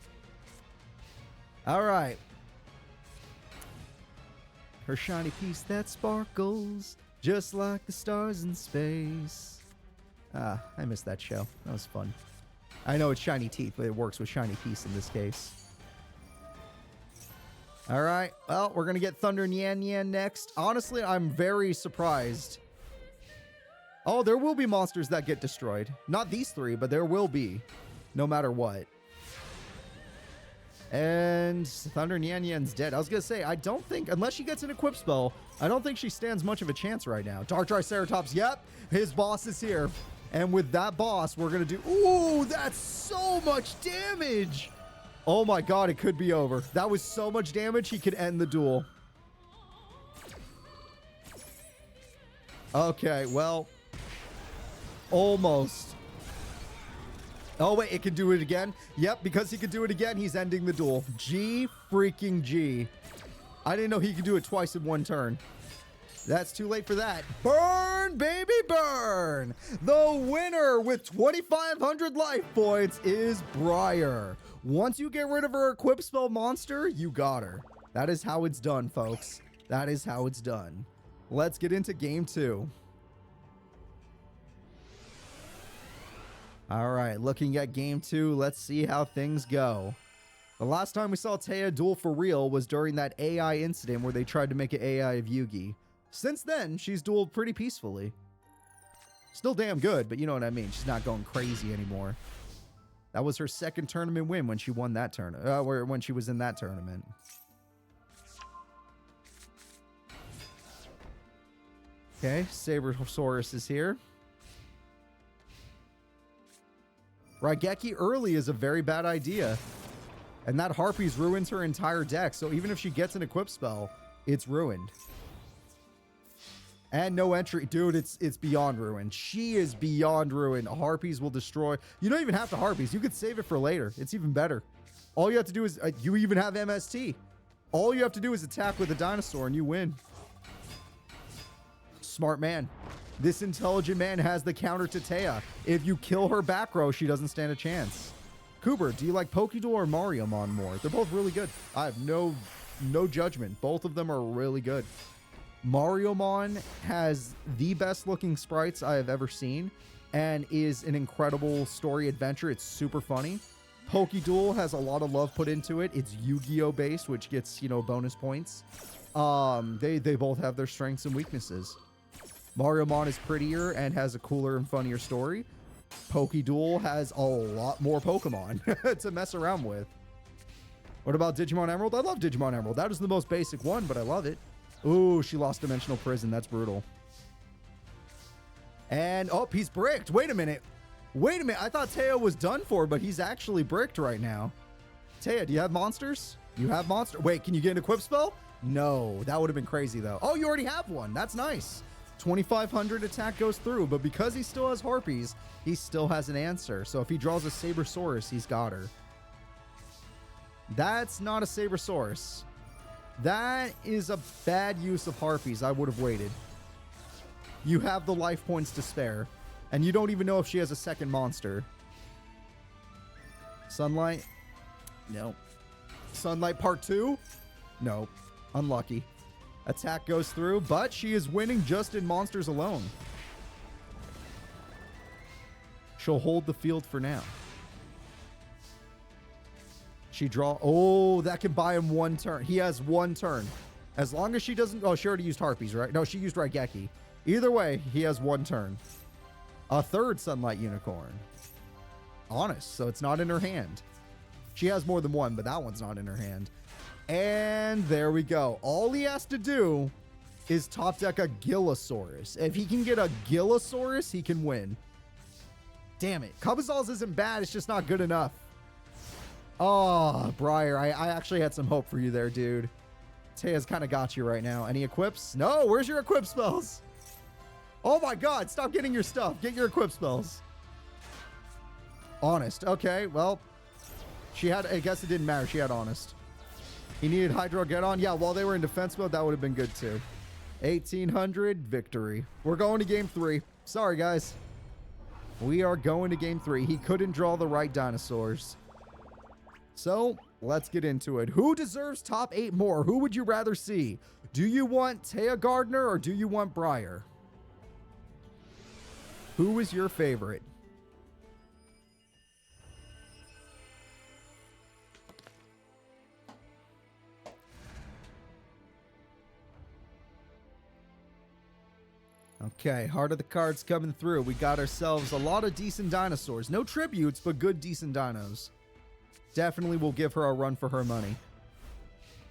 [SPEAKER 1] All right. Her shiny piece that sparkles just like the stars in space. I missed that show. That was fun. I know it's shiny teeth, but it works with shiny piece in this case. All right. Well, we're going to get Thunder Nyan Nyan next. Honestly, I'm very surprised. Oh, there will be monsters that get destroyed. Not these three, but there will be. No matter what. And Thunder Nyan Nyan's dead. I was going to say, I don't think, unless she gets an equip spell, I don't think she stands much of a chance right now. Dark Triceratops, yep. His boss is here. And with that boss, we're going to do... Ooh, that's so much damage. Oh my god, it could be over. That was so much damage, he could end the duel. Okay, well... Almost. Oh, wait, it can do it again? Yep, because he could do it again, he's ending the duel. G freaking G. I didn't know he could do it twice in one turn. That's too late for that. Burn, baby, burn! The winner with 2,500 life points is Briar. Once you get rid of her equip spell monster, you got her. That is how it's done, folks. That is how it's done. Let's get into game 2. All right, looking at game 2, let's see how things go. The last time we saw Taya duel for real was during that AI incident where they tried to make an AI of Yugi. Since then, she's dueled pretty peacefully. Still damn good, but you know what I mean. She's not going crazy anymore. That was her second tournament win when she won that tournament. When she was in that tournament. Okay, Sabersaurus is here. Raigeki early is a very bad idea. And that Harpies ruins her entire deck, so even if she gets an equip spell, it's ruined. And no entry. Dude, it's beyond ruined. She is beyond ruined. Harpies will destroy. You don't even have to Harpies. You could save it for later. It's even better. All you have to do is... you even have MST. All you have to do is attack with a dinosaur and you win. Smart man. This intelligent man has the counter to Taya. If you kill her back row, she doesn't stand a chance. Cooper, do you like Pokéduel or Mariomon more? They're both really good. I have no judgment. Both of them are really good. Mariomon has the best looking sprites I have ever seen and is an incredible story adventure. It's super funny. Pokéduel has a lot of love put into it. It's Yu-Gi-Oh based, which gets, you know, bonus points. They both have their strengths and weaknesses. Mariomon is prettier and has a cooler and funnier story. Pokéduel has a lot more Pokemon to mess around with. What about Digimon Emerald? I love Digimon Emerald. That is the most basic one, but I love it. Ooh, she lost Dimensional Prison. That's brutal. And, oh, he's bricked. Wait a minute. Wait a minute. I thought Taya was done for, but he's actually bricked right now. Taya, do you have monsters? You have monsters? Wait, can you get an equip spell? No, that would have been crazy, though. Oh, you already have one. That's nice. 2,500 attack goes through, but because he still has Harpies, he still has an answer. So if he draws a Sabersaurus, he's got her. That's not a Sabersaurus. That is a bad use of Harpies. I would have waited. You have the life points to spare, and you don't even know if she has a second monster. Sunlight? No. Sunlight Part 2? No. Unlucky. Attack goes through, but she is winning just in monsters alone. She'll hold the field for now. She draw... Oh, that can buy him one turn. He has one turn. As long as she doesn't... Oh, she already used Harpies, right? No, she used Raigeki. Either way, he has one turn. A third Sunlight Unicorn. Honest, so it's not in her hand. She has more than one, but that one's not in her hand. And there we go. All he has to do is top deck a Gillosaurus. If he can get a Gillosaurus, he can win. Damn it. Cubazals isn't bad. It's just not good enough. Oh, Briar, I actually had some hope for you there, dude. Taya's kind of got you right now. Any equips? No, where's your equip spells? Oh my god, stop getting your stuff. Get your equip spells. Honest. Okay, well, she had... I guess it didn't matter. She had Honest. He needed Hydro-Geddon. Yeah, while they were in defense mode, that would have been good too. 1,800, victory. We're going to game 3. Sorry, guys. We are going to game 3. He couldn't draw the right dinosaurs. So, let's get into it. Who deserves top 8 more? Who would you rather see? Do you want Taya Gardner or do you want Briar? Who is your favorite? Okay, heart of the cards coming through. We got ourselves a lot of decent dinosaurs. No tributes, but good decent dinos. Definitely will give her a run for her money.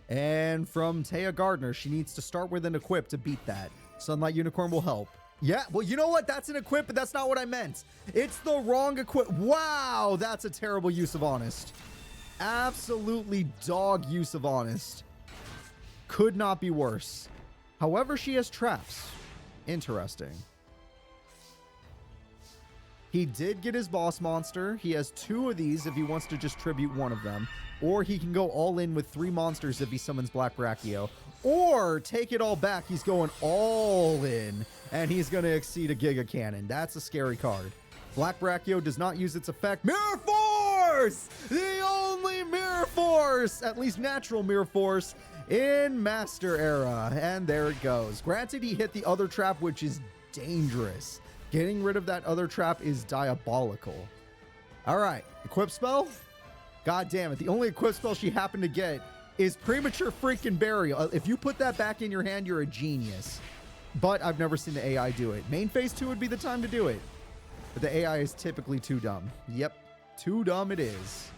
[SPEAKER 1] And from Taya Gardner, she needs to start with an equip to beat that. Sunlight Unicorn will help. Yeah, well, you know what? That's an equip, but that's not what I meant. It's the wrong equip. Wow, that's a terrible use of Honest. Absolutely dog use of Honest. Could not be worse. However, she has traps. Interesting. He did get his boss monster. He has 2 of these if he wants to just tribute one of them. Or he can go all in with 3 monsters if he summons Black Brachio. Or take it all back. He's going all in. And he's going to exceed a Giga Cannon. That's a scary card. Black Brachio does not use its effect. Mirror Force! The only Mirror Force! At least natural Mirror Force in Master Era. And there it goes. Granted, he hit the other trap, which is dangerous. Getting rid of that other trap is diabolical. All right, equip spell. God damn it. The only equip spell she happened to get is Premature freaking Burial. If you put that back in your hand, you're a genius. But I've never seen the AI do it. Main phase 2 would be the time to do it. But the AI is typically too dumb. Yep, too dumb it is.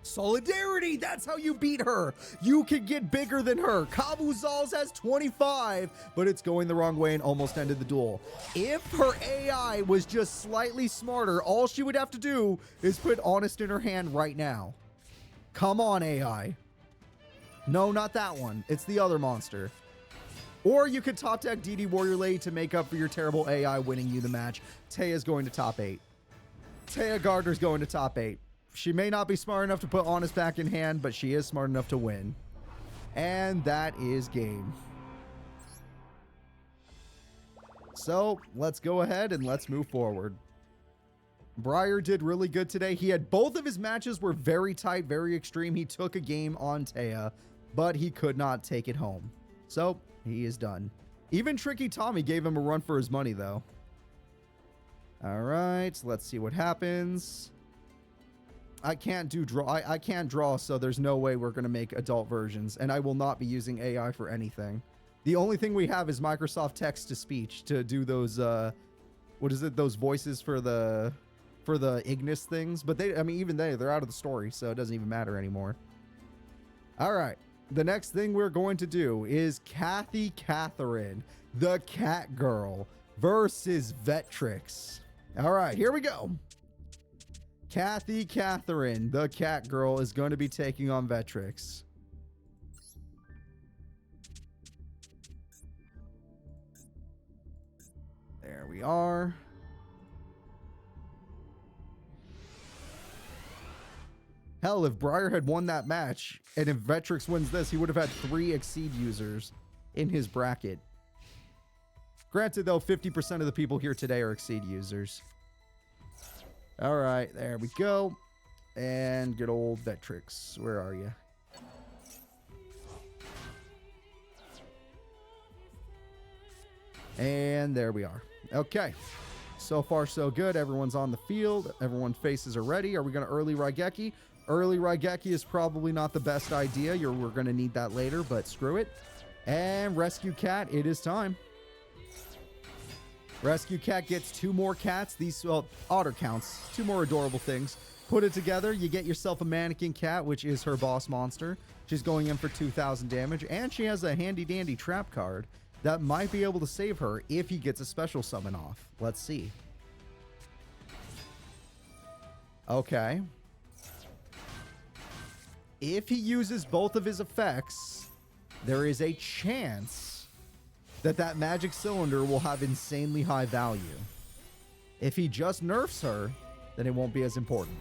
[SPEAKER 1] Solidarity, that's how you beat her. You can get bigger than her. Kabuzal's has 25, but it's going the wrong way and almost ended the duel. If her AI was just slightly smarter, all she would have to do is put Honest in her hand right now. Come on, AI. No, not that one. It's the other monster. Or you could top deck DD Warrior Lady to make up for your terrible AI winning you the match. Taya's going to top 8. Taya Gardner's going to top 8. She may not be smart enough to put Honest back in hand, but she is smart enough to win. And that is game. So let's go ahead and let's move forward. Briar did really good today. He had both of his matches were very tight, very extreme. He took a game on Taya, but he could not take it home. So he is done. Even Tricky Tommy gave him a run for his money, though. All right, let's see what happens. I can't do draw. I can't draw, so there's no way we're going to make adult versions, and I will not be using AI for anything. The only thing we have is Microsoft text-to-speech to do those, what is it, those voices for the Ignis things, but they, I mean, even they're out of the story, so it doesn't even matter anymore. All right, the next thing we're going to do is Kathy Catherine, the cat girl, versus Vetrix. All right, here we go. Kathy Catherine, the cat girl, is going to be taking on Vetrix. There we are. Hell, if Briar had won that match, and if Vetrix wins this, he would have had 3 Exceed users in his bracket. Granted, though, 50% of the people here today are Exceed users. All right, there we go. And good old Vetrix. Where are you? And there we are. Okay. So far, so good. Everyone's on the field. Everyone's faces are ready. Are we going to early Raigeki? Early Raigeki is probably not the best idea. We're going to need that later, but screw it. And Rescue Cat, it is time. Rescue Cat gets 2 more cats. These, well, otter counts. 2 more adorable things. Put it together. You get yourself a Mannequin Cat, which is her boss monster. She's going in for 2,000 damage. And she has a handy-dandy trap card that might be able to save her if he gets a special summon off. Let's see. Okay. If he uses both of his effects, there is a chance that magic cylinder will have insanely high value. If he just nerfs her, then it won't be as important.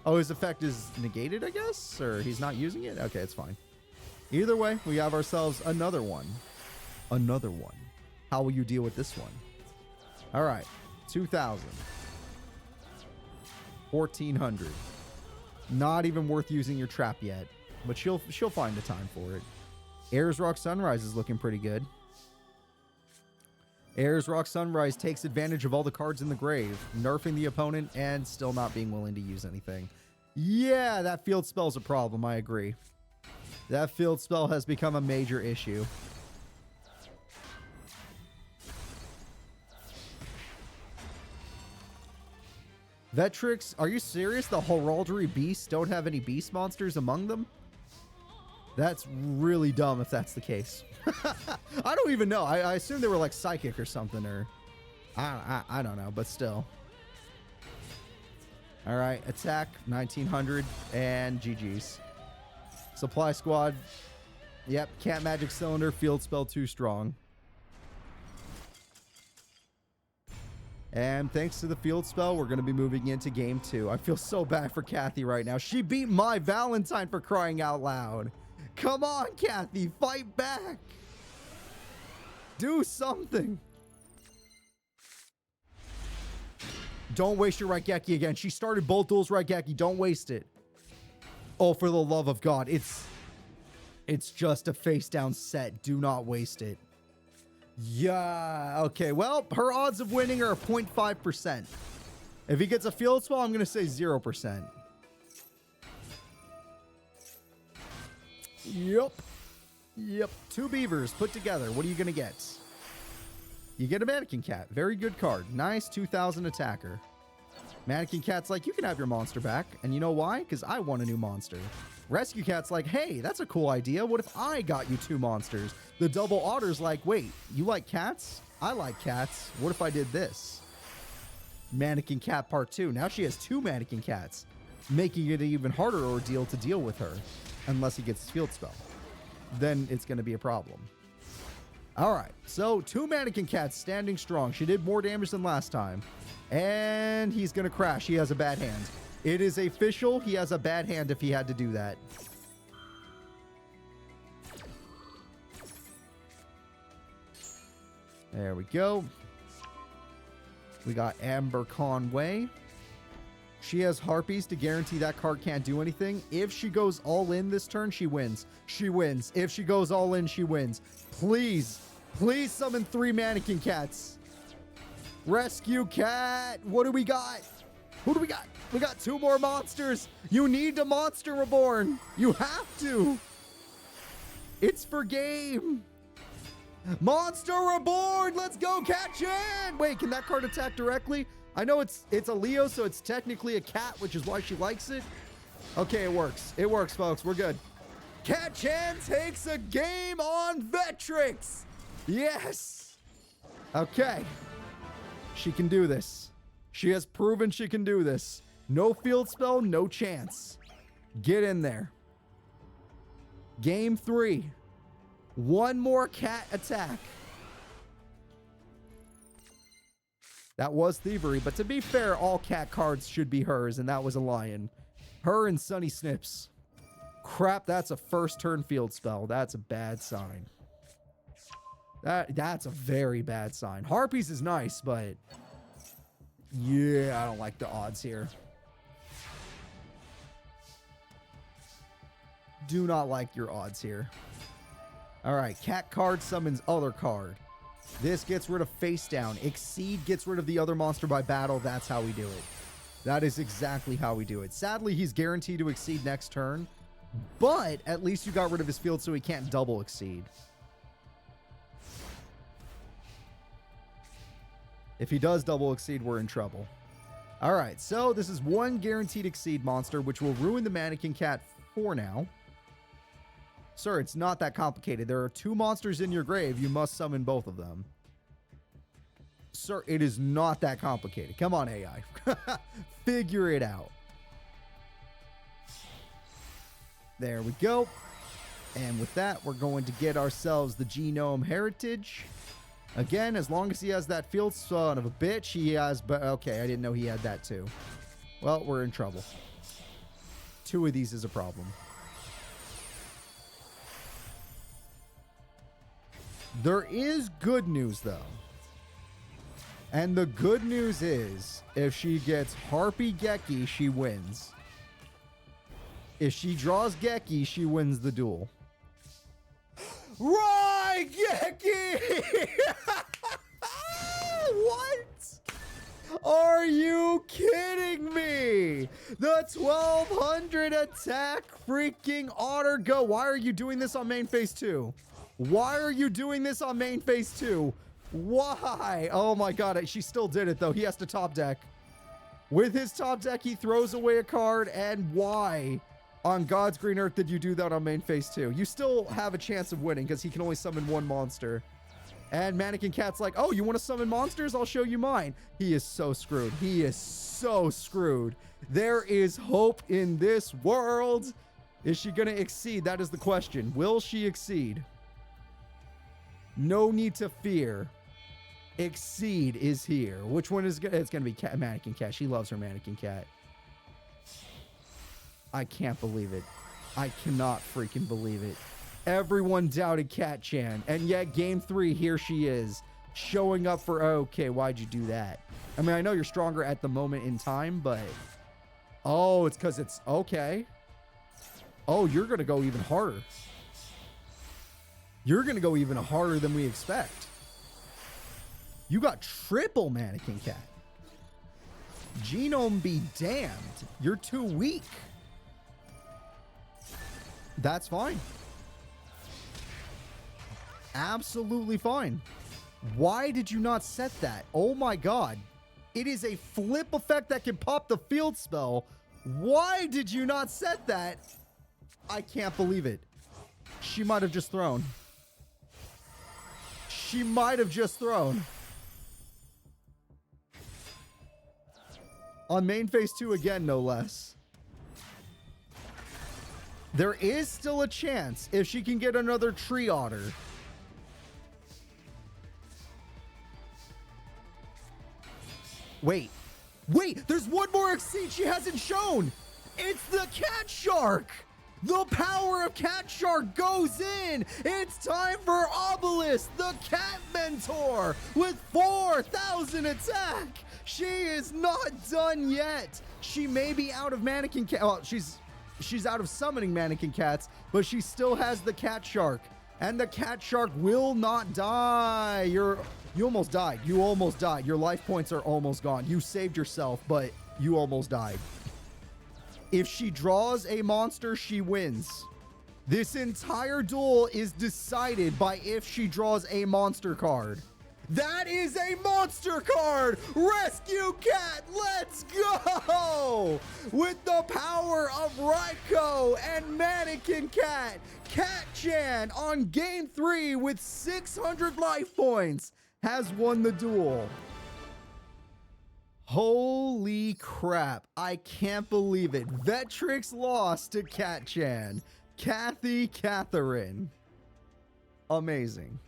[SPEAKER 1] Oh, his effect is negated, I guess? Or he's not using it? Okay, it's fine. Either way, we have ourselves another one. Another one. How will you deal with this one? All right, 2,000. 1,400. Not even worth using your trap yet, but she'll find the time for it. Ayers Rock Sunrise is looking pretty good. Ayers Rock Sunrise takes advantage of all the cards in the grave, nerfing the opponent and still not being willing to use anything. Yeah, that field spell's a problem, I agree. That field spell has become a major issue. Vetrix, are you serious? The Heraldry Beasts don't have any beast monsters among them? That's really dumb if that's the case. I don't even know. I assume they were like psychic or something, or I don't know, but still. All right, attack 1900 and GG's. Supply squad. Yep, Cat Magic Cylinder, field spell too strong. And thanks to the field spell, we're going to be moving into game 2. I feel so bad for Kathy right now. She beat my Valentine, for crying out loud. Come on, Kathy, fight back. Do something. Don't waste your Raigeki again. She started both duels Raigeki. Don't waste it. Oh, for the love of God. It's just a face down set. Do not waste it. Yeah. Okay, well, her odds of winning are 0.5%. If he gets a field spell, I'm going to say 0%. Yep. 2 beavers put together. What are you going to get? You get a Mannequin Cat. Very good card. Nice 2000 attacker. Mannequin Cat's like, you can have your monster back. And you know why? Because I want a new monster. Rescue Cat's like, hey, that's a cool idea. What if I got you 2 monsters? The Double Otter's like, wait, you like cats? I like cats. What if I did this? Mannequin Cat Part 2. Now she has 2 Mannequin Cats, making it an even harder ordeal to deal with her. Unless he gets his field spell. Then it's going to be a problem. All right, so 2 Mannequin Cats standing strong. She did more damage than last time. And he's going to crash. He has a bad hand. It is official. He has a bad hand if he had to do that. There we go. We got Amber Conway. She has Harpies to guarantee that card can't do anything. If she goes all in this turn, she wins. She wins. If she goes all in, she wins. Please summon 3 Mannequin Cats. Rescue Cat. What do we got? Who do we got? We got 2 more monsters. You need a Monster Reborn. You have to. It's for game. Monster Reborn. Let's go, catch it. Wait, can that card attack directly? I know it's a Leo, so it's technically a cat, which is why she likes it. Okay, it works. It works, folks. We're good. Cat-chan takes a game on Vetrix. Yes. Okay. She can do this. She has proven she can do this. No field spell, no chance. Get in there. Game 3. 1 more cat attack. That was thievery, but to be fair, all cat cards should be hers, and that was a lion. Her and Sunny Snips. Crap, that's a first turn field spell. That's a bad sign. That's a very bad sign. Harpies is nice, but yeah, I don't like the odds here. Do not like your odds here. All right, cat card summons other card. This gets rid of face down. Exceed gets rid of the other monster by battle. That's how we do it. That is exactly how we do it. Sadly, he's guaranteed to exceed next turn, but at least you got rid of his field so he can't double exceed. If he does double exceed, we're in trouble. All right, so this is 1 guaranteed exceed monster, which will ruin the Mannequin Cat for now. Sir, it's not that complicated. There are 2 monsters in your grave. You must summon both of them. Sir, it is not that complicated. Come on, AI. Figure it out. There we go. And with that, we're going to get ourselves the Genome Heritage. Again, as long as he has that field son of a bitch, he has... But okay, I didn't know he had that too. Well, we're in trouble. 2 of these is a problem. There is good news, though. And the good news is, if she gets Harpy Geki, she wins. If she draws Geki, she wins the duel. Raigeki! What? Are you kidding me? The 1200 attack freaking otter go. Why are you doing this on main phase 2? Why are you doing this on main phase 2? Why? Oh my god, she still did it though. He has to top deck. With his top deck, he throws away a card. And why on God's green earth did you do that on main phase 2? You still have a chance of winning because he can only summon one monster. And Mannequin Cat's like, oh, you want to summon monsters? I'll show you mine. He is so screwed. He is so screwed. There is hope in this world. Is she going to exceed? That is the question. Will she exceed? No need to fear. Exceed is here. Which one is good? It's going to be Mannequin Cat. She loves her Mannequin Cat. I can't believe it. I cannot freaking believe it. Everyone doubted Cat-chan, and yet game 3, here she is, showing up for, okay, why'd you do that? I mean, I know you're stronger at the moment in time, but, oh, it's because it's, okay. Oh, you're going to go even harder. You're going to go even harder than we expect. You got triple Mannequin Cat. Genome be damned. You're too weak. That's fine. Absolutely fine. Why did you not set that? Oh my god. It is a flip effect that can pop the field spell. Why did you not set that? I can't believe it. She might have just thrown. She might have just thrown. On main phase 2 again, no less. There is still a chance if she can get another tree otter. Wait, there's one more exceed she hasn't shown. It's the Cat Shark. The power of Cat Shark goes in. It's time for Obelisk, the cat mentor, with 4,000 attack. She is not done yet. She may be out of Mannequin Cat. Well, she's out of summoning Mannequin Cats, but she still has the Cat Shark. And the Cat Shark will not die. You almost died. You almost died. Your life points are almost gone. You saved yourself, but you almost died. If she draws a monster, she wins. This entire duel is decided by if she draws a monster card. That is a monster card! Rescue Cat, let's go! With the power of Raiko and Mannequin Cat, Cat-chan on game 3 with 600 life points has won the duel. Holy crap, I can't believe it. Vectrix lost to Cat-chan. Catherine. Amazing.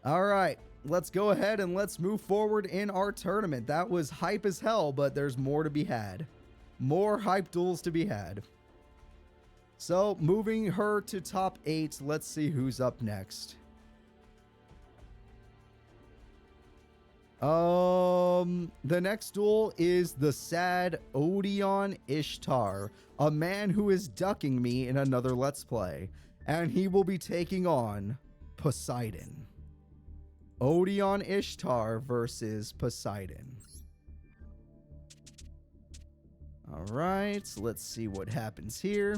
[SPEAKER 1] All right, let's go ahead and let's move forward in our tournament. That was hype as hell, but there's more to be had. More hype duels to be had. So, moving her to top 8, let's see who's up next. The next duel is the sad Odeon Ishtar, a man who is ducking me in another Let's Play, and he will be taking on Poseidon. Odeon Ishtar versus Poseidon. All right, so let's see what happens here.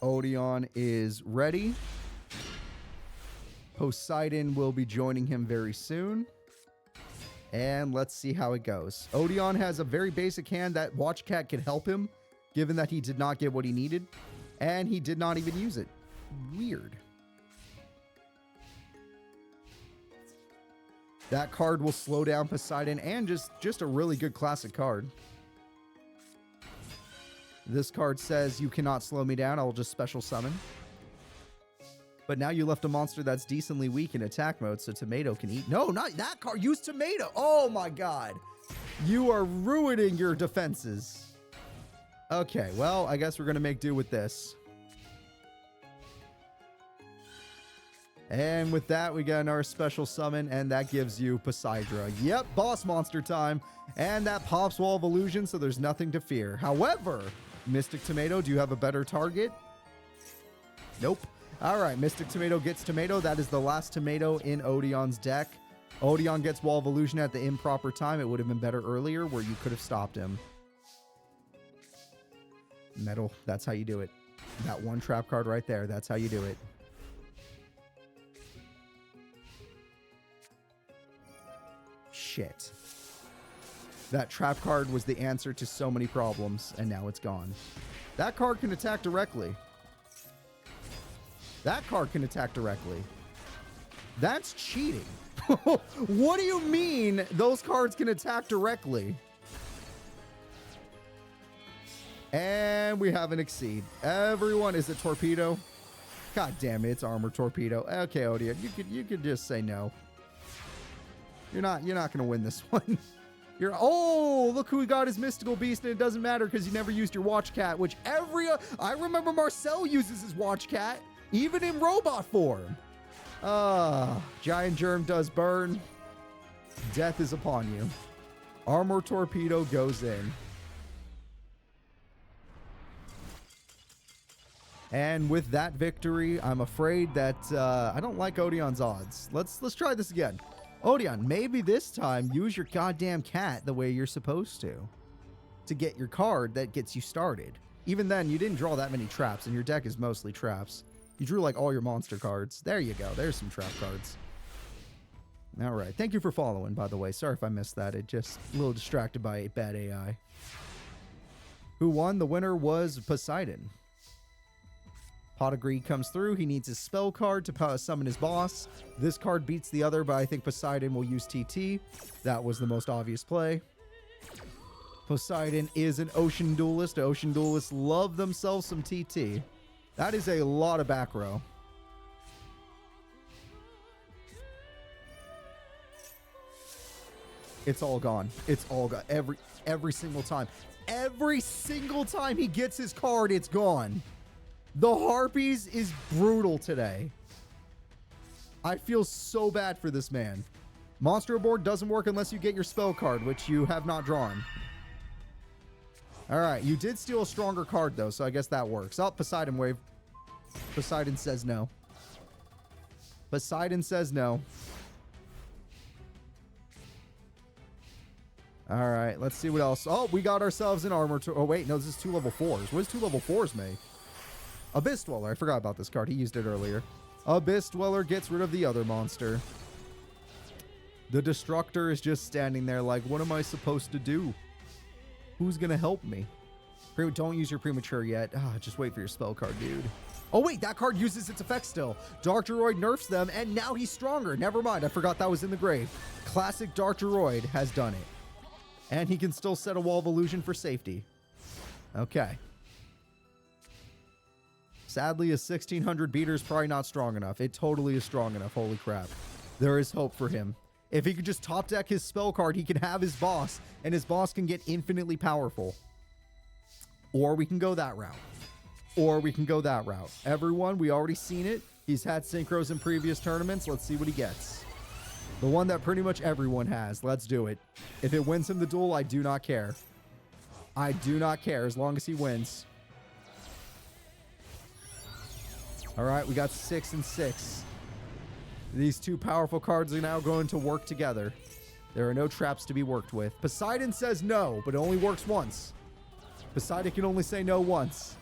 [SPEAKER 1] Odeon is ready. Poseidon will be joining him very soon. And let's see how it goes. Odeon has a very basic hand that Watch Cat could help him, given that he did not get what he needed. And he did not even use it. Weird. That card will slow down Poseidon and just a really good classic card. This card says, you cannot slow me down. I will just special summon. But now you left a monster that's decently weak in attack mode, so Tomato can eat. No, not that card. Use Tomato. Oh my god. You are ruining your defenses. Okay, well, I guess we're going to make do with this. And with that, we got our special summon, and that gives you Poseidra. Yep, boss monster time. And that pops Wall of Illusion, so there's nothing to fear. However, Mystic Tomato, do you have a better target? Nope. All right, Mystic Tomato gets Tomato. That is the last Tomato in Odeon's deck. Odeon gets Wall of Illusion at the improper time. It would have been better earlier where you could have stopped him. Metal, that's how you do it. That one trap card right there, that's how you do it. Shit. That trap card was the answer to so many problems, and now it's gone. That card can attack directly. That card can attack directly. That's cheating. What do you mean those cards can attack directly? And we have an Exceed. Everyone, is it Torpedo? God damn it, it's Armor Torpedo. Okay, Odeon, you could just say no. You're not gonna win this one. Oh, look who we got as Mystical Beast, and it doesn't matter because you never used your Watch Cat, which I remember Marcel uses his Watch Cat, even in robot form. Giant Germ does burn. Death is upon you. Armor Torpedo goes in. And with that victory, I'm afraid that I don't like Odeon's odds. Let's try this again. Odeon, maybe this time use your goddamn cat the way you're supposed to get your card that gets you started. Even then, you didn't draw that many traps, and your deck is mostly traps. You drew like all your monster cards. There you go. There's some trap cards. All right. Thank you for following, by the way. Sorry if I missed that. It just a little distracted by bad AI. Who won? The winner was Poseidon. Pot of Greed comes through. He needs his spell card to summon his boss. This card beats the other, but I think Poseidon will use TT. That was the most obvious play. Poseidon is an Ocean Duelist. Ocean Duelists love themselves some TT. That is a lot of back row. It's all gone. It's all gone. Every single time. Every single time he gets his card, it's gone. The Harpies is brutal today. I feel so bad for this man. Monster board doesn't work unless you get your spell card, which you have not drawn. All right, you did steal a stronger card, though, so I guess that works. Oh, Poseidon wave. Poseidon says no. Poseidon says no. All right, let's see what else. Oh, we got ourselves an armor. Oh, wait, no, this is 2 level 4s. What does 2 level 4s make? Abyss Dweller. I forgot about this card. He used it earlier. Abyss Dweller gets rid of the other monster. The Destructor is just standing there like, what am I supposed to do? Who's going to help me? Don't use your Premature yet. Just wait for your spell card, dude. Oh, wait, that card uses its effect still. Dark Droid nerfs them, and now he's stronger. Never mind. I forgot that was in the grave. Classic Dark Droid has done it. And he can still set a Wall of Illusion for safety. Okay. Sadly, a 1600 beater is probably not strong enough. It totally is strong enough. Holy crap. There is hope for him. If he could just top deck his spell card, he can have his boss, and his boss can get infinitely powerful. Or we can go that route. Or we can go that route. Everyone, we already seen it. He's had synchros in previous tournaments. Let's see what he gets. The one that pretty much everyone has. Let's do it. If it wins him the duel, I do not care. I do not care as long as he wins. All right, we got 6 and 6. These two powerful cards are now going to work together. There are no traps to be worked with. Poseidon says no, but it only works once. Poseidon can only say no once.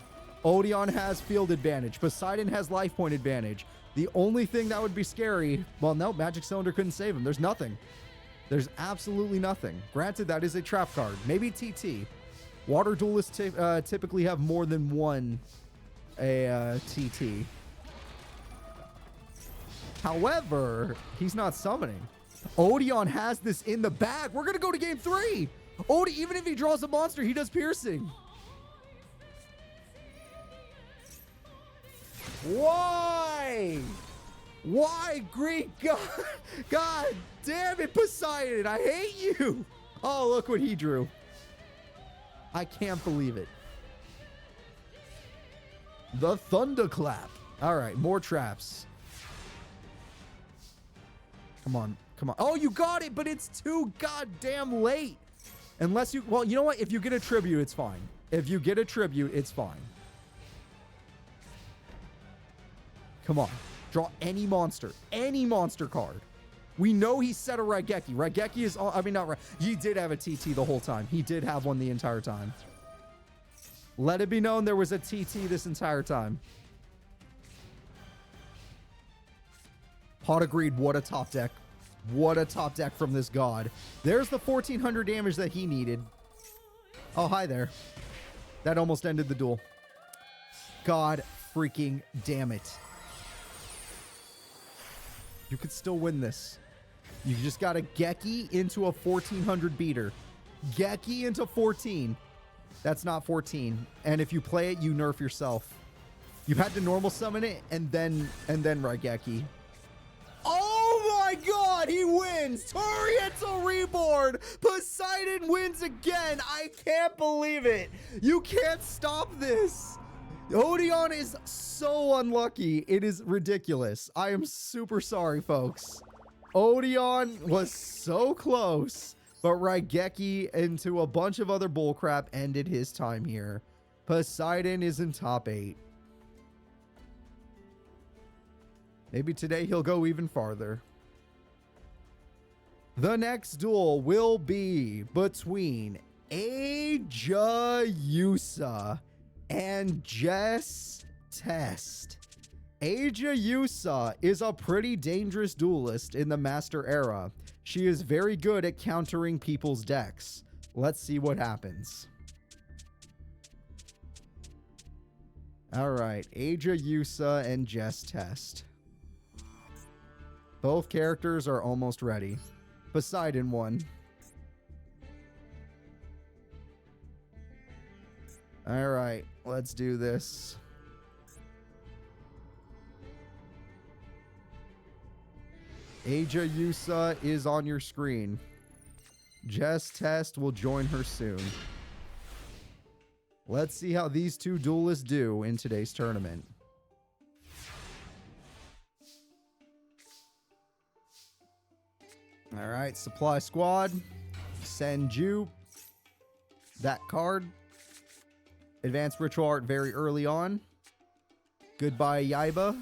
[SPEAKER 1] Odeon has field advantage. Poseidon has life point advantage. The only thing that would be scary... Well, no, Magic Cylinder couldn't save him. There's nothing. There's absolutely nothing. Granted, that is a trap card. Maybe TT. Water Duelists typically have more than one TT. However, he's not summoning. Odeon has this in the bag. We're going to go to game 3. Even if he draws a monster, he does piercing. Why? Why, Greek? God damn it, Poseidon. I hate you. Oh, look what he drew. I can't believe it. The Thunderclap. All right, more traps. Come on. Come on. Oh, you got it, but it's too goddamn late. Unless you... Well, you know what? If you get a tribute, it's fine. If you get a tribute, it's fine. Come on. Draw any monster. Any monster card. We know he set a Raigeki. Raigeki is... I mean, not... He did have a TT the whole time. He did have one the entire time. Let it be known there was a TT this entire time. Pot of Greed. What a top deck. What a top deck from this god. There's the 1400 damage that he needed. Oh, hi there. That almost ended the duel. God freaking damn it. You could still win this. You just got to Geki into a 1400 beater. Geki into 14. That's not 14. And if you play it, you nerf yourself. You had to normal summon it and then Raigeki. Oh my god, he wins! Toriental Reborn! Poseidon wins again! I can't believe it! You can't stop this! Odeon is so unlucky. It is ridiculous. I am super sorry, folks. Odeon was so close, but Raigeki into a bunch of other bullcrap ended his time here. Poseidon is in top 8. Maybe today he'll go even farther. The next duel will be between Aja Yusa and Jess Test. Aja Yusa is a pretty dangerous duelist in the Master Era. She is very good at countering people's decks. Let's see what happens. Alright, Aja Yusa and Jess Test. Both characters are almost ready. Poseidon won. Alright, let's do this. Aja Yusa is on your screen. Jess Test will join her soon. Let's see how these two duelists do in today's tournament. Alright, Supply Squad. Send you that card. Advanced Ritual Art very early on. Goodbye, Yaiba.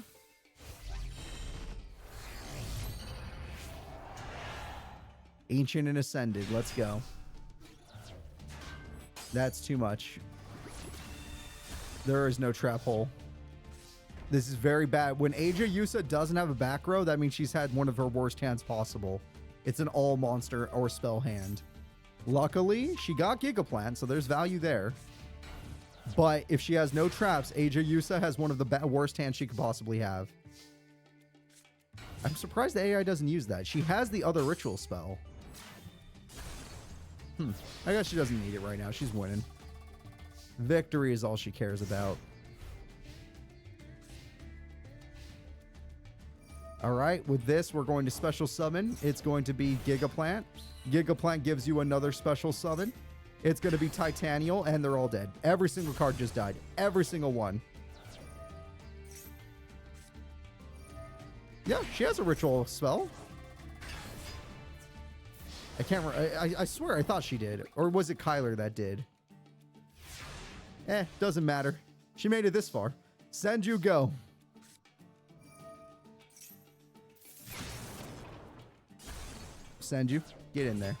[SPEAKER 1] Ancient and Ascended. Let's go. That's too much. There is no trap hole. This is very bad. When Aja Yusa doesn't have a back row, that means she's had one of her worst hands possible. It's an all monster or spell hand. Luckily, she got Gigaplant, so there's value there. But if she has no traps, Aja Yusa has one of the worst hands she could possibly have. I'm surprised the AI doesn't use that. She has the other ritual spell. I guess she doesn't need it right now. She's winning. Victory is all she cares about. Alright, with this, we're going to special summon. It's going to be Gigaplant. Gigaplant gives you another special summon. It's going to be Titanial, and they're all dead. Every single card just died. Every single one. Yeah, she has a ritual spell. I can't remember. I swear I thought she did. Or was it Kyler that did? Doesn't matter. She made it this far. Senju, go. Senju, get in there.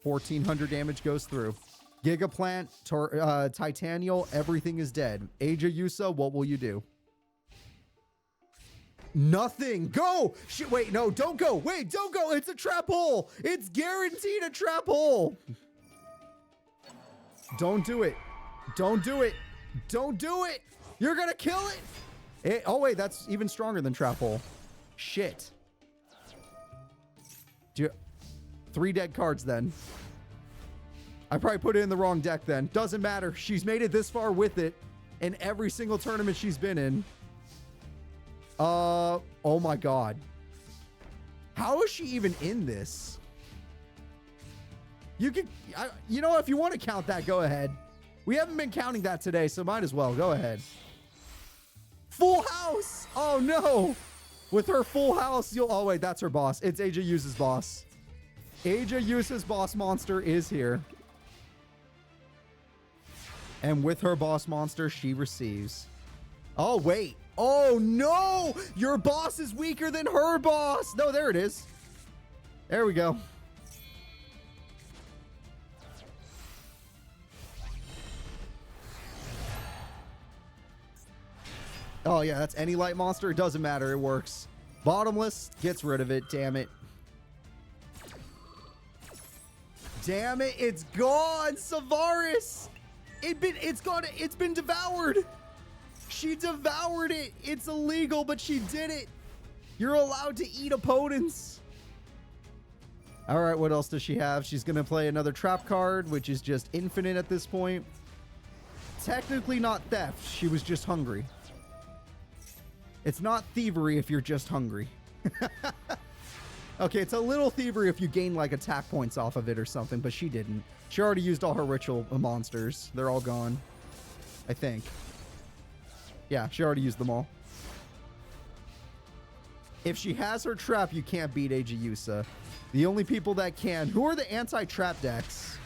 [SPEAKER 1] 1400 damage goes through. Gigaplant, Titanial, everything is dead. Aja Yusa, what will you do? Nothing. Go! Shit, wait, no, don't go. Wait, don't go. It's a trap hole. It's guaranteed a trap hole. Don't do it. Don't do it. Don't do it. You're gonna kill it. Oh, wait, that's even stronger than trap hole. Shit. 3 dead cards then. I probably put it in the wrong deck then. Doesn't matter. She's made it this far with it in every single tournament she's been in. Oh my god. How is she even in this? You can, you know, if you want to count that, go ahead. We haven't been counting that today, so might as well. Go ahead. Full house! Oh no! With her full house, you'll... Oh wait, that's her boss. It's Aja Yusa's boss. Aja Yusa's boss monster is here. And with her boss monster, she receives... Oh wait. Oh no! Your boss is weaker than her boss! No, there it is. There we go. Oh yeah, that's any light monster. It doesn't matter. It works. Bottomless gets rid of it. Damn it. Damn it. It's gone. Savaris. It's been devoured. She devoured it. It's illegal, but she did it. You're allowed to eat opponents. All right, what else does she have? She's going to play another trap card, which is just infinite at this point. Technically not theft. She was just hungry. It's not thievery if you're just hungry. Okay, it's a little thievery if you gain like attack points off of it or something, but she didn't. She already used all her ritual monsters. They're all gone, I think. Yeah, she already used them all. If she has her trap, you can't beat Aja Yusa. The only people that can... Who are the anti-trap decks?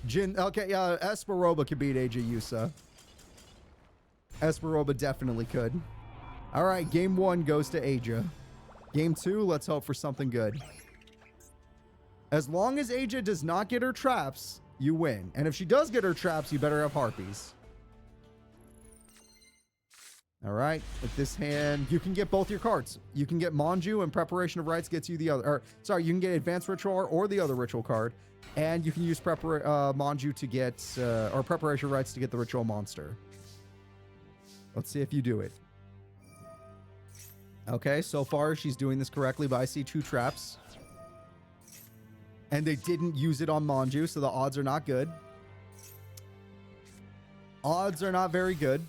[SPEAKER 1] Okay, Esperoba could beat Aja Yusa. Esperoba definitely could. All right, game 1 goes to Aja. Game 2, let's hope for something good. As long as Aja does not get her traps, you win. And if she does get her traps, you better have harpies. All right, with this hand, you can get both your cards. You can get Manju, and Preparation of Rites gets you the other. Or, sorry, you can get Advanced Ritual or the other ritual card. And you can use Manju to get, or Preparation of Rites to get the ritual monster. Let's see if you do it. Okay, so far she's doing this correctly, but I see 2 traps. And they didn't use it on Manju, so the odds are not good. Odds are not very good.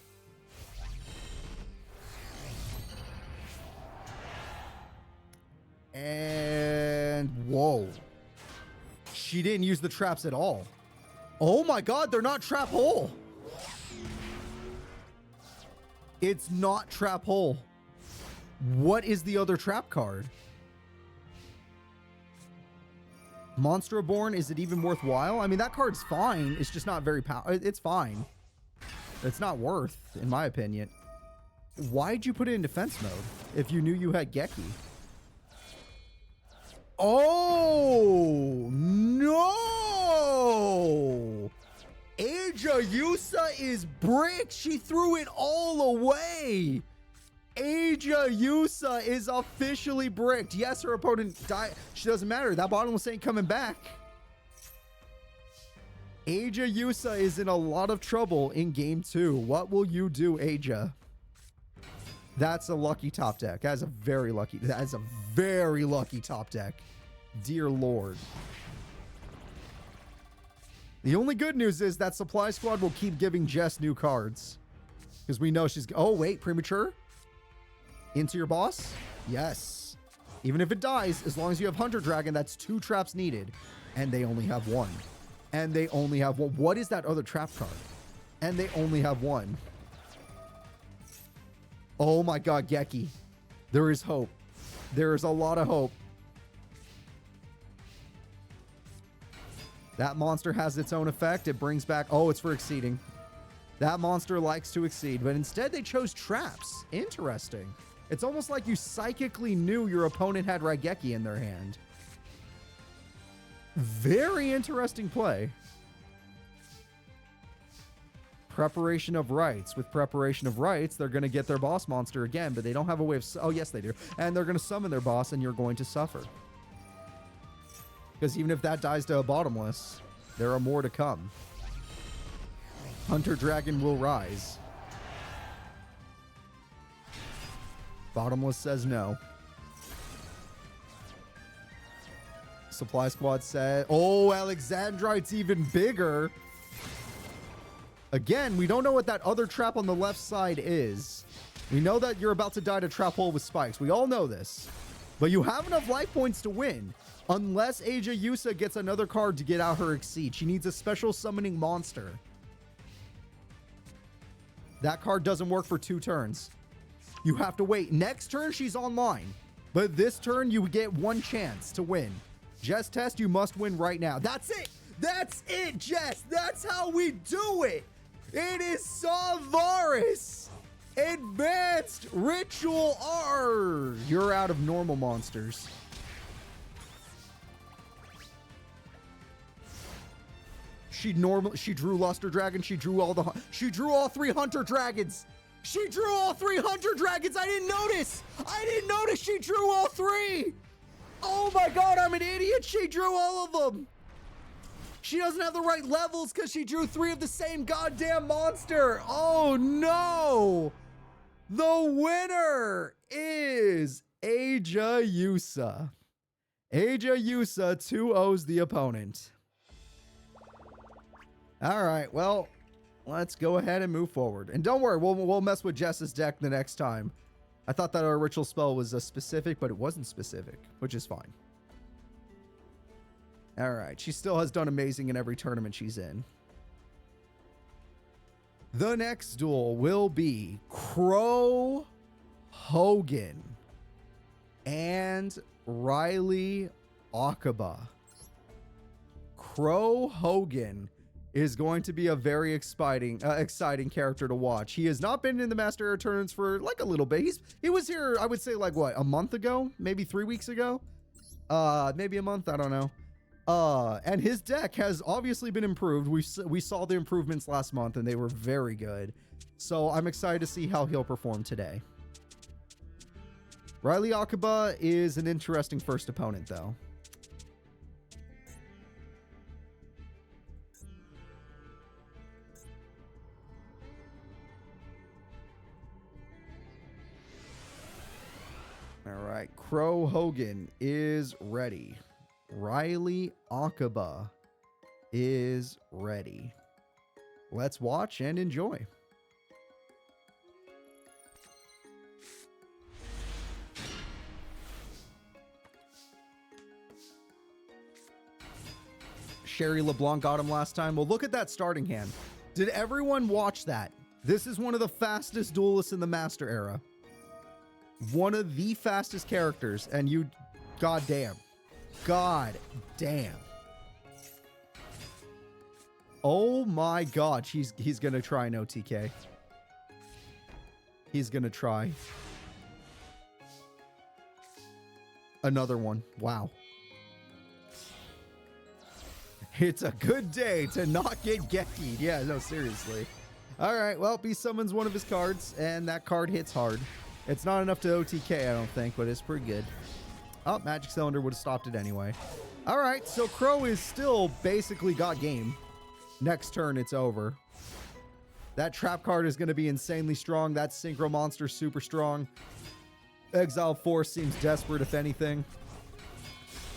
[SPEAKER 1] And whoa. She didn't use the traps at all. Oh my god, they're not trap hole. It's not trap hole. What is the other trap card? Monster Reborn, is it even worthwhile? I mean, that card's fine. It's just not very powerful. It's fine. It's not worth, in my opinion. Why'd you put it in defense mode if you knew you had Geki? Oh, no! Aja Yusa is bricked. She threw it all away. Aja Yusa is officially bricked. Yes, her opponent died. She doesn't matter. That bottomless ain't coming back. Aja Yusa is in a lot of trouble in game 2. What will you do, Aja? That's a lucky top deck. That is a very lucky top deck. Dear Lord. The only good news is that Supply Squad will keep giving Jess new cards. Because we know she's... Oh, wait. Premature? Into your boss? Yes. Even if it dies, as long as you have Hunter Dragon, that's 2 traps needed. And they only have 1. And they only have 1. What is that other trap card? And they only have 1. Oh my god, Geki. There is hope. There is a lot of hope. That monster has its own effect. It brings back... Oh, it's for exceeding. That monster likes to exceed, but instead they chose traps. Interesting. It's almost like you psychically knew your opponent had Raigeki in their hand. Very interesting play. Preparation of Rites. With Preparation of Rites, they're going to get their boss monster again, but they don't have a way of... Oh, yes, they do. And they're going to summon their boss, and you're going to suffer. Because even if that dies to a bottomless, there are more to come. Hunter Dragon will rise. Bottomless says no. Supply Squad said... Oh, Alexandrite's even bigger. Again, we don't know what that other trap on the left side is. We know that you're about to die to trap hole with spikes. We all know this. But you have enough life points to win. Unless Aja Yusa gets another card to get out her Exceed. She needs a special summoning monster. That card doesn't work for 2 turns. You have to wait. Next turn, she's online. But this turn, you get one chance to win. Jess Test, you must win right now. That's it. That's it, Jess. That's how we do it. It is Savaris. Advanced Ritual R. You're out of normal monsters. She drew Luster Dragon. She drew all 3 Hunter Dragons. She drew all 3 Hunter Dragons. I didn't notice. I didn't notice she drew all 3. Oh my God, I'm an idiot. She drew all of them. She doesn't have the right levels because she drew 3 of the same goddamn monster. Oh no. The winner is Aja Yusa. Aja Yusa 2-0s the opponent. All right, well, let's go ahead and move forward. And don't worry, we'll mess with Jess's deck the next time. I thought that our ritual spell was a specific, but it wasn't specific, which is fine. All right, she still has done amazing in every tournament she's in. The next duel will be Crow Hogan and Riley Akaba. Crow Hogan is going to be a very exciting character to watch. He has not been in the Master Era tournaments for like a little bit. He was here, I would say, like what, a month ago? Maybe 3 weeks ago? Maybe a month, I don't know. And his deck has obviously been improved. We saw the improvements last month and they were very good. So I'm excited to see how he'll perform today. Riley Akaba is an interesting first opponent though. All right, Crow Hogan is ready. Riley Akaba is ready. Let's watch and enjoy. Sherry LeBlanc got him last time. Well, look at that starting hand. Did everyone watch that? This is one of the fastest duelists in the Master Era. One of the fastest characters, and you, goddamn. God damn. Oh my God, he's gonna try an OTK. He's gonna try. Another one. Wow. It's a good day to not get Geki'd. Yeah, no, seriously. All right, well, he summons one of his cards, and that card hits hard. It's not enough to OTK, I don't think, but it's pretty good. Oh, Magic Cylinder would have stopped it anyway. All right, so Crow is still basically got game. Next turn, it's over. That trap card is going to be insanely strong. That Synchro Monster super strong. Exile Force seems desperate, if anything.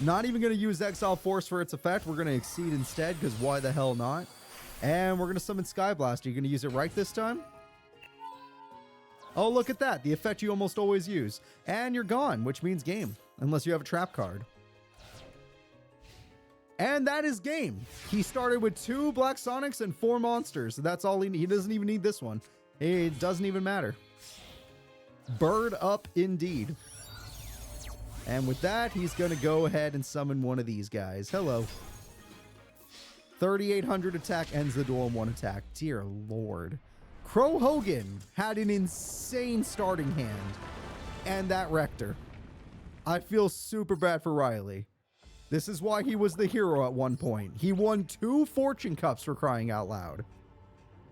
[SPEAKER 1] Not even going to use Exile Force for its effect. We're going to Exceed instead, because why the hell not? And we're going to summon Sky Blast. Are you going to use it right this time? Oh, look at that. The effect you almost always use. And you're gone, which means game. Unless you have a trap card. And that is game. He started with 2 Black Sonics and 4 monsters. That's all he needs. He doesn't even need this one. It doesn't even matter. Bird up indeed. And with that, he's going to go ahead and summon one of these guys. Hello. 3,800 attack ends the duel in 1 attack. Dear Lord. Crow Hogan had an insane starting hand. And that Rector. I feel super bad for Riley. This is why he was the hero at one point. He won 2 Fortune Cups for crying out loud.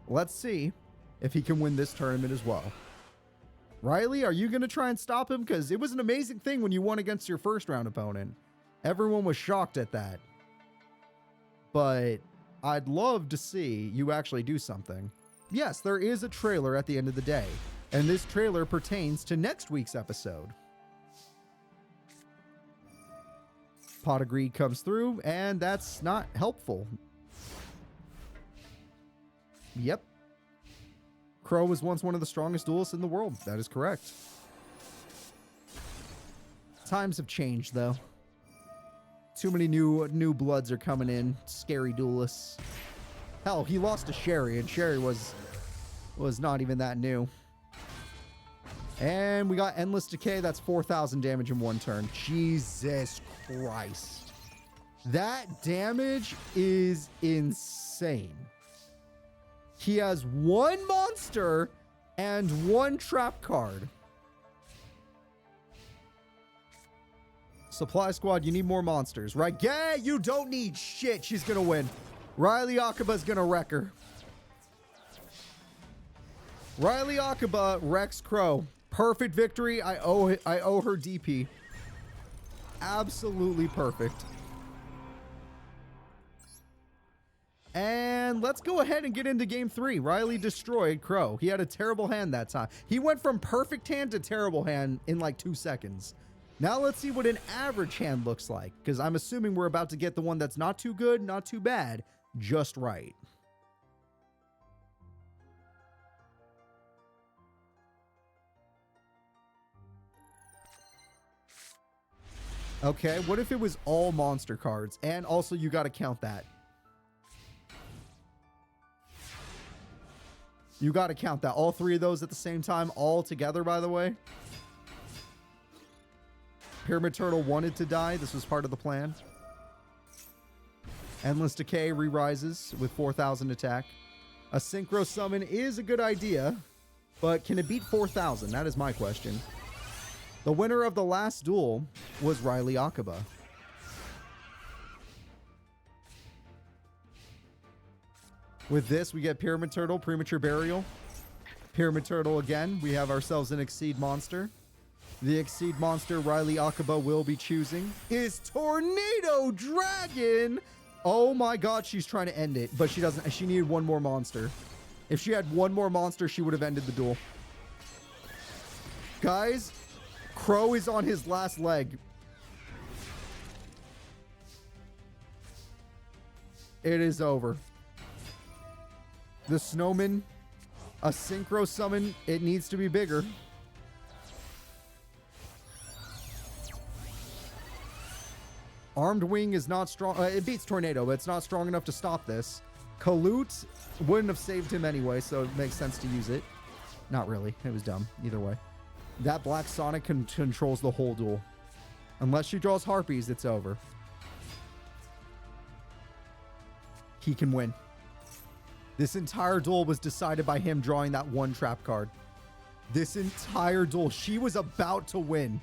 [SPEAKER 1] Let's see if he can win this tournament as well. Riley, are you going to try and stop him? Because it was an amazing thing when you won against your first round opponent. Everyone was shocked at that. But I'd love to see you actually do something. Yes, there is a trailer at the end of the day. And this trailer pertains to next week's episode. Pot of Greed comes through, and that's not helpful. Yep. Crow was once one of the strongest duelists in the world. That is correct. Times have changed, though. Too many new bloods are coming in. Scary duelists. Hell, he lost to Sherry, and Sherry was not even that new. And we got Endless Decay. That's 4,000 damage in one turn. Jesus Christ. That damage is insane. He has one monster and one trap card. Supply squad, you need more monsters, right? Yeah, you don't need shit. She's going to win. Riley Akaba's going to wreck her. Riley Akaba wrecks Crow. Perfect victory. I owe her DP. Absolutely perfect. And let's go ahead and get into game 3. Riley destroyed Crow. He had a terrible hand that time. He went from perfect hand to terrible hand in like 2 seconds. Now let's see what an average hand looks like, because I'm assuming we're about to get the one that's not too good, not too bad, just right. Okay, what if it was all monster cards? And also you got to count that. You got to count that. All 3 of those at the same time, all together, by the way. Pyramid Turtle wanted to die. This was part of the plan. Endless Decay re-rises with 4,000 attack. A Synchro Summon is a good idea, but can it beat 4,000? That is my question. The winner of the last duel was Riley Akaba. With this, we get Pyramid Turtle, Premature Burial. Pyramid Turtle again. We have ourselves an Exceed monster. The Exceed monster Riley Akaba will be choosing is Tornado Dragon. Oh my god, she's trying to end it, but she doesn't. She needed one more monster. If she had one more monster, she would have ended the duel. Guys, Crow is on his last leg. It is over. The Snowman, a Synchro Summon, it needs to be bigger. Armed Wing is not strong. It beats Tornado, but it's not strong enough to stop this. Kalut wouldn't have saved him anyway, so it makes sense to use it. Not really. It was dumb. Either way. That Black Sonic controls the whole duel. Unless she draws Harpies, it's over. He can win. This entire duel was decided by him drawing that one trap card. This entire duel, she was about to win.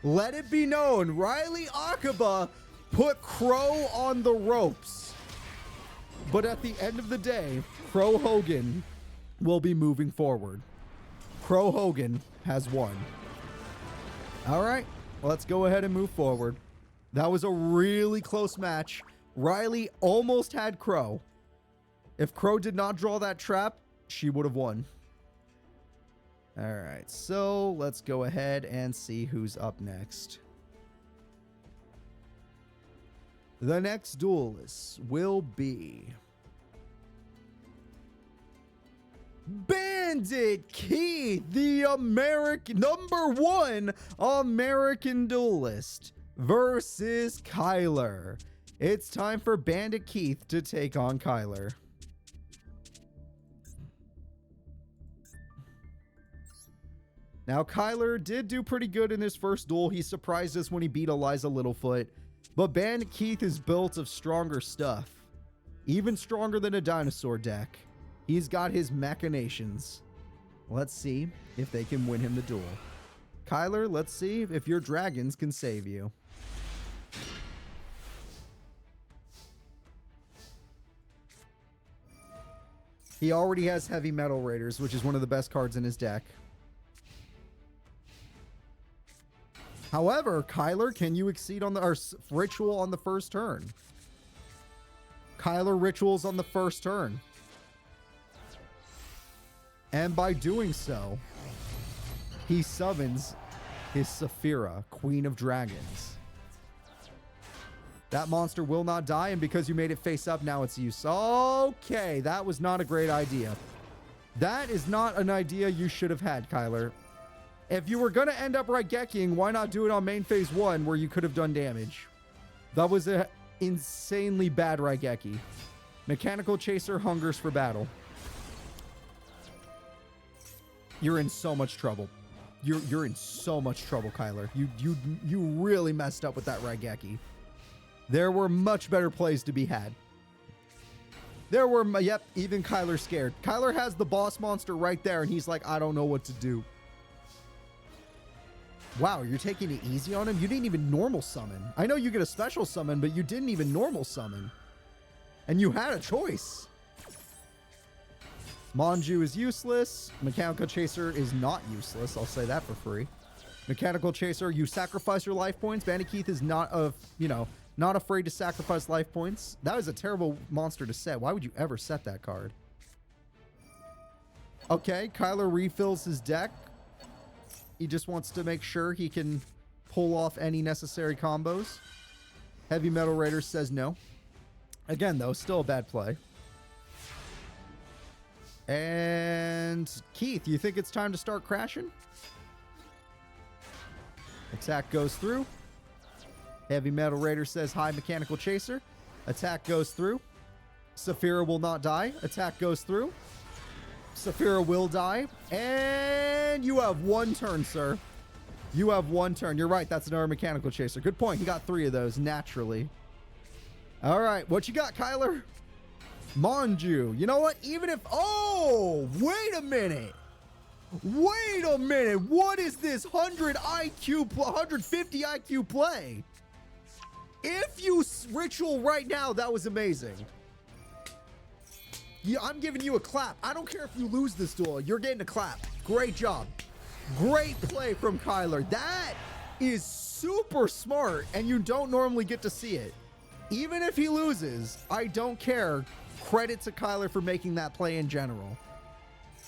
[SPEAKER 1] Let it be known, Riley Akaba put Crow on the ropes. But at the end of the day, Crow Hogan will be moving forward. Crow Hogan has won. All right, let's go ahead and move forward. That was a really close match. Riley almost had Crow. If Crow did not draw that trap, she would have won. All right, so let's go ahead and see who's up next. The next duelist will be Bandit Keith, the #1 American duelist versus Kyler. It's time for Bandit Keith to take on Kyler. Now, Kyler did do pretty good in his first duel. He surprised us when he beat Eliza Littlefoot. But Bandit Keith is built of stronger stuff. Even stronger than a dinosaur deck. He's got his machinations. Let's see if they can win him the duel. Kyler, let's see if your dragons can save you. He already has Heavy Metal Raiders, which is one of the best cards in his deck. However, Kyler, can you exceed on the ritual on the first turn? Kyler rituals on the first turn. And by doing so, he summons his Saphira, Queen of Dragons. That monster will not die, and because you made it face up, now it's use. Okay, that was not a great idea. That is not an idea you should have had, Kyler. If you were going to end up Raigekiing, why not do it on main phase 1 where you could have done damage? That was an insanely bad Raigeki. Mechanical Chaser hungers for battle. You're in so much trouble. You're in so much trouble, Kyler. You really messed up with that Raigeki. There were much better plays to be had. There were, yep, even Kyler's scared. Kyler has the boss monster right there, and he's like, I don't know what to do. Wow, you're taking it easy on him? You didn't even normal summon. I know you get a special summon, but you didn't even normal summon. And you had a choice. Manju is useless. Mechanical Chaser is not useless. I'll say that for free. Mechanical Chaser, you sacrifice your life points. Bandit Keith is not not afraid to sacrifice life points. That was a terrible monster to set. Why would you ever set that card? Okay, Kyler refills his deck. He just wants to make sure he can pull off any necessary combos. Heavy Metal Raider says no. Again, though, still a bad play. And Keith, you think it's time to start crashing? Attack goes through. Heavy Metal Raider says hi, Mechanical Chaser. Attack goes through. Saphira will not die. Attack goes through. Saphira will die. And you have one turn, sir. You have one turn. You're right. That's another Mechanical Chaser. Good point. He got 3 of those naturally. All right. What you got, Kyler? Manju. You know what? Even if... Oh, wait a minute. Wait a minute. What is this 100 IQ, 150 IQ play? If you ritual right now, that was amazing. Yeah, I'm giving you a clap. I don't care if you lose this duel. You're getting a clap. Great job. Great play from Kyler. That is super smart, and you don't normally get to see it. Even if he loses, I don't care. Credit to Kyler for making that play in general.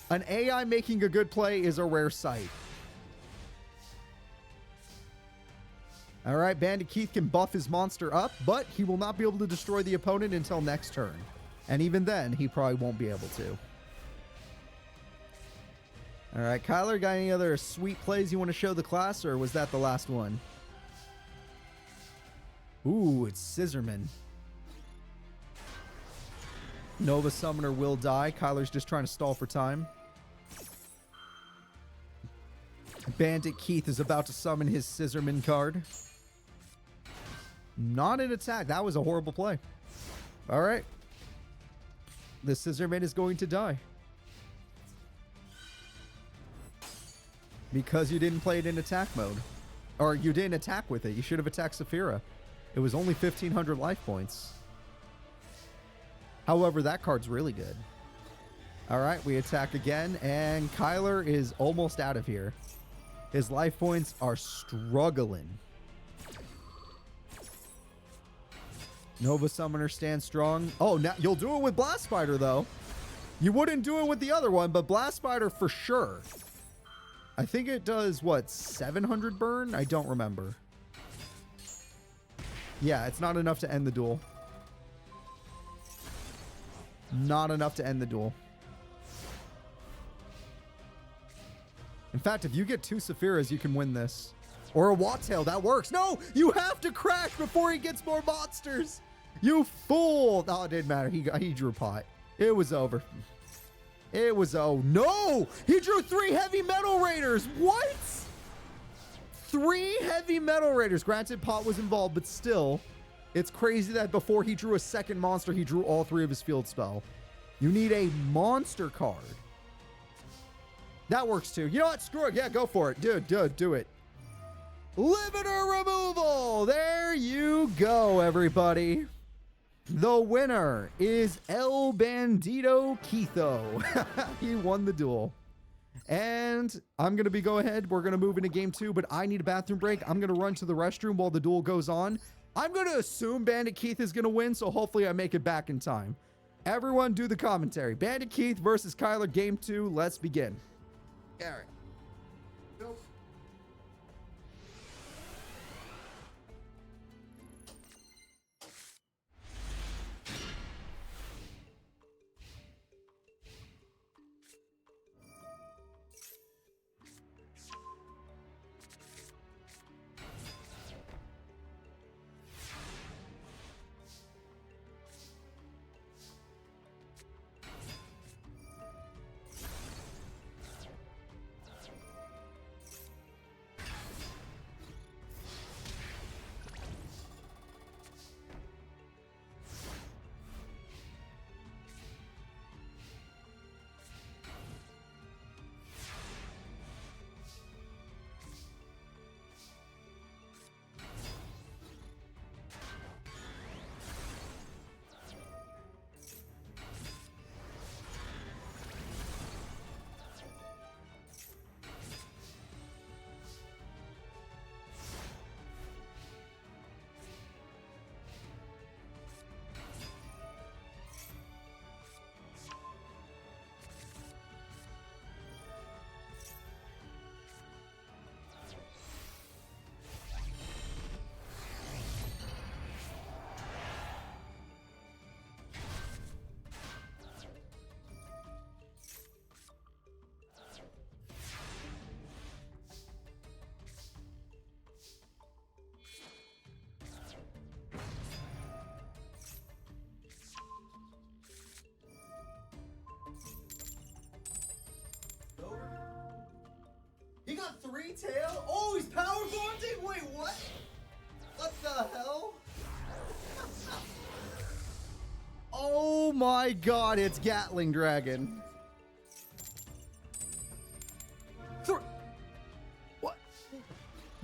[SPEAKER 1] An AI making a good play is a rare sight. All right, Bandit Keith can buff his monster up, but he will not be able to destroy the opponent until next turn. And even then, he probably won't be able to. All right, Kyler, got any other sweet plays you want to show the class, or was that the last one? Ooh, it's Scissorman. Nova Summoner will die. Kyler's just trying to stall for time. Bandit Keith is about to summon his Scissorman card. Not an attack. That was a horrible play. All right. The Scissorman is going to die. Because you didn't play it in attack mode. Or you didn't attack with it. You should have attacked Saphira. It was only 1,500 life points. However, that card's really good. All right, we attack again. And Kyler is almost out of here. His life points are struggling. Nova Summoner stands strong. Oh, now you'll do it with Blast Spider, though. You wouldn't do it with the other one, but Blast Spider for sure. I think it does, what, 700 burn? I don't remember. Yeah, it's not enough to end the duel. Not enough to end the duel. In fact, if you get 2 Saphiras, you can win this. Or a Wattail, that works. No, you have to crash before he gets more monsters. You fool. Oh, it didn't matter. He drew pot. It was over. It was, oh, no. He drew 3 Heavy Metal Raiders. What? 3 Heavy Metal Raiders. Granted, pot was involved, but still, it's crazy that before he drew a second monster, he drew all 3 of his field spell. You need a monster card. That works too. You know what? Screw it. Yeah, go for it. Do it. Limiter removal. There you go, everybody. The winner is El Bandito Keitho. He won the duel. And I'm going to go ahead. We're going to move into game 2, but I need a bathroom break. I'm going to run to the restroom while the duel goes on. I'm going to assume Bandit Keith is going to win, so hopefully I make it back in time. Everyone do the commentary. Bandit Keith versus Kyler, game 2. Let's begin. All right. Nope. 3-tail? Oh, he's power bonding? Wait, what? What the hell? Oh my god, it's Gatling Dragon. What?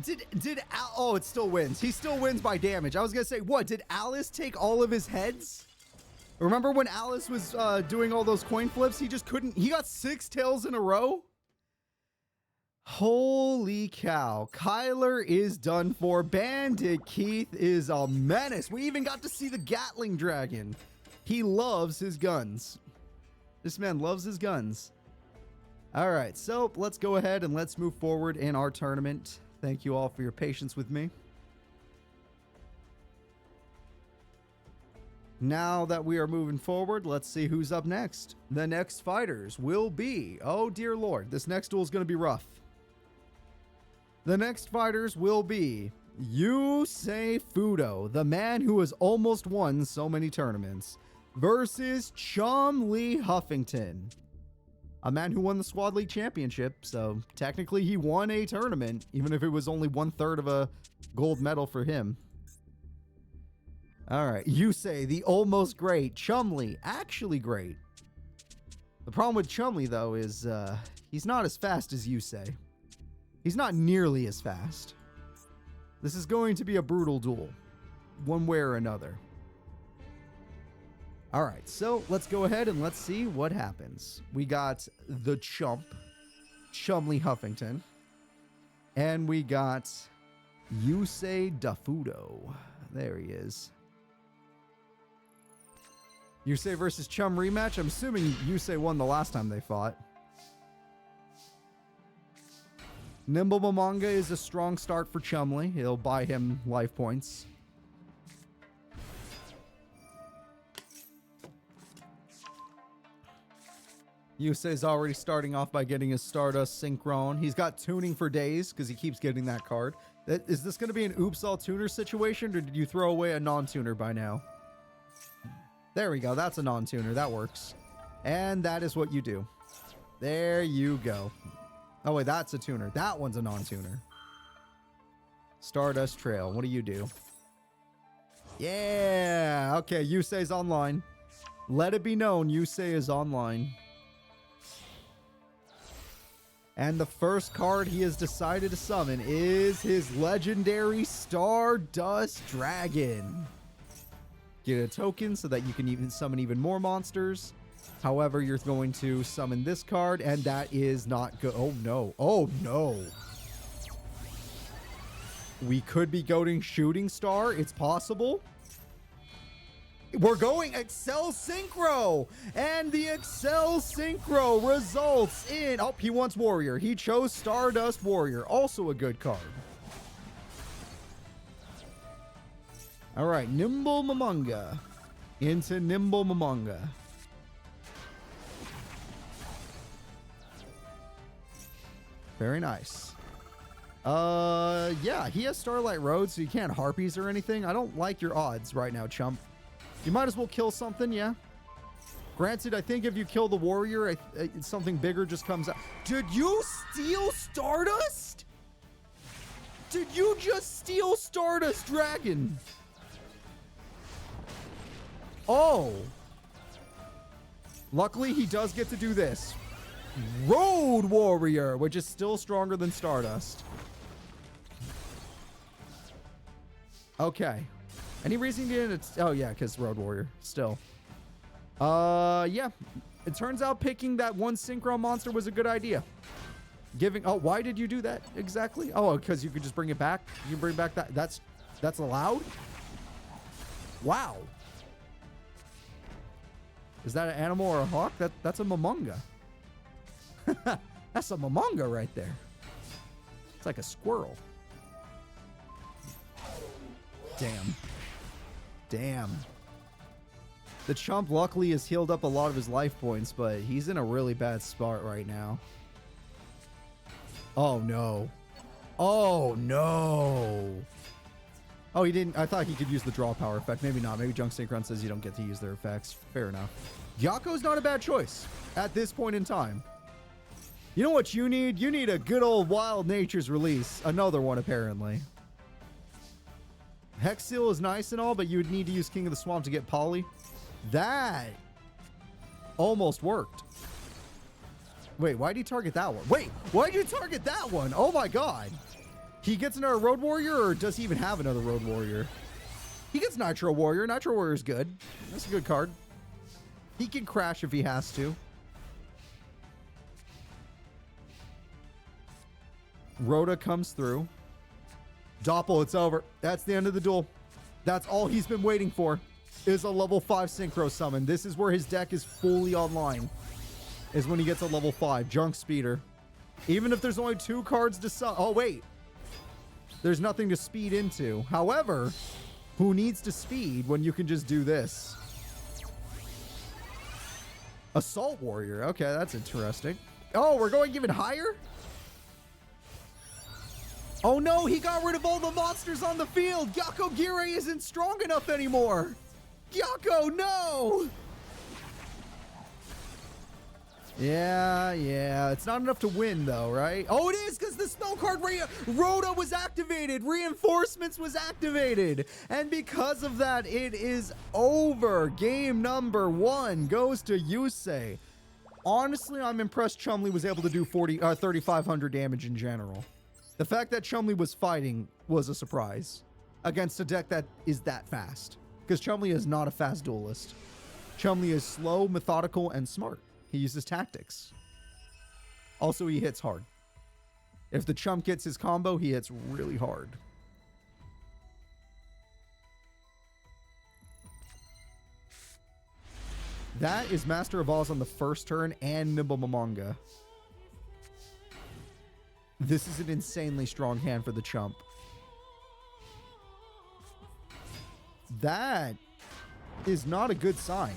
[SPEAKER 1] Did Al? Oh, it still wins. He still wins by damage. I was gonna say, what? Did Alice take all of his heads? Remember when Alice was doing all those coin flips? He just couldn't. He got 6 tails in a row. Holy cow. Kyler is done for. Bandit Keith is a menace. We even got to see the Gatling Dragon. He loves his guns. This man loves his guns. All right, so let's go ahead and let's move forward in our tournament. Thank you all for your patience with me. Now that we are moving forward, let's see who's up next. The next fighters will be, oh dear lord, this next duel is going to be rough. The next fighters will be Yusei Fudo, the man who has almost won so many tournaments, versus Chum-Lee Huffington, a man who won the Squad League Championship, so technically he won a tournament, even if it was only 1/3 of a gold medal for him. All right, Yusei, the almost great. Chum-Lee, actually great. The problem with Chum-Lee, though, is he's not as fast as Yusei. He's not nearly as fast. This is going to be a brutal duel, one way or another. All right, so let's go ahead and let's see what happens. We got the Chum-Lee Huffington, and we got Yusei Dafudo. There he is. Yusei versus Chum rematch. I'm assuming Yusei won the last time they fought. Nimble Momonga is a strong start for Chum-Lee. He'll buy him life points. Yusei's already starting off by getting his Stardust Synchron. He's got tuning for days because he keeps getting that card. Is this going to be an oops all tuner situation, or did you throw away a non-tuner by now? There we go. That's a non-tuner. That works. And that is what you do. There you go. Oh, wait, that's a tuner. That one's a non-tuner. Stardust Trail. What do you do? Yeah. Okay, Yusei's online. Let it be known, Yusei is online. And the first card he has decided to summon is his legendary Stardust Dragon. Get a token so that you can even summon even more monsters. However, you're going to summon this card, and that is not good. Oh, no. Oh, no. We could be going Shooting Star. It's possible. We're going Excel Synchro, and the Excel Synchro results in... Oh, he wants Warrior. He chose Stardust Warrior. Also a good card. All right, Nimble Momonga into Nimble Momonga. Very nice. Yeah, he has Starlight Road, so you can't Harpies or anything. I don't like your odds right now, chump. You might as well kill something, yeah? Granted, I think if you kill the warrior, something bigger just comes out. Did you steal Stardust? Did you just steal Stardust Dragon? Oh. Luckily, he does get to do this. Road Warrior, which is still stronger than Stardust. Okay. Any reason you didn't... Oh, yeah, because Road Warrior. Still. Yeah. It turns out picking that one Synchro monster was a good idea. Oh, why did you do that exactly? Oh, because you could just bring it back? You can bring back that... That's allowed? Wow. Is that an animal or a hawk? That's a Momonga. That's a Momonga right there. It's like a squirrel. Damn. Damn. The chump luckily has healed up a lot of his life points, but he's in a really bad spot right now. Oh, no. Oh, no. Oh, he didn't. I thought he could use the draw power effect. Maybe not. Maybe Junk Synchron says you don't get to use their effects. Fair enough. Yako's not a bad choice at this point in time. You know what you need? You need a good old Wild Nature's Release. Another one, apparently. Hex Seal is nice and all, but you would need to use King of the Swamp to get Poly. That almost worked. Wait, why'd he target that one? Wait, why'd you target that one? Oh my god. He gets another Road Warrior, or does he even have another Road Warrior? He gets Nitro Warrior. Nitro Warrior is good. That's a good card. He can crash if he has to. Rhoda comes through. Doppel, it's over. That's the end of the duel. That's all he's been waiting for, is a level 5 Synchro Summon. This is where his deck is fully online, is when he gets a level 5 Junk Speeder. Even if there's only 2 cards to summon. Oh, wait. There's nothing to speed into. However, who needs to speed when you can just do this? Assault Warrior. Okay, that's interesting. Oh, we're going even higher? Oh no, he got rid of all the monsters on the field. Gyakko Gire isn't strong enough anymore. Gyakko, no! Yeah. It's not enough to win though, right? Oh, it is, because the spell card Rhoda was activated. Reinforcements was activated. And because of that, it is over. Game number 1 goes to Yusei. Honestly, I'm impressed Chumley was able to do 3,500 damage in general. The fact that Chumley was fighting was a surprise against a deck that is that fast, because Chumley is not a fast duelist. Chumley is slow, methodical, and smart. He uses tactics. Also, he hits hard. If the chump gets his combo, he hits really hard. That is Master of Oz on the first turn and Nimble Momonga. This is an insanely strong hand for the chump. That is not a good sign.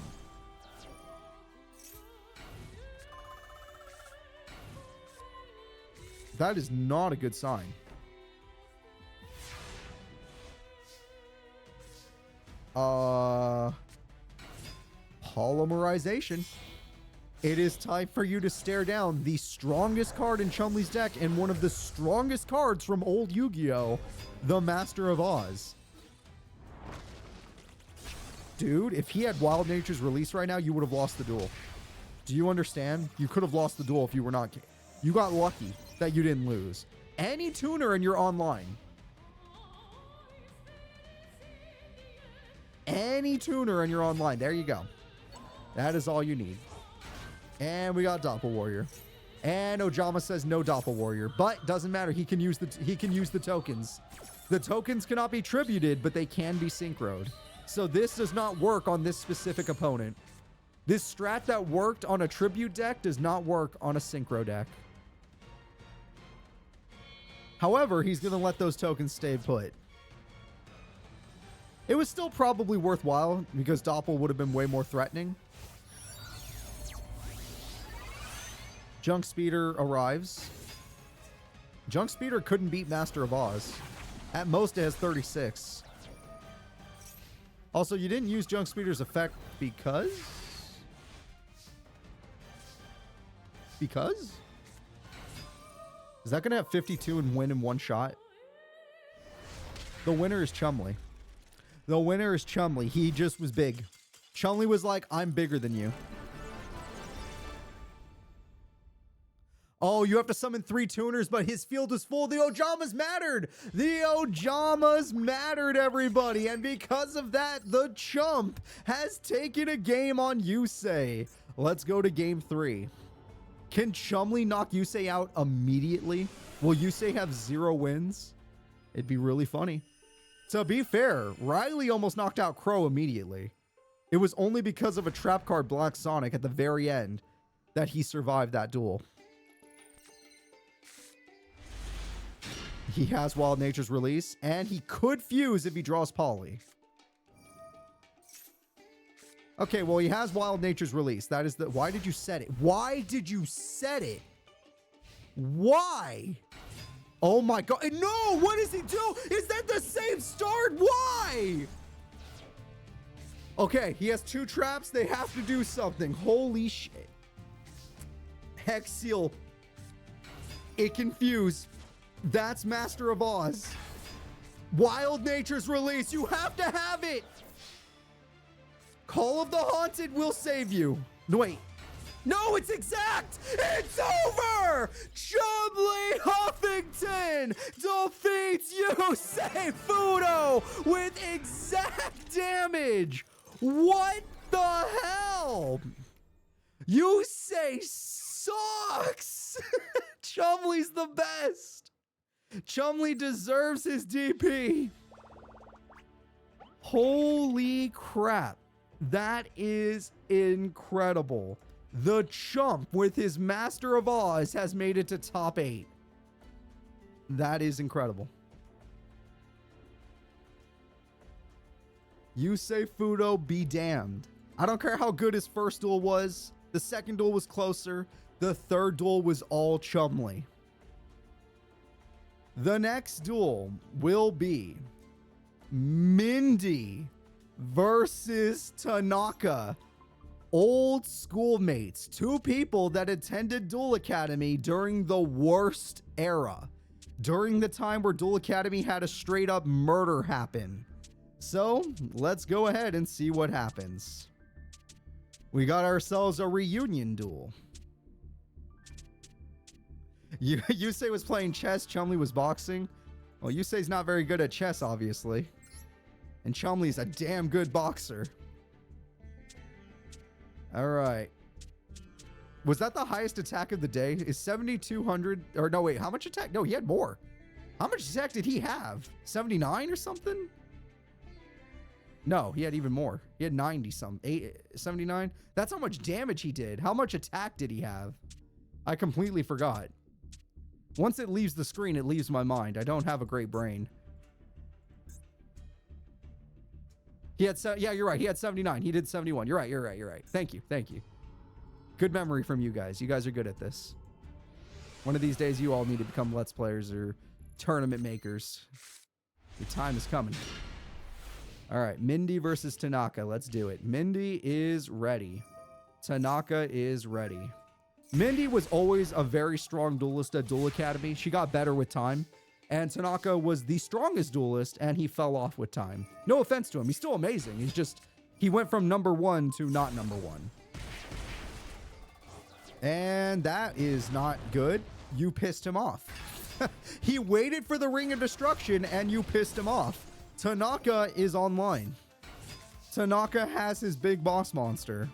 [SPEAKER 1] That is not a good sign. Polymerization. It is time for you to stare down the strongest card in Chumley's deck and one of the strongest cards from old Yu-Gi-Oh! The Master of Oz. Dude, if he had Wild Nature's Release right now, you would have lost the duel. Do you understand? You could have lost the duel if you were not... You got lucky that you didn't lose. Any tuner and you're online. Any tuner and you're online. There you go. That is all you need. And we got Doppel Warrior. And Ojama says no Doppel Warrior, but doesn't matter. He can use the tokens. The tokens cannot be tributed, but they can be synchroed. So this does not work on this specific opponent. This strat that worked on a tribute deck does not work on a synchro deck. However, he's going to let those tokens stay put. It was still probably worthwhile because Doppel would have been way more threatening. Junk Speeder arrives. Junk Speeder couldn't beat Master of Oz. At most, it has 36. Also, you didn't use Junk Speeder's effect because? Because? Is that going to have 52 and win in one shot? The winner is Chumley. The winner is Chumley. He just was big. Chumley was like, I'm bigger than you. Oh, you have to summon 3 tuners, but his field is full. The Ojamas mattered. The Ojamas mattered, everybody. And because of that, the chump has taken a game on Yusei. Let's go to game 3. Can Chumley knock Yusei out immediately? Will Yusei have 0 wins? It'd be really funny. To be fair, Riley almost knocked out Crow immediately. It was only because of a trap card Black Sonic at the very end that he survived that duel. He has Wild Nature's Release, and he could fuse if he draws Poly. Okay, well, he has Wild Nature's Release. That is the... Why did you set it? Why did you set it? Why? Oh my god. No! What does he do? Is that the same start? Why? Okay, he has 2 traps. They have to do something. Holy shit. Hex Seal It confused. That's Master of Oz. Wild Nature's release. You have to have it. Call of the Haunted will save you. No, wait. No, it's exact. It's over. Chumley Huffington defeats Yusei Fudo with exact damage. What the hell? Yusei sucks. Chumley's the best. Chumley deserves his DP. Holy crap. That is incredible. The Chump with his Master of Oz has made it to top 8. That is incredible. Yusei Fudo be damned. I don't care how good his first duel was. The second duel was closer. The third duel was all Chumley. The next duel will be Mindy versus Tanaka. Old schoolmates, 2 people that attended Duel Academy during the worst era. During the time where Duel Academy had a straight up murder happen. So let's go ahead and see what happens. We got ourselves a reunion duel. Yusei was playing chess, Chumley was boxing. Well, Yusei's not very good at chess, obviously. And Chumley's a damn good boxer. All right. Was that the highest attack of the day? Is 7,200... Or no, wait. How much attack? No, he had more. How much attack did he have? 79 or something? No, he had even more. He had 90-something. 79? That's how much damage he did. How much attack did he have? I completely forgot. Once it leaves the screen, it leaves my mind. I don't have a great brain. He had, yeah, you're right. He had 79. He did 71. You're right. You're right. You're right. Thank you. Thank you. Good memory from you guys. You guys are good at this. One of these days, you all need to become Let's Players or tournament makers. Your time is coming. All right. Mindy versus Tanaka. Let's do it. Mindy is ready. Tanaka is ready. Mindy was always a very strong duelist at Duel Academy. She got better with time. And Tanaka was the strongest duelist, and he fell off with time. No offense to him. He's still amazing. He's just, he went from number 1 to not number 1. And that is not good. You pissed him off. He waited for the Ring of Destruction, and you pissed him off. Tanaka is online. Tanaka has his big boss monster.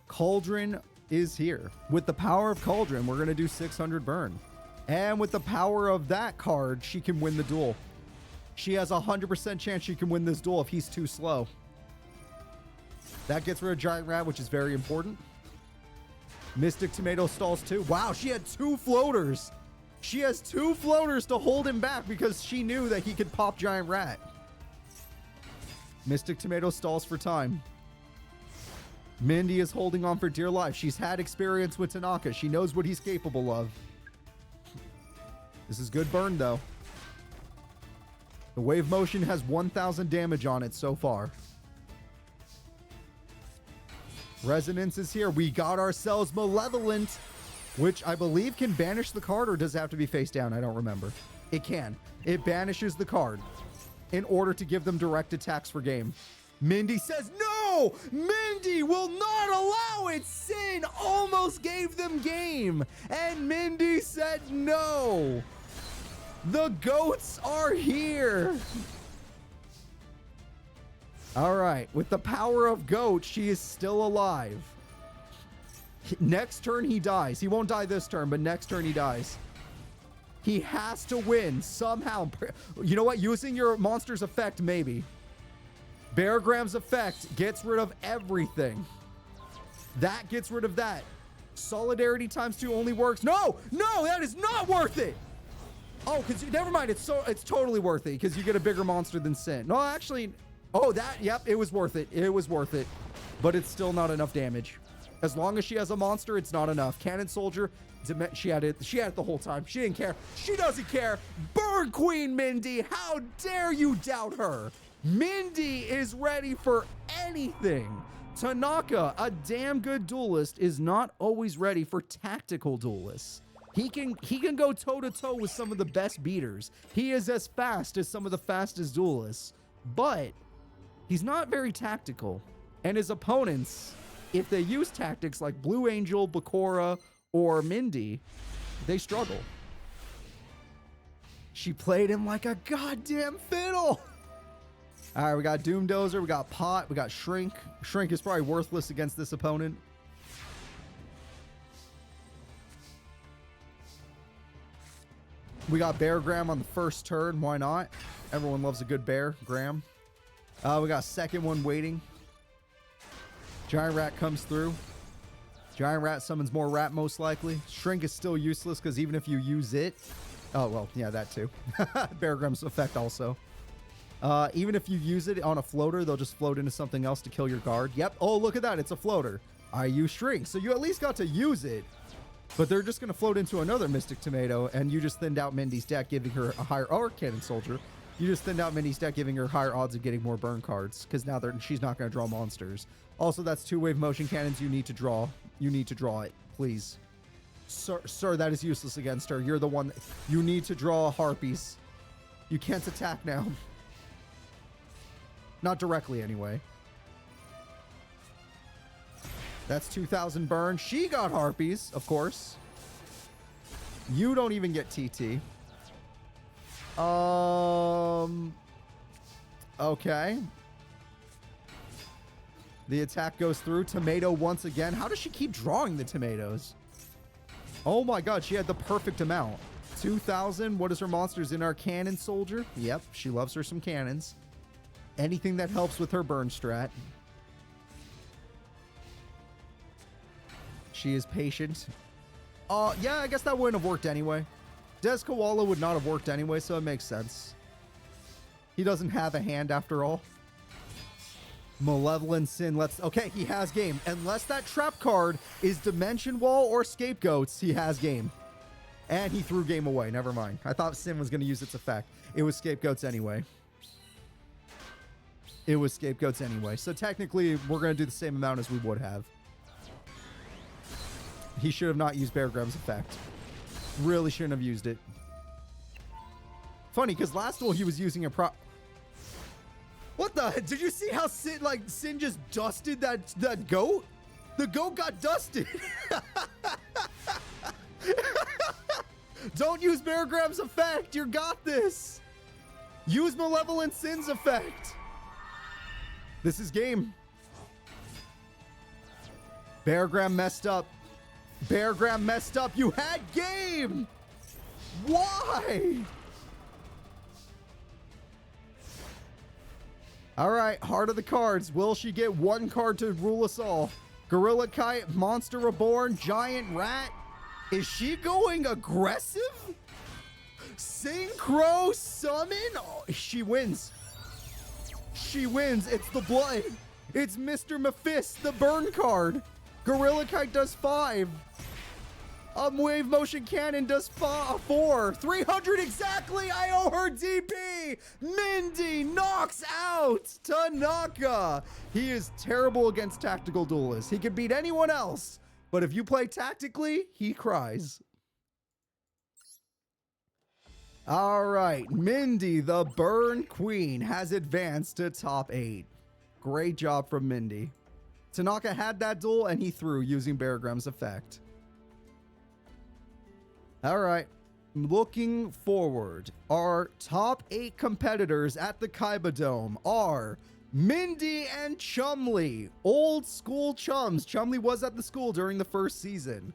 [SPEAKER 1] Cauldron is here. With the power of Cauldron, we're going to do 600 burn. And with the power of that card, she can win the duel. She has a 100% chance she can win this duel if he's too slow. That gets rid of Giant Rat, which is very important. Mystic Tomato stalls 2. Wow, she had 2 floaters. She has 2 floaters to hold him back because she knew that he could pop Giant Rat. Mystic Tomato stalls for time. Mindy is holding on for dear life. She's had experience with Tanaka. She knows what he's capable of. This is good burn, though. The wave motion has 1,000 damage on it so far. Resonance is here. We got ourselves Malevolent, which I believe can banish the card, or does it have to be face down? I don't remember. It can. It banishes the card in order to give them direct attacks for game. Mindy says no! Mindy will not allow it! Sin almost gave them game! And Mindy said no! The goats are here! Alright, with the power of goat, she is still alive. Next turn, he dies. He won't die this turn, but next turn he dies. He has to win somehow. You know what? Using your monster's effect, maybe. Bear Graham's effect gets rid of everything. That gets rid of that. Solidarity times 2 only works. No, no, that is not worth it. Oh, because never mind. It's totally worth it because you get a bigger monster than Sin. No, actually, oh, that, yep, it was worth it. It was worth it, but it's still not enough damage. As long as she has a monster, it's not enough. Cannon Soldier, she had it the whole time. She didn't care. She doesn't care. Bird Queen Mindy, how dare you doubt her? Mindy is ready for anything. Tanaka, a damn good duelist, is not always ready for tactical duelists. He can go toe-to-toe with some of the best beaters. He is as fast as some of the fastest duelists, but he's not very tactical. And his opponents, if they use tactics like Blue Angel, Bakura, or Mindy, they struggle. She played him like a goddamn fiddle. All right, we got Doom Dozer, we got Pot, we got Shrink. Shrink is probably worthless against this opponent. We got Bear Graham on the first turn. Why not? Everyone loves a good Bear Graham. We got second one waiting. Giant Rat comes through. Giant Rat summons more Rat most likely. Shrink is still useless because even if you use it... Oh, well, yeah, that too. Bear Graham's effect also. Even if you use it on a floater, they'll just float into something else to kill your guard. Yep. Oh, look at that. It's a floater. I use Shrink. So you at least got to use it. But they're just going to float into another Mystic Tomato, and you just thinned out Mindy's deck, giving her a higher... Or Cannon Soldier. You just thinned out Mindy's deck, giving her higher odds of getting more burn cards, because now she's not going to draw monsters. Also, that's 2-wave motion cannons you need to draw. You need to draw it, please. Sir, that is useless against her. You're the one... You need to draw Harpies. You can't attack now. Not directly, anyway. That's 2,000 burn. She got Harpies, of course. You don't even get TT. Okay. The attack goes through. Tomato once again. How does she keep drawing the tomatoes? Oh my god, she had the perfect amount. 2,000. What is her monsters in our Cannon Soldier? Yep, she loves her some cannons. Anything that helps with her burn strat. She is patient. Yeah, I guess that wouldn't have worked anyway. Des Koala would not have worked anyway, so it makes sense. He doesn't have a hand after all. Malevolent Sin, okay, he has game. Unless that trap card is Dimension Wall or Scapegoats, he has game. And he threw game away, never mind. I thought Sin was going to use its effect. It was Scapegoats anyway. It was Scapegoats anyway. So technically, we're going to do the same amount as we would have. He should have not used Bear Graham's effect. Really shouldn't have used it. Funny, because last duel he was using a What the? Did you see how Sin just dusted that goat? The goat got dusted. Don't use Bear Graham's effect. You got this. Use Malevolent Sin's effect. This is game. Bear Graham messed up. Bear Graham messed up. You had game. Why? All right, heart of the cards. Will she get one card to rule us all? Gorilla Kite, Monster Reborn, Giant Rat. Is she going aggressive? Synchro Summon? Oh, she wins. She wins. It's the blood. It's Mr. Mephisto, the burn card. Gorilla Kite does 5. Wave Motion Cannon does 4. 300 exactly. I owe her DP. Mindy knocks out Tanaka. He is terrible against tactical duelists. He can beat anyone else, but if you play tactically, he cries. All right, Mindy, the Burn Queen, has advanced to top 8. Great job from Mindy. Tanaka had that duel, and he threw using Bear Graham's effect. All right, looking forward, our top 8 competitors at the Kaiba Dome are Mindy and Chumley, old school chums. Chumley was at the school during the first season.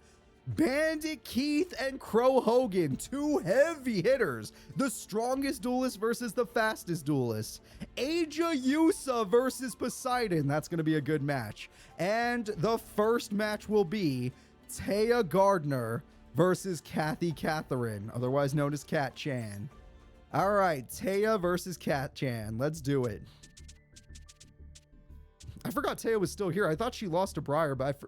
[SPEAKER 1] Bandit Keith and Crow Hogan, 2 heavy hitters. The strongest duelist versus the fastest duelist. Aja Yusa versus Poseidon. That's going to be a good match. And the first match will be Taya Gardner versus Kathy Catherine, otherwise known as Cat Chan. All right, Taya versus Cat Chan. Let's do it. I forgot Taya was still here. I thought she lost to Briar, but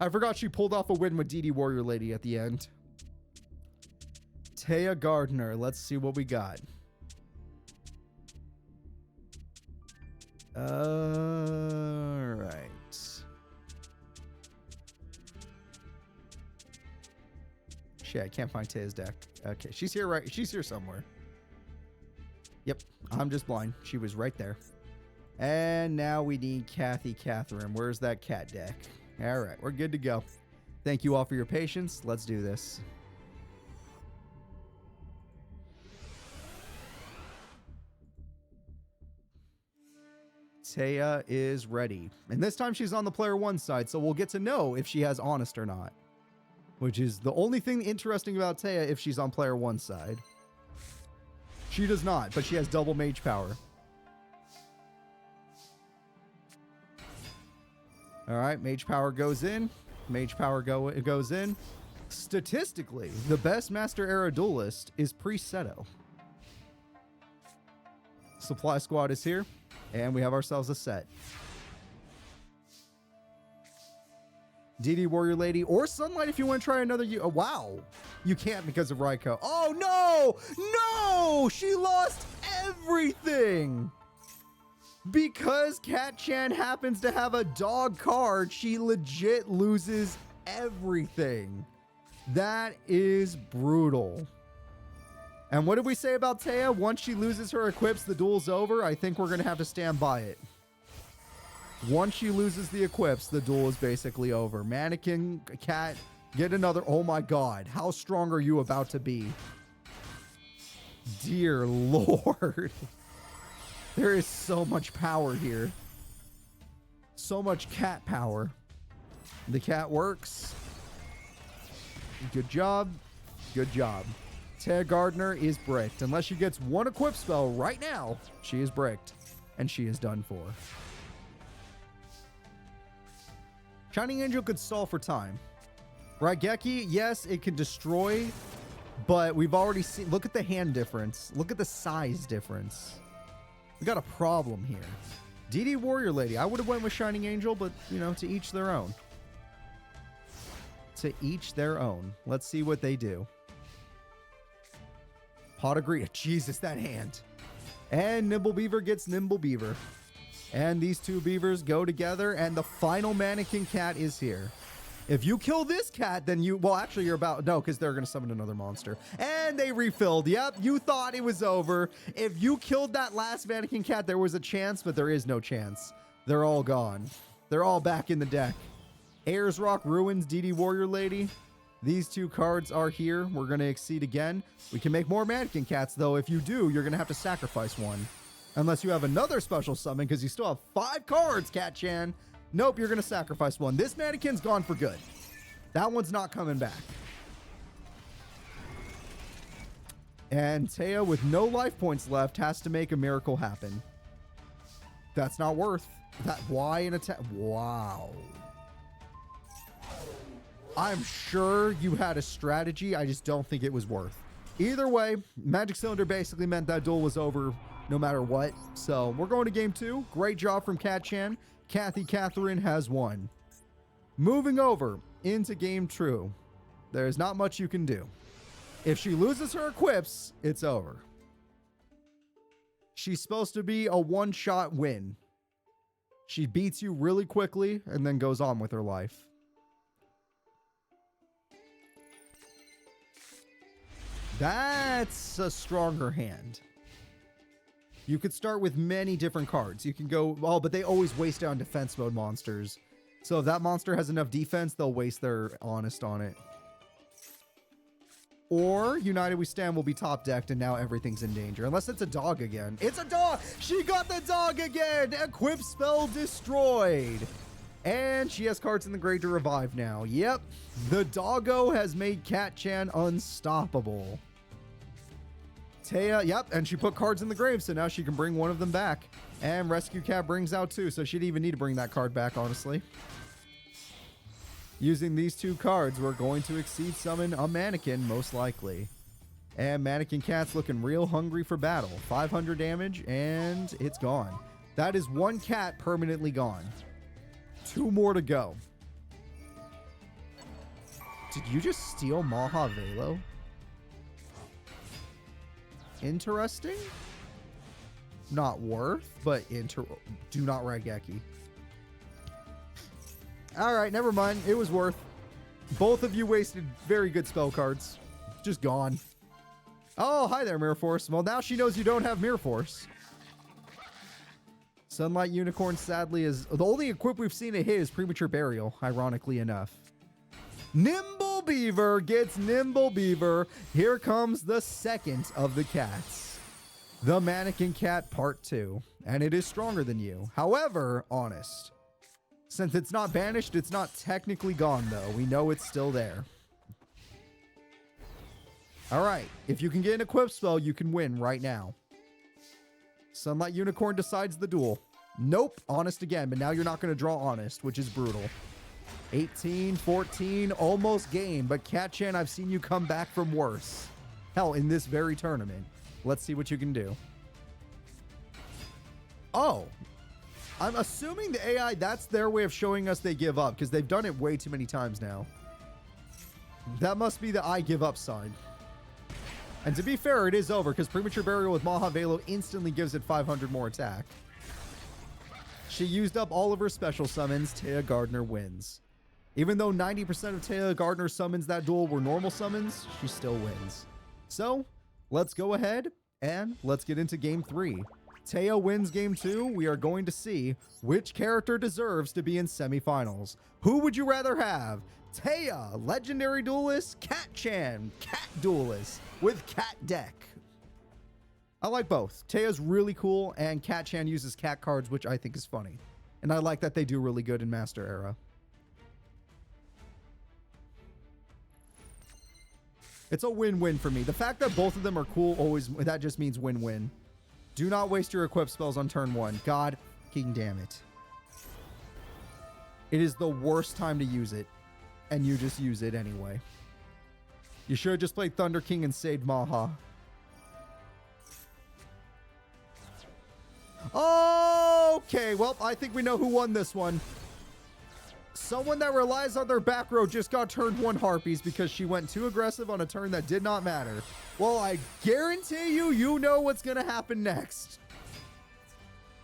[SPEAKER 1] I forgot she pulled off a win with DD Warrior Lady at the end. Taya Gardner. Let's see what we got. Right. Shit, I can't find Taya's deck. Okay, she's here, right? She's here somewhere. Yep, I'm just blind. She was right there. And now we need Catherine. Where's that cat deck? All right, we're good to go. Thank you all for your patience. Let's do this. Taya is ready. And this time she's on the player 1 side, so we'll get to know if she has Honest or not. Which is the only thing interesting about Taya if she's on player 1 side. She does not, but she has double mage power. Alright, mage power goes in. Mage power goes in. Statistically, the best Master Era duelist is Priest Seto. Supply squad is here. And we have ourselves a set. DD Warrior Lady or Sunlight if you want to try another. Oh, wow. You can't because of Raikou. Oh, no. No. She lost everything. Because Cat-chan happens to have a dog card, she legit loses everything. That is brutal. And what did we say about Taya? Once she loses her equips, the duel's over. I think we're going to have to stand by it. Once she loses the equips, the duel is basically over. Mannequin, Cat, get another. Oh my God. How strong are you about to be? Dear Lord. There is so much power here. So much cat power. The cat works. Good job. Good job. Taya Gardner is bricked. Unless she gets one equip spell right now, she is bricked. And she is done for. Shining Angel could stall for time. Raigeki, yes, it can destroy. But we've already seen... Look at the hand difference. Look at the size difference. We got a problem here. DD Warrior Lady. I would have went with Shining Angel, but, you know, to each their own. To each their own. Let's see what they do. Pot of Greed. Jesus, that hand. And Nimble Beaver gets Nimble Beaver. And these two beavers go together, and the final Mannequin Cat is here. If you kill this cat, then you... Well, actually, you're about... No, because they're going to summon another monster. And they refilled. Yep, you thought it was over. If you killed that last Mannequin Cat, there was a chance, but there is no chance. They're all gone. They're all back in the deck. Ayers Rock Ruins, DD Warrior Lady. These two cards are here. We're going to exceed again. We can make more Mannequin Cats, though. If you do, you're going to have to sacrifice one. Unless you have another special summon, because you still have 5 cards, Cat-chan. Nope, you're going to sacrifice one. This Mannequin's gone for good. That one's not coming back. And Taya, with no life points left, has to make a miracle happen. That's not worth that. Why an attack? Wow. I'm sure you had a strategy. I just don't think it was worth. Either way, Magic Cylinder basically meant that duel was over no matter what. So we're going to game 2. Great job from Cat-chan. Catherine has won. Moving over into game 2. There's not much you can do. If she loses her equips, it's over. She's supposed to be a one-shot win. She beats you really quickly and then goes on with her life. That's a stronger hand. You could start with many different cards. You can go... Oh, but they always waste down defense mode monsters. So if that monster has enough defense, they'll waste their Honest on it. Or United We Stand will be top decked and now everything's in danger. Unless it's a dog again. It's a dog! She got the dog again! Equip spell destroyed. And she has cards in the grave to revive now. Yep. The doggo has made Cat-chan unstoppable. Taya, yep, and she put cards in the grave, so now she can bring one of them back. And Rescue Cat brings out 2, so she didn't even need to bring that card back, honestly. Using these 2 cards, we're going to exceed summon a Mannequin, most likely. And Mannequin Cat's looking real hungry for battle. 500 damage, and it's gone. That is 1 cat permanently gone. 2 more to go. Did you just steal Maha Velo? Interesting. Not worth, but do not Raigeki. All right, never mind. It was worth. Both of you wasted very good spell cards. Just gone. Oh, hi there, Mirror Force. Well, now she knows you don't have Mirror Force. Sunlight Unicorn, sadly, is the only equip we've seen it hit is Premature Burial, ironically enough. Nimble Beaver gets Nimble Beaver. Here comes the second of the cats. The Mannequin Cat Part 2. And it is stronger than you. However, honest. Since it's not banished, it's not technically gone, though. We know it's still there. Alright, if you can get an equip spell, you can win right now. Sunlight Unicorn decides the duel. Nope, honest again, but now you're not going to draw honest, which is brutal. 18, 14, almost game, but Cat-chan, I've seen you come back from worse. Hell, in this very tournament. Let's see what you can do. Oh, I'm assuming the AI, that's their way of showing us they give up, because they've done it way too many times now. That must be the I give up sign. And to be fair, it is over, because Premature Burial with Maha Velo instantly gives it 500 more attack. She used up all of her special summons. Taya Gardner wins. Even though 90% of Taya Gardner's summons that duel were normal summons, she still wins. So, let's go ahead and let's get into Game 3. Taya wins Game 2. We are going to see which character deserves to be in semifinals. Who would you rather have? Taya, Legendary Duelist, Cat-chan, Cat Duelist with Cat Deck. I like both. Taya's really cool, and Cat-chan uses cat cards, which I think is funny. And I like that they do really good in Master Era. It's a win-win for me. The fact that both of them are cool, that just means win-win. Do not waste your equip spells on turn 1. God fucking damn it. It is the worst time to use it, and you just use it anyway. You should have just played Thunder King and saved Maha. Okay, well, I think we know who won this one. Someone that relies on their back row just got turned 1 Harpies because she went too aggressive on a turn that did not matter. Well, I guarantee you know what's going to happen next.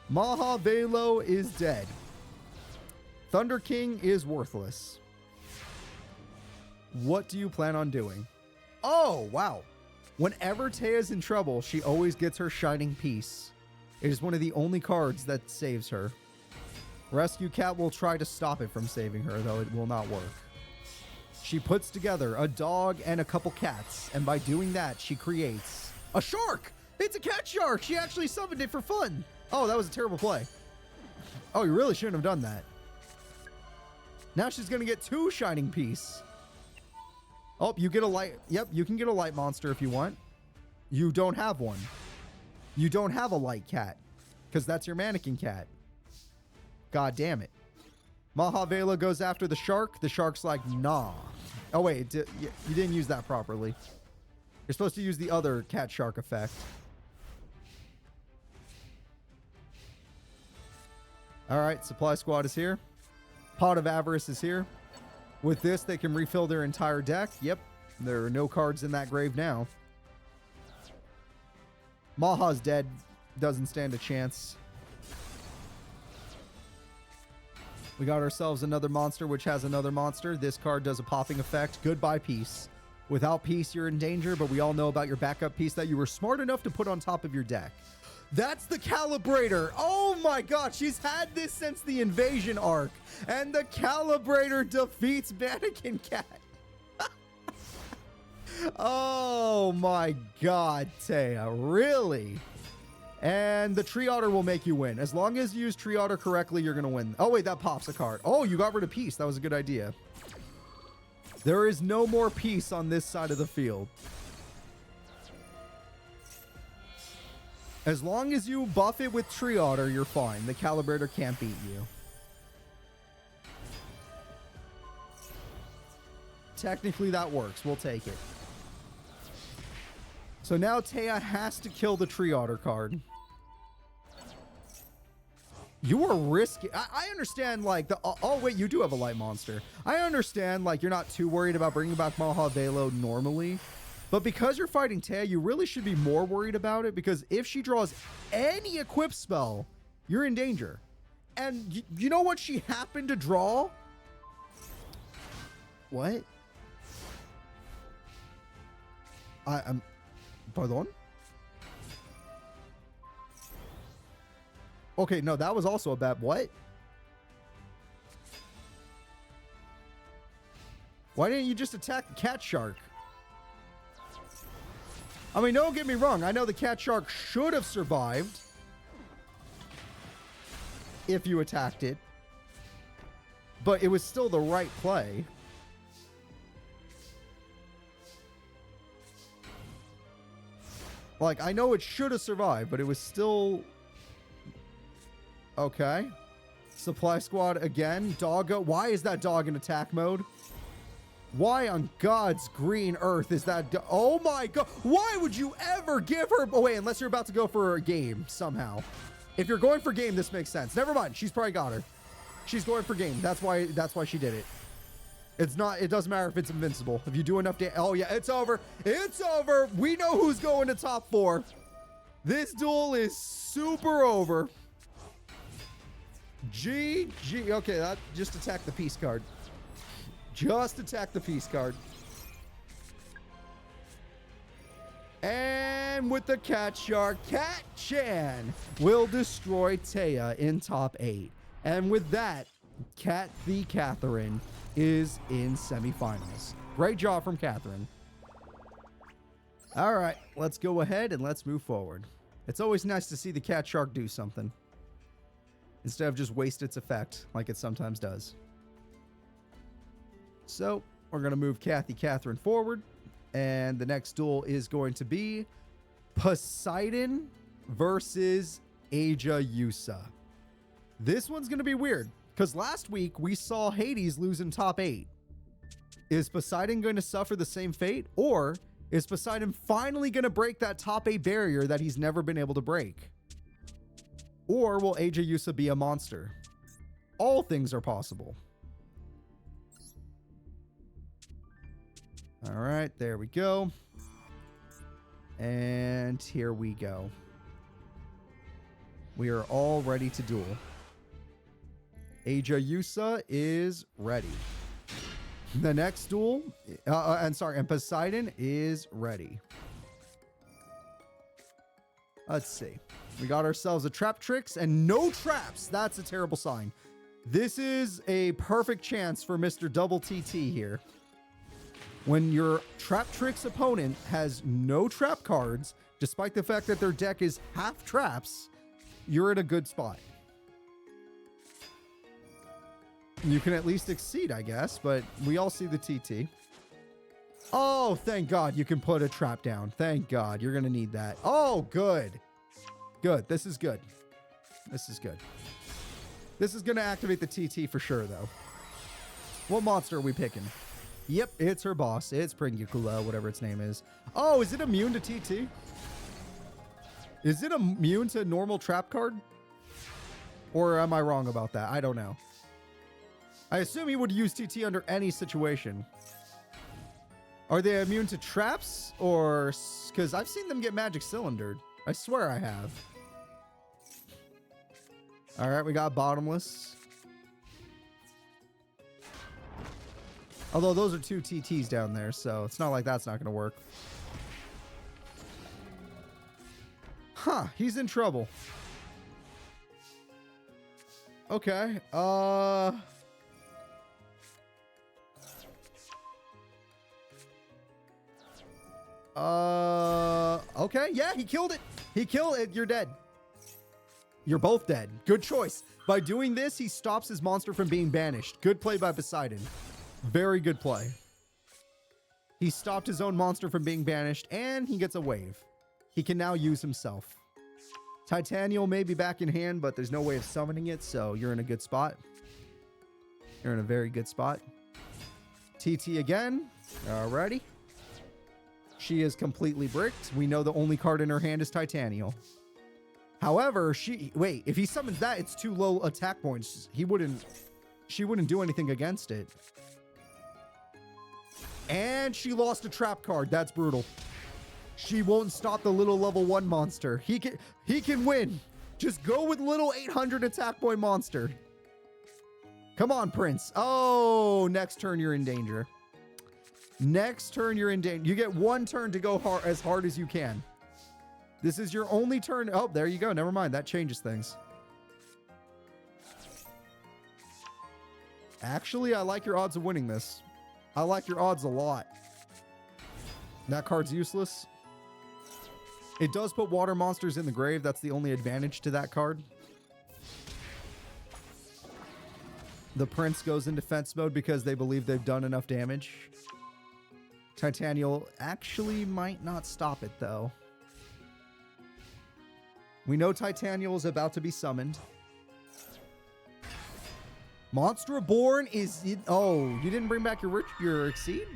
[SPEAKER 1] Maha Velo is dead. Thunder King is worthless. What do you plan on doing? Oh, wow. Whenever Taya's in trouble, she always gets her Shining Piece. It is one of the only cards that saves her. Rescue Cat will try to stop it from saving her, though it will not work. She puts together a dog and a couple cats, and by doing that, she creates a shark! It's a cat shark! She actually summoned it for fun! Oh, that was a terrible play. Oh, you really shouldn't have done that. Now she's gonna get 2 Shining Piece. Oh, you get a light. Yep, you can get a light monster if you want. You don't have one. You don't have a light cat, because that's your mannequin cat. God damn it. Maha Velo goes after the shark. The shark's like, nah. Oh, wait. You didn't use that properly. You're supposed to use the other cat shark effect. All right. Supply Squad is here. Pot of Avarice is here. With this, they can refill their entire deck. Yep. There are no cards in that grave now. Maha's dead. Doesn't stand a chance. We got ourselves another monster, which has another monster. This card does a popping effect. Goodbye, Peace. Without Peace, you're in danger, but we all know about your backup piece that you were smart enough to put on top of your deck. That's the Calibrator. Oh my god, she's had this since the Invasion arc. And the Calibrator defeats Mannequin Cat. Oh my god, Taya. Really? And the Tree Otter will make you win. As long as you use Tree Otter correctly, you're going to win. Oh, wait, that pops a card. Oh, you got rid of Peace. That was a good idea. There is no more Peace on this side of the field. As long as you buff it with Tree Otter, you're fine. The Calibrator can't beat you. Technically, that works. We'll take it. So now Taya has to kill the Tree Otter card. You are risky. I understand, like, oh, wait, you do have a light monster. I understand, like, you're not too worried about bringing back Maha Velo normally. But because you're fighting Taya, you really should be more worried about it, because if she draws any equip spell, you're in danger. And you know what she happened to draw? What? I'm... Pardon? Okay, no, that was also a bad... What? Why didn't you just attack the cat shark? I mean, don't get me wrong. I know the cat shark should have survived if you attacked it, but it was still the right play. Like, I know it should have survived, but it was still... Okay. Supply squad again. Doggo. Why is that dog in attack mode? Why on God's green earth is that... Oh my God. Why would you ever give her... Oh, wait, unless you're about to go for a game somehow. If you're going for game, this makes sense. Never mind. She's probably got her. She's going for game. That's why she did it. It's not... It doesn't matter if it's invincible. If you do enough damage... Oh, yeah. It's over. It's over. We know who's going to top 4. This duel is super over. GG. Okay, that just attack the peace card. Just attack the peace card. And with the cat shark, Cat Chan will destroy Taya in top 8. And with that, Cat the Catherine is in semifinals. Great job from Catherine. All right, let's go ahead and let's move forward. It's always nice to see the cat shark do something, instead of just waste its effect like it sometimes does. So we're going to move Catherine forward. And the next duel is going to be Poseidon versus Aja Yusa. This one's going to be weird, because last week we saw Hades lose in top 8. Is Poseidon going to suffer the same fate? Or is Poseidon finally going to break that top 8 barrier that he's never been able to break? Or will Aja Yusa be a monster? All things are possible. All right, there we go. And here we go. We are all ready to duel. Aja Yusa is ready. The next duel, and Poseidon is ready. Let's see. We got ourselves a trap tricks and no traps. That's a terrible sign. This is a perfect chance for Mr. Double TT here. When your trap tricks opponent has no trap cards, despite the fact that their deck is half traps, you're in a good spot. You can at least exceed, I guess, but we all see the TT. Oh, thank God you can put a trap down. Thank God. You're going to need that. Oh, good. Good. This is good. This is good. This is going to activate the TT for sure, though. What monster are we picking? Yep, it's her boss. It's Pringula, whatever its name is. Oh, is it immune to TT? Is it immune to normal trap card? Or am I wrong about that? I don't know. I assume he would use TT under any situation. Are they immune to traps? Or... Because I've seen them get magic cylindered. I swear I have. Alright, we got bottomless. Although those are 2 TTs down there, so it's not like that's not going to work. Huh, he's in trouble. Okay, okay, yeah, he killed it. He killed it. You're dead. You're both dead. Good choice. By doing this, he stops his monster from being banished. Good play by Poseidon. Very good play. He stopped his own monster from being banished, and he gets a wave. He can now use himself. Titanial may be back in hand, but there's no way of summoning it, so you're in a good spot. You're in a very good spot. TT again. Alrighty. She is completely bricked. We know the only card in her hand is Titanial. However, wait, if he summons that, it's too low attack points. She wouldn't do anything against it. And she lost a trap card. That's brutal. She won't stop the little level 1 monster. He can win. Just go with little 800 attack boy monster. Come on, Prince. Oh, next turn you're in danger. Next turn you're in danger. You get 1 turn to go as hard as you can. This is your only turn. Oh, there you go. Never mind. That changes things. Actually, I like your odds of winning this. I like your odds a lot. That card's useless. It does put water monsters in the grave. That's the only advantage to that card. The Prince goes in defense mode because they believe they've done enough damage. Titanial actually might not stop it, though. We know Titanial is about to be summoned. Monster Reborn is... Oh, you didn't bring back your Exceed?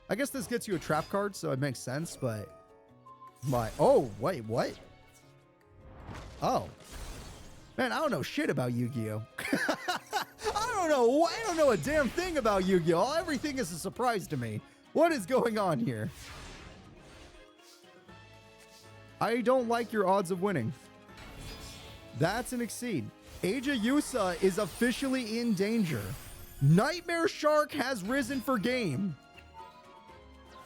[SPEAKER 1] I guess this gets you a trap card, so it makes sense, but... Oh, wait, what? Oh. Man, I don't know shit about Yu-Gi-Oh! I don't know a damn thing about Yu-Gi-Oh! Everything is a surprise to me. What is going on here? I don't like your odds of winning. That's an Exceed. Aja Yusa is officially in danger. Nightmare Shark has risen for game.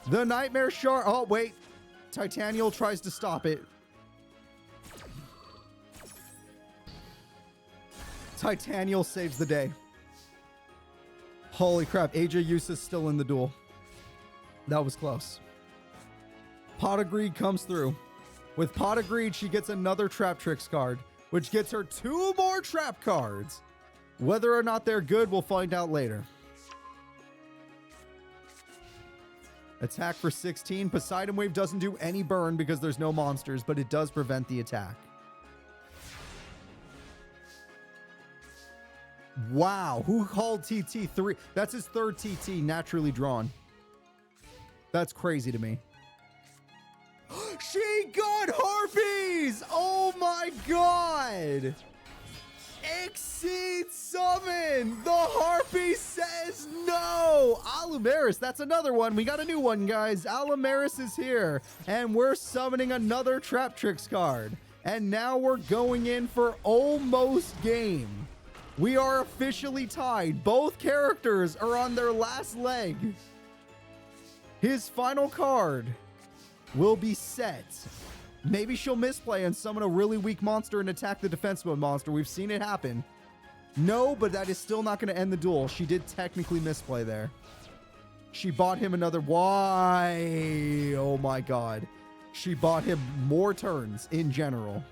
[SPEAKER 1] The Nightmare Shark... Oh, wait. Titanial tries to stop it. Titanial saves the day. Holy crap. Aja Yusa's still in the duel. That was close. Pot of Greed comes through. With Pot of Greed, she gets another Trap Tricks card, which gets her 2 more trap cards. Whether or not they're good, we'll find out later. Attack for 16. Poseidon Wave doesn't do any burn because there's no monsters, but it does prevent the attack. Wow, who called TT 3? That's his 3rd TT naturally drawn. That's crazy to me. She got Harpies! Oh my god! Exceed summon! The Harpy says no! Alumeris, that's another one. We got a new one, guys. Alumeris is here. And we're summoning another Trap Tricks card. And now we're going in for almost game. We are officially tied. Both characters are on their last leg. His final card will be set. Maybe she'll misplay and summon a really weak monster and attack the defense mode monster. We've seen it happen. No, but that is still not going to end the duel. She did technically misplay there. She bought him another... Why? Oh my god. She bought him more turns in general.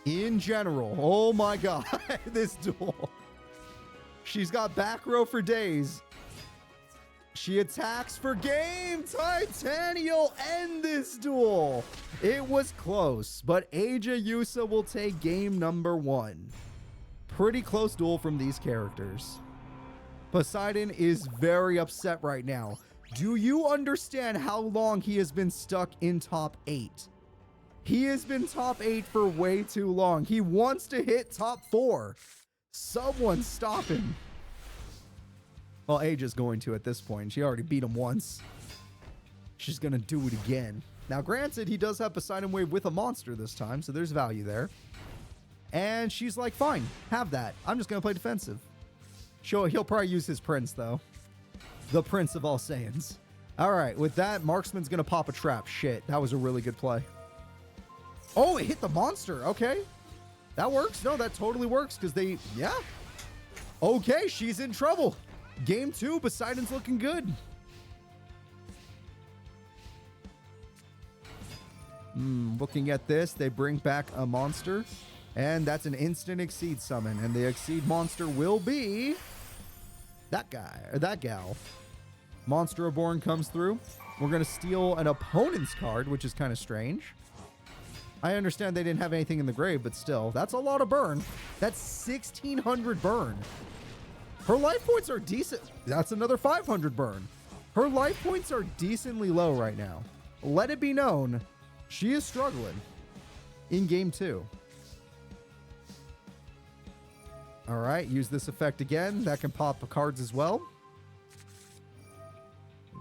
[SPEAKER 1] In general. Oh my god. This duel. She's got back row for days. She attacks for game. Titanial end this duel. It was close, but Aja Yusa will take game number 1. Pretty close duel from these characters. Poseidon is very upset right now. Do you understand how long he has been stuck in top 8? He has been top 8 for way too long. He wants to hit top 4. Someone stop him. Well, Aja's going to at this point. She already beat him once. She's going to do it again. Now, granted, he does have Poseidon Wave with a monster this time, so there's value there. And she's like, fine, have that. I'm just going to play defensive. He'll probably use his Prince, though. The Prince of all Saiyans. All right, with that, Marksman's going to pop a trap. Shit, that was a really good play. Oh, it hit the monster. Okay. That works. No, that totally works because they... Yeah. Okay, she's in trouble. Game 2, Poseidon's looking good. Looking at this, they bring back a monster. And that's an instant Exceed summon. And the Exceed monster will be... that guy, or that gal. Monster Reborn comes through. We're going to steal an opponent's card, which is kind of strange. I understand they didn't have anything in the grave, but still, that's a lot of burn. That's 1,600 burn. Her life points are decent. That's another 500 burn. Her life points are decently low right now. Let it be known, she is struggling in game 2. All right, use this effect again. That can pop cards as well.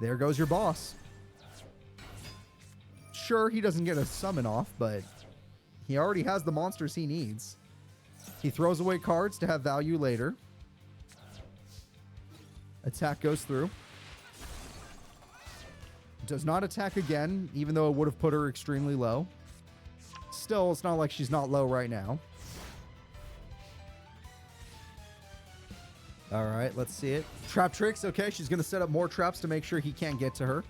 [SPEAKER 1] there goes your boss. Sure, he doesn't get a summon off, but he already has the monsters he needs. He throws away cards to have value later. Attack goes through. Does not attack again, even though it would have put her extremely low. Still, it's not like she's not low right now. All right, let's see it. Trap tricks. Okay, she's going to set up more traps to make sure he can't get to her.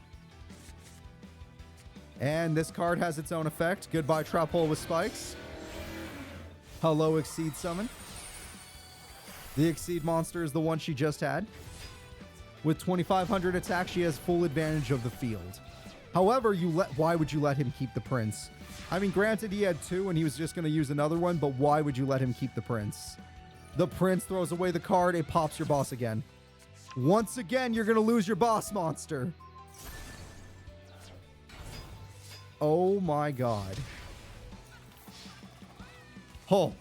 [SPEAKER 1] And this card has its own effect. Goodbye, trap hole with spikes. Hello, Exceed summon. The Exceed monster is the one she just had. With 2,500 attack, she has full advantage of the field. However, why would you let him keep the prince? I mean, granted, he had 2 and he was just going to use another one, but why would you let him keep the prince? The prince throws away the card, it pops your boss again. Once again, you're going to lose your boss monster. Oh my god. Oh,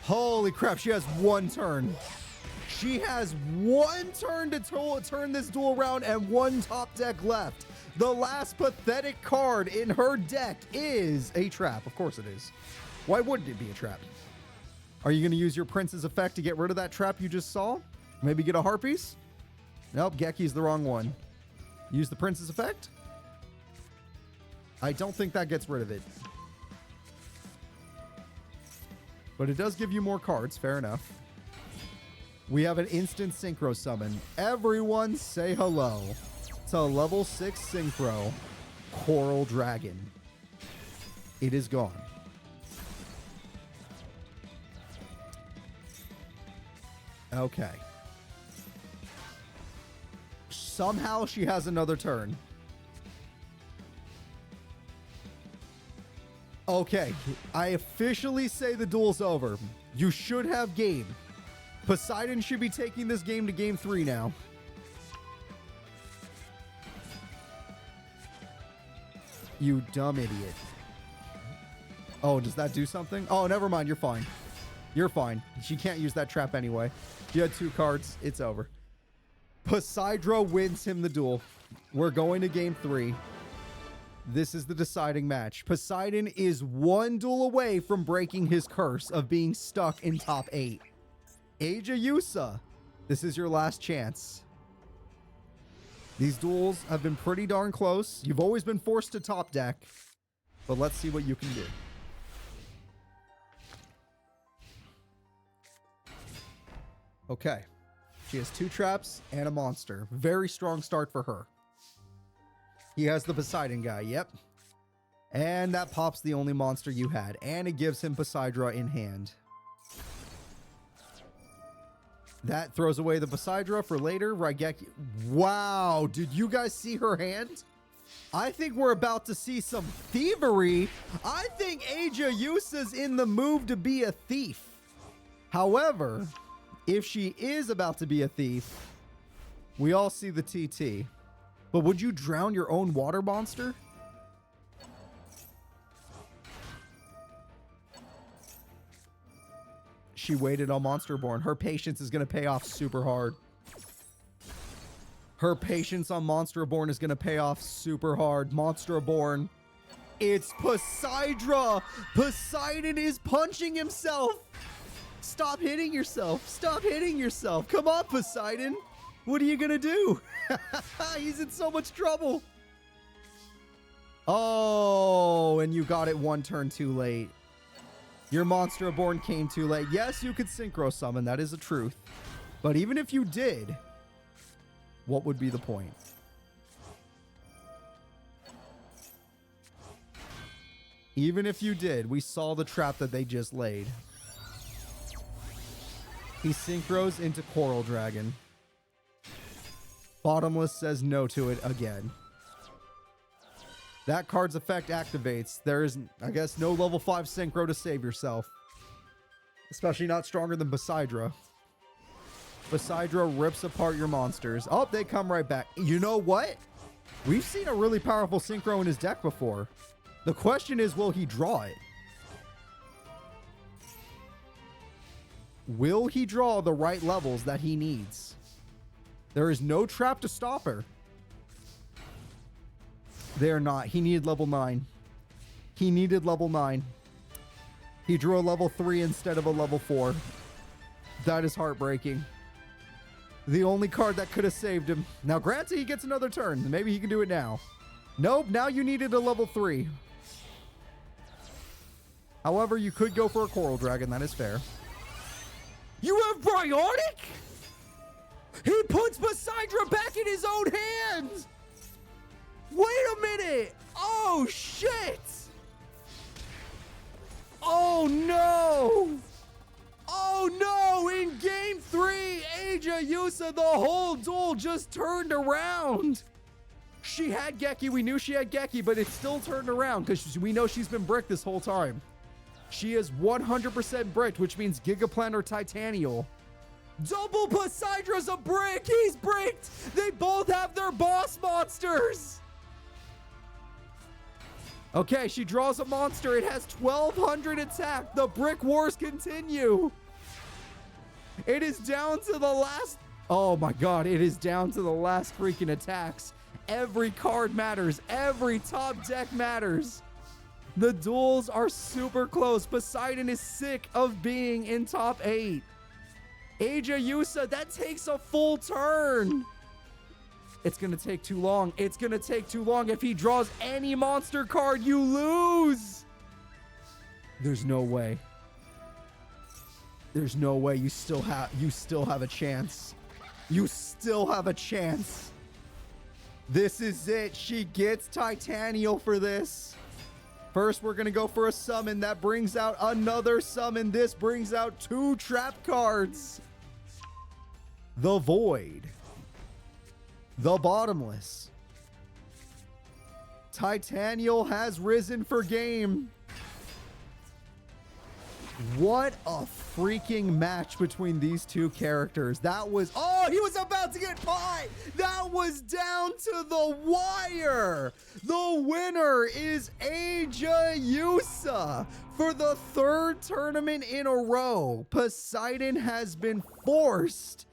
[SPEAKER 1] holy crap, she has 1 turn. She has 1 turn to turn this duel around and 1 top deck left. The last pathetic card in her deck is a trap. Of course it is. Why wouldn't it be a trap? Are you going to use your prince's effect to get rid of that trap you just saw? Maybe get a heart piece? Nope, Geki's the wrong one. Use the prince's effect? I don't think that gets rid of it. But it does give you more cards, fair enough. We have an instant synchro summon. Everyone say hello to level 6 synchro Coral Dragon. It is gone. Okay. Somehow she has another turn. Okay, I officially say the duel's over. You should have game. Poseidon should be taking this game to game 3 now. You dumb idiot. Oh, does that do something? Oh, never mind. You're fine. You're fine. She can't use that trap anyway. You had 2 cards. It's over. Poseidon wins him the duel. We're going to game 3. This is the deciding match. Poseidon is 1 duel away from breaking his curse of being stuck in top 8. Aja Yusa, this is your last chance. These duels have been pretty darn close. You've always been forced to top deck, but let's see what you can do. Okay. She has 2 traps and a monster. Very strong start for her. He has the Poseidon guy, yep. And that pops the only monster you had. And it gives him Poseidon in hand. That throws away the Poseidon for later. Raigeki. Wow, did you guys see her hand? I think we're about to see some thievery. I think Aja Yusa's in the move to be a thief. However, if she is about to be a thief, we all see the TT. But would you drown your own water monster? She waited on Monsterborn. Her patience is going to pay off super hard. Her patience on Monsterborn is going to pay off super hard. Monsterborn. It's Poseidon. Poseidon is punching himself. Stop hitting yourself. Stop hitting yourself. Come on, Poseidon. What are you going to do? He's in so much trouble. Oh, and you got it 1 turn too late. Your Monster Reborn came too late. Yes, you could synchro summon. That is the truth. But even if you did, what would be the point? Even if you did, we saw the trap that they just laid. He synchros into Coral Dragon. Bottomless says no to it again. That card's effect activates. There is, I guess, no level 5 synchro to save yourself. Especially not stronger than Poseidon. Poseidon rips apart your monsters. Oh, they come right back. You know what? We've seen a really powerful synchro in his deck before. The question is, will he draw it? Will he draw the right levels that he needs? There is no trap to stop her. They're not. He needed level 9. He needed level 9. He drew a level 3 instead of a level 4. That is heartbreaking. The only card that could have saved him. Now, granted, he gets another turn. Maybe he can do it now. Nope, now you needed a level 3. However, you could go for a Coral Dragon. That is fair. You have Bryonic? He puts Poseidra back in his own hands! Wait a minute! Oh, shit! Oh, no! Oh, no! In Game 3, Aja Yusa, the whole duel just turned around! She had Geki. We knew she had Geki, but it still turned around because we know she's been bricked this whole time. She is 100% bricked, which means Gigaplant or Titanial. Double Poseidra's a brick! He's bricked! They both have their boss monsters! Okay, she draws a monster. It has 1200 attack. The brick wars continue. It is down to the last... Oh my god, it is down to the last freaking attacks. Every card matters. Every top deck matters. The duels are super close. Poseidon is sick of being in top 8. Aja Yusa, that takes a full turn. It's going to take too long. It's going to take too long. If he draws any monster card, you lose. There's no way. There's no way. You still have a chance. You still have a chance. This is it. She gets Titanial for this. First, we're going to go for a summon. That brings out another summon. This brings out 2 trap cards. The Void. The Bottomless. Titanial has risen for game. What a freaking match between these two characters. That was... Oh, he was about to get pie. That was down to the wire. The winner is Aja Yusa for the 3rd tournament in a row. Poseidon has been forced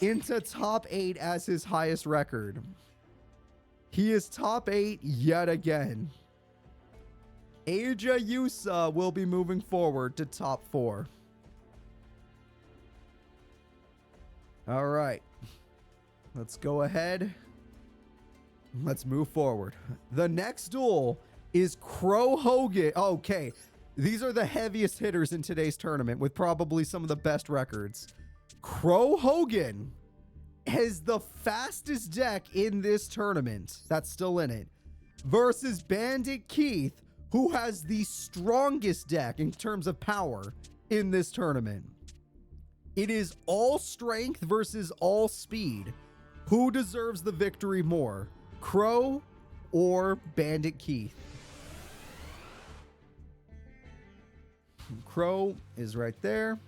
[SPEAKER 1] into top 8 as his highest record. He is top 8 yet again. Aja Yusa will be moving forward to top 4. All right. Let's go ahead. Let's move forward. The next duel is Crow Hogan. Okay. These are the heaviest hitters in today's tournament with probably some of the best records. Crow Hogan has the fastest deck in this tournament that's still in it versus Bandit Keith, who has the strongest deck in terms of power in this tournament. It is all strength versus all speed. Who deserves the victory more, Crow or Bandit Keith? Crow is right there.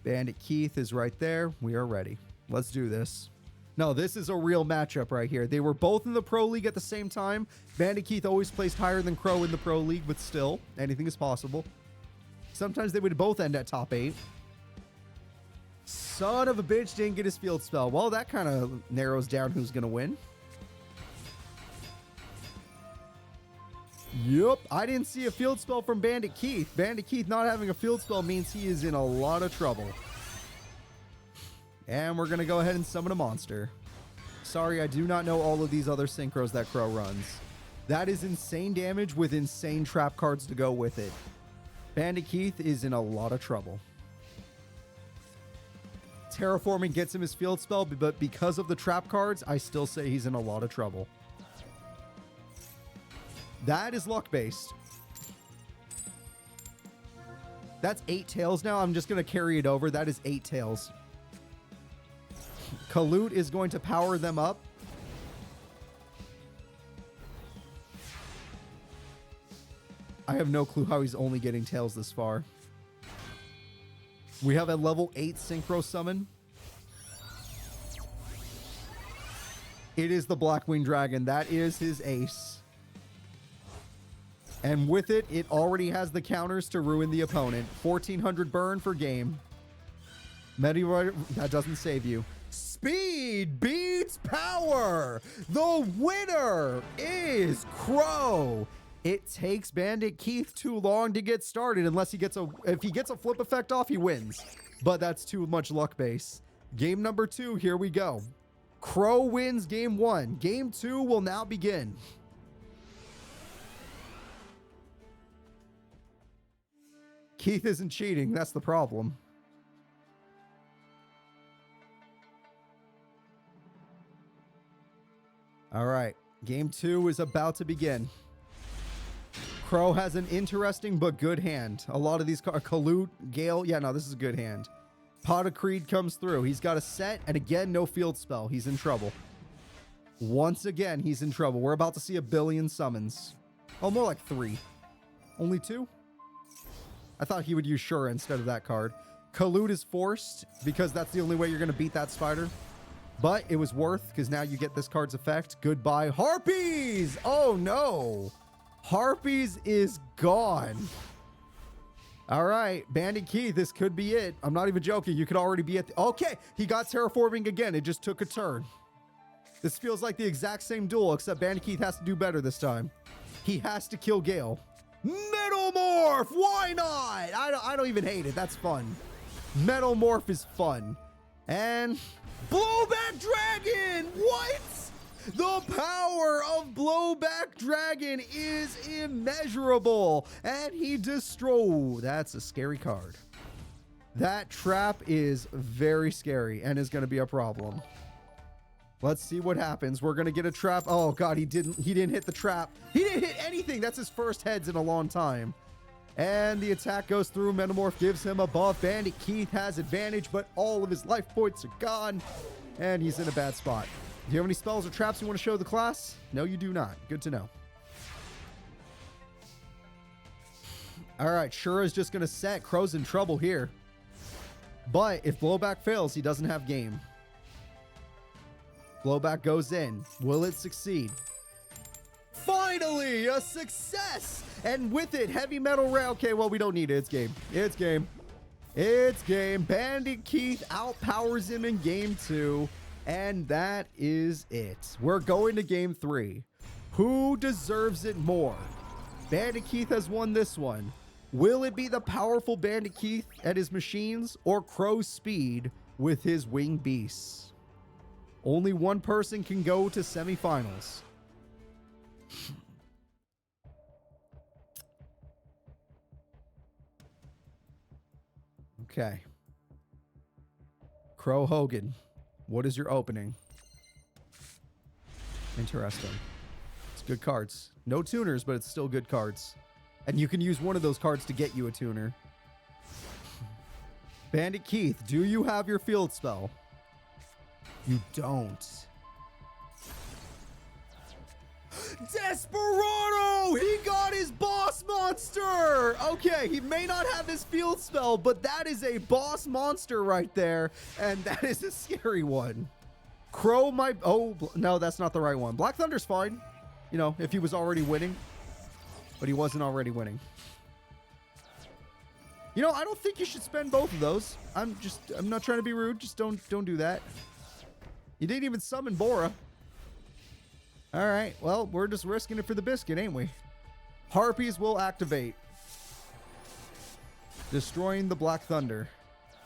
[SPEAKER 1] Bandit Keith is right there. We are ready. Let's do this. No, this is a real matchup right here. They were both in the Pro League at the same time. Bandit Keith always placed higher than Crow in the Pro League, but still, anything is possible. Sometimes they would both end at top 8. Son of a bitch didn't get his field spell. Well, that kind of narrows down who's going to win. Yup, I didn't see a field spell from Bandit Keith. Bandit Keith not having a field spell means he is in a lot of trouble. And we're going to go ahead and summon a monster. Sorry, I do not know all of these other synchros that Crow runs. That is insane damage with insane trap cards to go with it. Bandit Keith is in a lot of trouble. Terraforming gets him his field spell, but because of the trap cards, I still say he's in a lot of trouble. That is luck-based. That's 8 tails now. I'm just going to carry it over. That is 8 tails. Kalut is going to power them up. I have no clue how he's only getting tails this far. We have a level 8 Synchro Summon. It is the Blackwing Dragon. That is his ace. And with it, it already has the counters to ruin the opponent. 1400 burn for game. Meteorite, that doesn't save you. Speed! Be Keith's power. The winner is Crow. It takes Bandit Keith too long to get started unless if he gets a flip effect off, he wins. But that's too much luck base. Game number 2, here we go. Crow wins game 1. Game 2 will now begin. Keith isn't cheating, that's the problem. All right, game 2 is about to begin. Crow has an interesting but good hand. A lot of these cards, Kalut, Gale, yeah, no, this is a good hand. Pot of Creed comes through. He's got a set, and again, no field spell. He's in trouble. Once again, he's in trouble. We're about to see a billion summons. Oh, more like 3. Only 2? I thought he would use Shura instead of that card. Kalut is forced because that's the only way you're going to beat that spider. But it was worth because now you get this card's effect. Goodbye, Harpies! Oh, no. Harpies is gone. All right, Bandit Keith, this could be it. I'm not even joking. You could already be at the... Okay, he got terraforming again. It just took a turn. This feels like the exact same duel, except Bandit Keith has to do better this time. He has to kill Gale. Metal Morph! Why not? I don't even hate it. That's fun. Metal Morph is fun. And Blowback Dragon! What? The power of Blowback Dragon is immeasurable. And he destroyed. That's a scary card. That trap is very scary and is going to be a problem. Let's see what happens. We're going to get a trap. Oh, God, he didn't hit the trap. He didn't hit anything. That's his first heads in a long time. And the attack goes through. Metamorph gives him a buff. Bandit Keith has advantage, but all of his life points are gone. And he's in a bad spot. Do you have any spells or traps you want to show the class? No, you do not. Good to know. All right, Shura's just going to set. Crow's in trouble here. But if Blowback fails, he doesn't have game. Blowback goes in. Will it succeed? Finally, a success! And with it, heavy metal rail. Okay, well, we don't need it. It's game. It's game. It's game. Bandit Keith outpowers him in game 2. And that is it. We're going to game 3. Who deserves it more? Bandit Keith has won this one. Will it be the powerful Bandit Keith and his machines, or Crow's speed with his winged beasts? Only one person can go to semifinals. Okay. Crow Hogan, what is your opening? Interesting. It's good cards. No tuners, but it's still good cards. And you can use one of those cards to get you a tuner. Bandit Keith, do you have your field spell? You don't. Desperado! He got his boss monster! Okay, he may not have his field spell, but that is a boss monster right there. And that is a scary one. Crow might... Oh, no, that's not the right one. Black Thunder's fine. You know, if he was already winning. But he wasn't already winning. You know, I don't think you should spend both of those. I'm not trying to be rude. Just don't do that. You didn't even summon Bora. All right, well, we're just risking it for the biscuit, ain't we? Harpies will activate. Destroying the Black Thunder.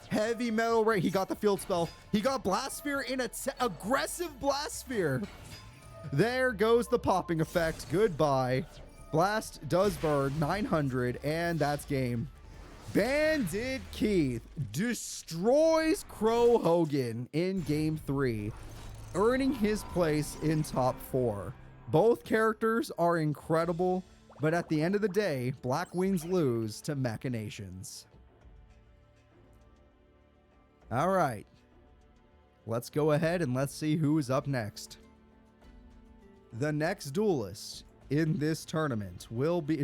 [SPEAKER 1] Heavy metal ray. He got the field spell. He got Blast Sphere in an aggressive Blast Sphere. There goes the popping effect. Goodbye. Blast does burn 900, and that's game. Bandit Keith destroys Crow Hogan in game 3, earning his place in top 4. Both characters are incredible, but at the end of the day, Black Wings lose to Machinations. All right, let's go ahead and let's see who is up next. The next duelist in this tournament will be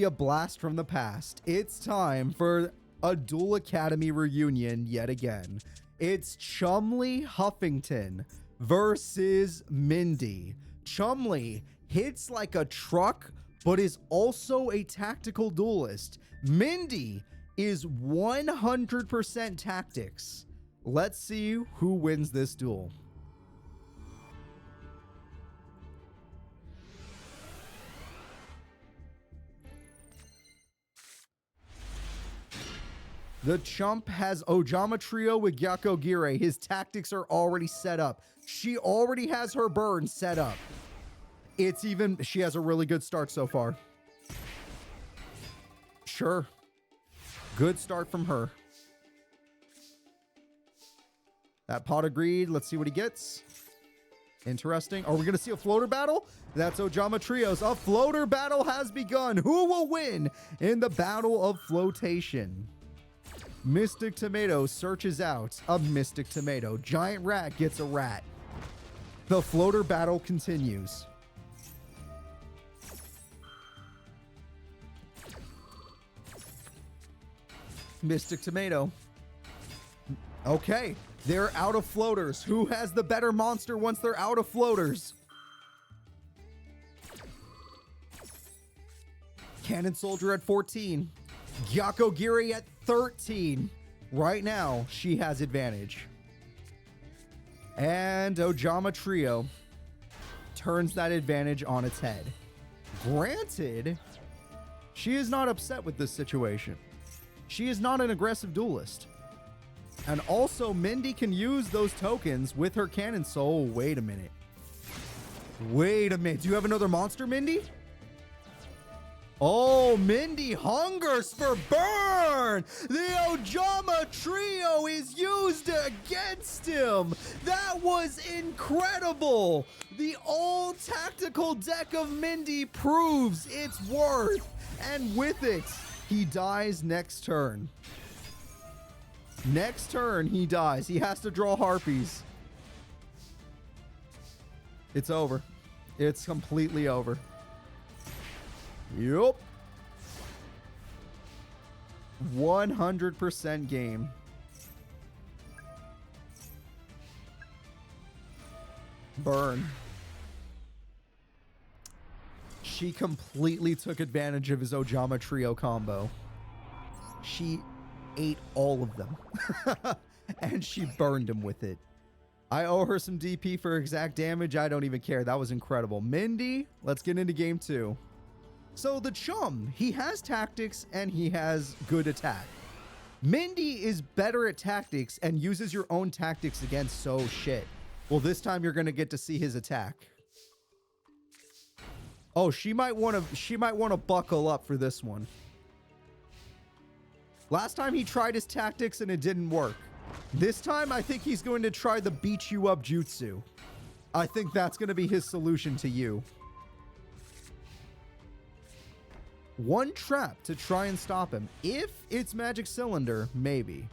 [SPEAKER 1] a blast from the past. It's time for a Duel Academy reunion yet again. It's Chumley Huffington versus Mindy. Chumley hits like a truck, but is also a tactical duelist. Mindy is 100% tactics. Let's see who wins this duel. The chump has Ojama Trio with Gyakogire. His tactics are already set up. She already has her burn set up. She has a really good start so far. Sure. Good start from her. That pot of greed. Let's see what he gets. Interesting. Are we going to see a floater battle? That's Ojama Trios. A floater battle has begun. Who will win in the battle of flotation? Mystic Tomato searches out a Mystic Tomato. Giant Rat gets a rat. The floater battle continues. Mystic Tomato. Okay, they're out of floaters. Who has the better monster once they're out of floaters? Cannon Soldier at 14. Gyakogiri at 13. Right now, she has advantage. And Ojama Trio turns that advantage on its head. Granted, she is not upset with this situation. She is not an aggressive duelist. And also, Mindy can use those tokens with her Cannon Soul. Wait a minute. Wait a minute. Do you have another monster, Mindy? Oh, Mindy hungers for burn. The Ojama Trio is used against him. That was incredible. The all-tactical deck of Mindy proves its worth. And with it, he dies next turn. Next turn, he dies. He has to draw Harpies. It's over. It's completely over. Yup. 100% game. Burn. She completely took advantage of his Ojama Trio combo. She ate all of them. And she burned him with it. I owe her some DP for exact damage. I don't even care. That was incredible. Mindy, let's get into game 2. So the chum, he has tactics and he has good attack. Mindy is better at tactics and uses your own tactics against so shit. Well, this time you're going to get to see his attack. Oh, she might want to buckle up for this one. Last time he tried his tactics and it didn't work. This time I think he's going to try the beat you up jutsu. I think that's going to be his solution to you. One trap to try and stop him. If it's Magic Cylinder, maybe.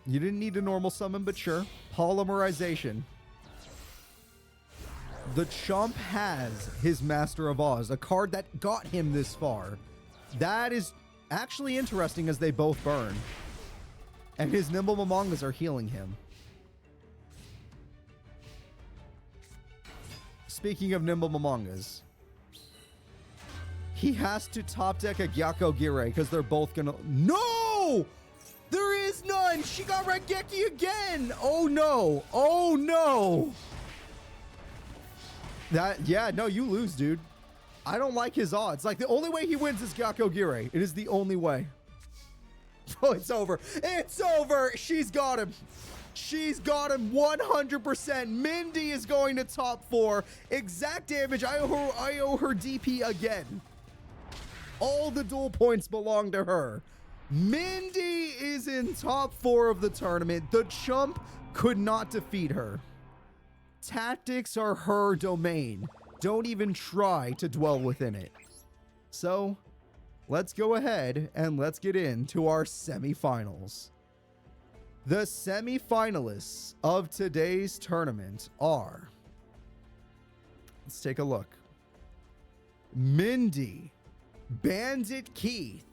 [SPEAKER 1] You didn't need a normal summon, but sure. Polymerization. The chump has his Master of Oz, a card that got him this far. That is actually interesting as they both burn. And his Nimble Momongas are healing him. Speaking of Nimble Momongas, he has to top deck a Gyakogire because they're both gonna... No! There is none! She got Raigeki again! Oh no! Oh no! Yeah, no, you lose, dude. I don't like his odds. Like, the only way he wins is Gyakogire. It is the only way. Oh, it's over. It's over! She's got him. She's got him 100%. Mindy is going to top 4. Exact damage. I owe her DP again. All the duel points belong to her. Mindy is in top 4 of the tournament. The chump could not defeat her. Tactics are her domain. Don't even try to dwell within it. So, let's go ahead and let's get into our semifinals. The semifinalists of today's tournament are... Let's take a look. Mindy, Bandit Keith,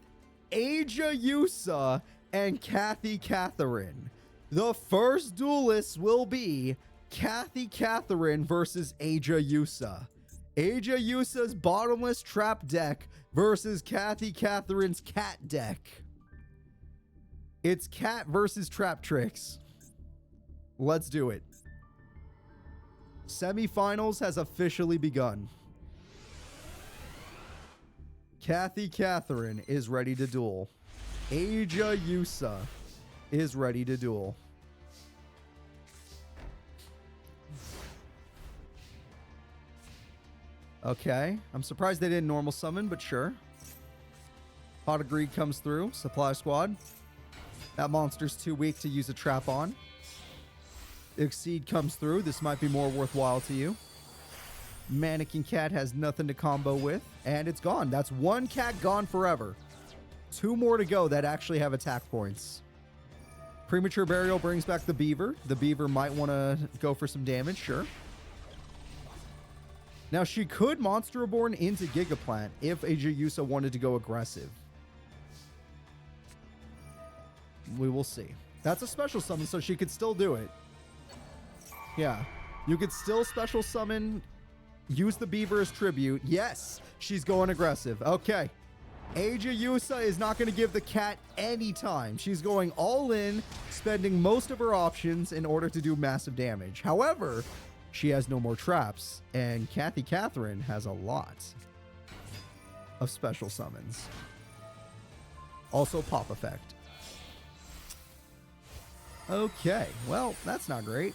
[SPEAKER 1] Aja Yusa, and Kathy Catherine. The first duelists will be Kathy Catherine versus Aja Yusa. Aja Yusa's bottomless trap deck versus Kathy Catherine's cat deck. It's cat versus trap tricks. Let's do it. Semifinals has officially begun. Kathy Catherine is ready to duel. Aja Yusa is ready to duel. Okay. I'm surprised they didn't normal summon, but sure. Pot of Greed comes through. Supply Squad. That monster's too weak to use a trap on. Exceed comes through. This might be more worthwhile to you. Mannequin Cat has nothing to combo with. And it's gone. That's one cat gone forever. 2 more to go that actually have attack points. Premature Burial brings back the Beaver. The Beaver might want to go for some damage. Sure. Now, she could Monster Reborn into Gigaplant if Aja Yusa wanted to go aggressive. We will see. That's a special summon, so she could still do it. Yeah. You could still special summon, use the Beaver as tribute. Yes, she's going aggressive. Okay. Aja Yusa is not going to give the cat any time. She's going all in, spending most of her options in order to do massive damage. However, she has no more traps, and Kathy Catherine has a lot of special summons. Also Pop Effect. Okay, well, that's not great.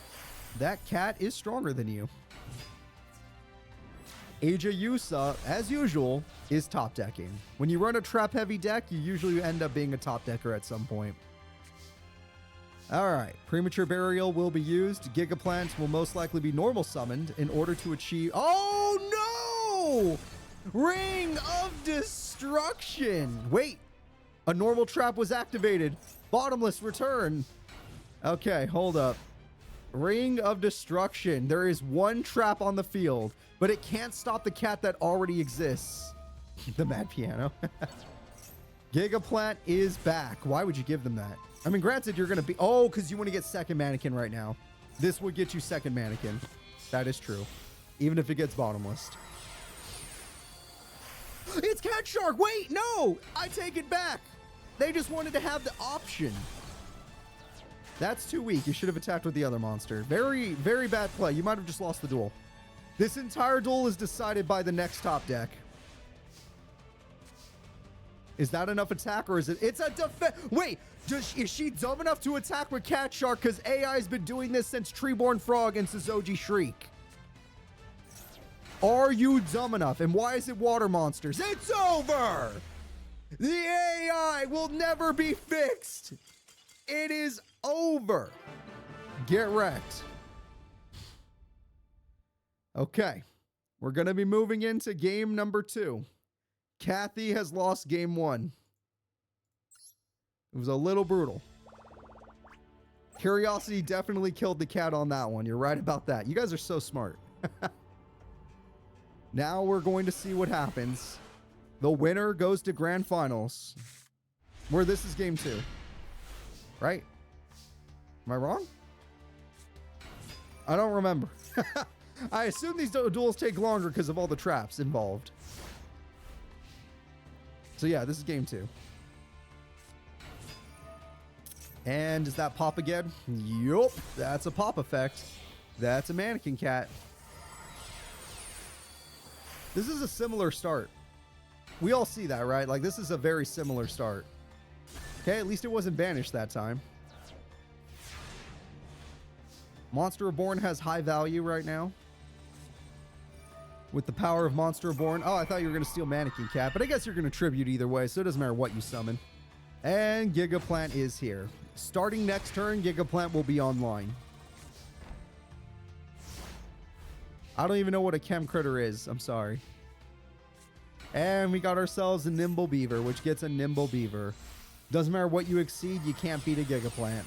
[SPEAKER 1] That cat is stronger than you. Aja Yusa, as usual, is top decking. When you run a trap heavy deck, you usually end up being a top decker at some point. Alright, Premature Burial will be used. Gigaplant will most likely be normal summoned in order to achieve... Oh no! Ring of Destruction! Wait! A normal trap was activated. Bottomless return. Okay, hold up. Ring of Destruction. There is one trap on the field, but it can't stop the cat that already exists. The Mad Piano. Gigaplant is back. Why would you give them that? I mean, granted, you're going to be... Oh, because you want to get second mannequin right now. This would get you second mannequin. That is true. Even if it gets bottomless. It's Cat Shark! Wait, no! I take it back! They just wanted to have the option. That's too weak. You should have attacked with the other monster. Very, very bad play. You might have just lost the duel. This entire duel is decided by the next top deck. Is that enough attack, or is it... It's a defense... Wait, is she dumb enough to attack with Cat Shark? Because AI's been doing this since Treeborn Frog and Suzoji Shriek. Are you dumb enough? And why is it water monsters? It's over! The AI will never be fixed. It is over. Get wrecked. Okay. We're going to be moving into game number 2. Kathy has lost game 1. It was a little brutal. Curiosity definitely killed the cat on that one. You're right about that. You guys are so smart. Now we're going to see what happens. The winner goes to grand finals. Where this is game 2. Right? Am I wrong? I don't remember. I assume these duels take longer because of all the traps involved. So yeah, this is game 2. And is that pop again? Yup, that's a pop effect. That's a mannequin cat. This is a similar start. We all see that, right? Like, this is a very similar start. Okay, at least it wasn't banished that time. Monster Reborn has high value right now. With the power of Monster Reborn. Oh, I thought you were going to steal Mannequin Cat, but I guess you're going to tribute either way, so it doesn't matter what you summon. And Gigaplant is here. Starting next turn, Gigaplant will be online. I don't even know what a Chem Critter is. I'm sorry. And we got ourselves a Nimble Beaver, which gets a Nimble Beaver. Doesn't matter what you exceed, you can't beat a Gigaplant.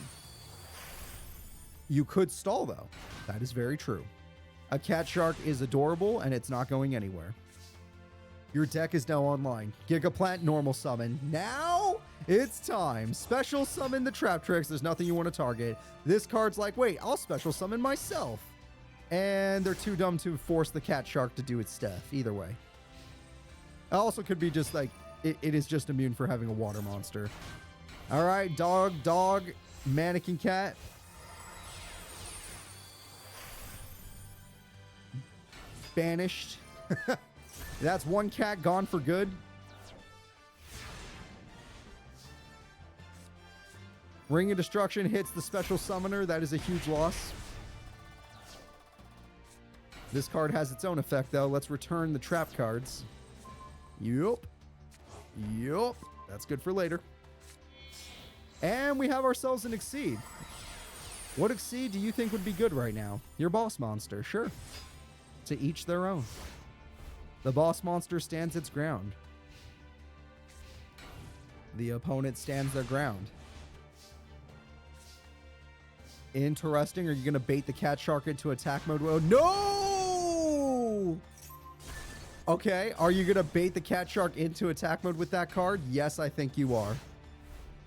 [SPEAKER 1] You could stall, though. That is very true. A Cat Shark is adorable, and it's not going anywhere. Your deck is now online. Gigaplant normal summon. Now it's time. Special summon the Trap Tricks. There's nothing you want to target. This card's like, wait, I'll special summon myself. And they're too dumb to force the Cat Shark to do its stuff. Either way. It also could be just like, it is just immune for having a water monster. All right, dog, mannequin cat. Banished. That's one cat gone for good. Ring of Destruction hits the special summoner. That is a huge loss. This card has its own effect, though. Let's return the trap cards. Yup. Yup. That's good for later. And we have ourselves an Exceed. What Exceed do you think would be good right now? Your boss monster, sure. To each their own. The boss monster stands its ground. The opponent stands their ground. Interesting. Are you going to bait the cat shark into attack mode? Oh, no! Okay. Are you going to bait the cat shark into attack mode with that card? Yes, I think you are.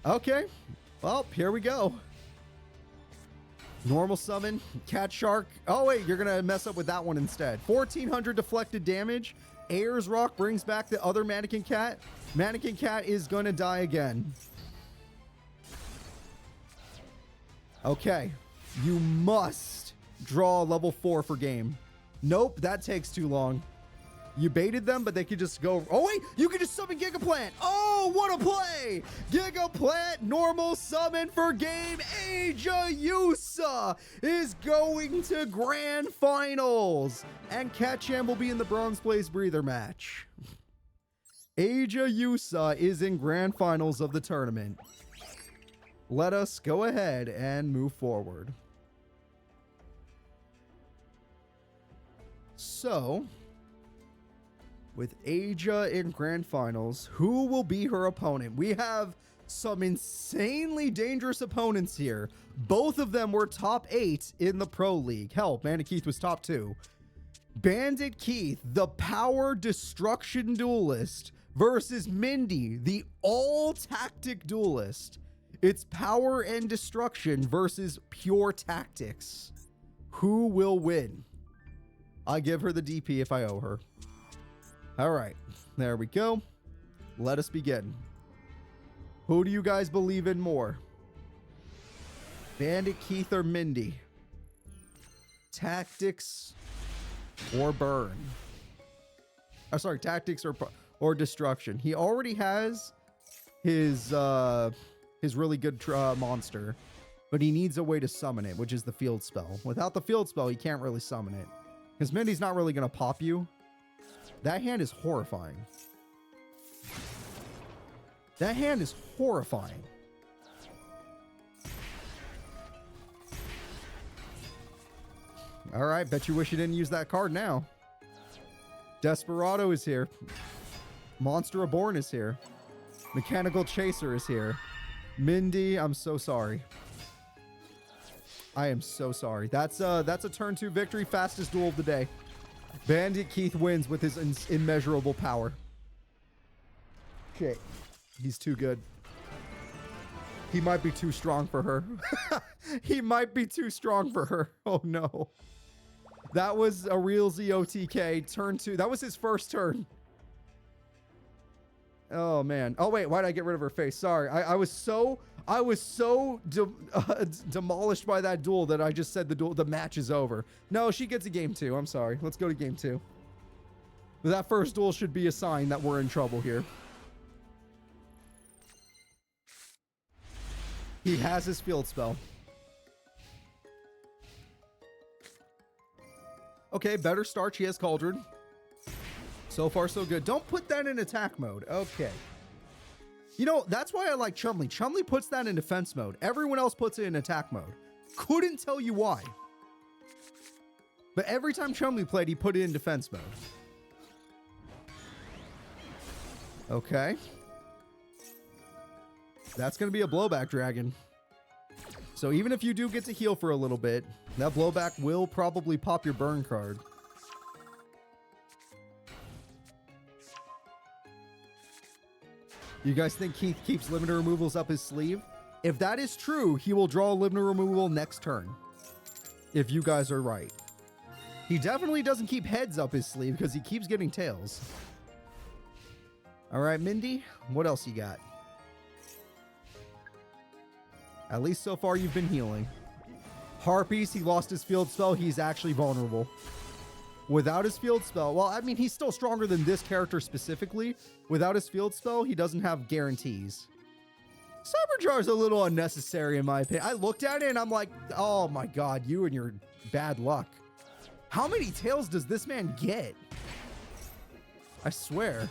[SPEAKER 1] Okay. Well, here we go. Normal summon, cat shark. Oh, wait. You're going to mess up with that one instead. 1400 deflected damage. Ayers Rock brings back the other mannequin cat. Mannequin cat is going to die again. Okay. You must draw level 4 for game. Nope, that takes too long. You baited them, but they could just go... Oh, wait! You could just summon Gigaplant! Oh, what a play! Gigaplant normal summon for game. Aja Yusa is going to Grand Finals. And Catchan will be in the Bronze Blaze Breather match. Aja Yusa is in Grand Finals of the tournament. Let us go ahead and move forward. So... with Aja in Grand Finals, who will be her opponent? We have some insanely dangerous opponents here. Both of them were top 8 in the Pro League. Hell, Bandit Keith was top 2. Bandit Keith, the power destruction duelist, versus Mindy, the all-tactic duelist. It's power and destruction versus pure tactics. Who will win? I give her the DP if I owe her. All right, there we go. Let us begin. Who do you guys believe in more? Bandit Keith or Mindy? Tactics or burn? Oh, sorry, tactics or destruction. He already has his really good monster, but he needs a way to summon it, which is the field spell. Without the field spell, he can't really summon it because Mindy's not really going to pop you. That hand is horrifying. That hand is horrifying. All right, bet you wish you didn't use that card now. Desperado is here. Monster Reborn is here. Mechanical Chaser is here. Mindy, I'm so sorry. I am so sorry. That's a turn 2 victory. Fastest duel of the day. Bandit Keith wins with his immeasurable power. Okay. He's too good. He might be too strong for her. He might be too strong for her. Oh, no. That was a real ZOTK. Turn 2. That was his first turn. Oh, man. Oh, wait. Why did I get rid of her face? Sorry. I was so demolished by that duel that I just said the match is over. No, she gets a game 2. I'm sorry. Let's go to game 2. That first duel should be a sign that we're in trouble here. He has his field spell. Okay, better start. She has Cauldron. So far, so good. Don't put that in attack mode. Okay. You know, that's why I like Chumley. Chumley puts that in defense mode. Everyone else puts it in attack mode. Couldn't tell you why. But every time Chumley played, he put it in defense mode. Okay. That's going to be a blowback dragon. So even if you do get to heal for a little bit, that blowback will probably pop your burn card. You guys think Keith keeps limiter removals up his sleeve? If that is true, he will draw a limiter removal next turn. If you guys are right. He definitely doesn't keep heads up his sleeve because he keeps getting tails. All right, Mindy, what else you got? At least so far you've been healing. Harpies, he lost his field spell. He's actually vulnerable. Without his field spell, well, I mean, he's still stronger than this character specifically. Without his field spell, he doesn't have guarantees. Cyber Jar is a little unnecessary in my opinion. I looked at it and I'm like, oh my god, you and your bad luck. How many tails does this man get? I swear.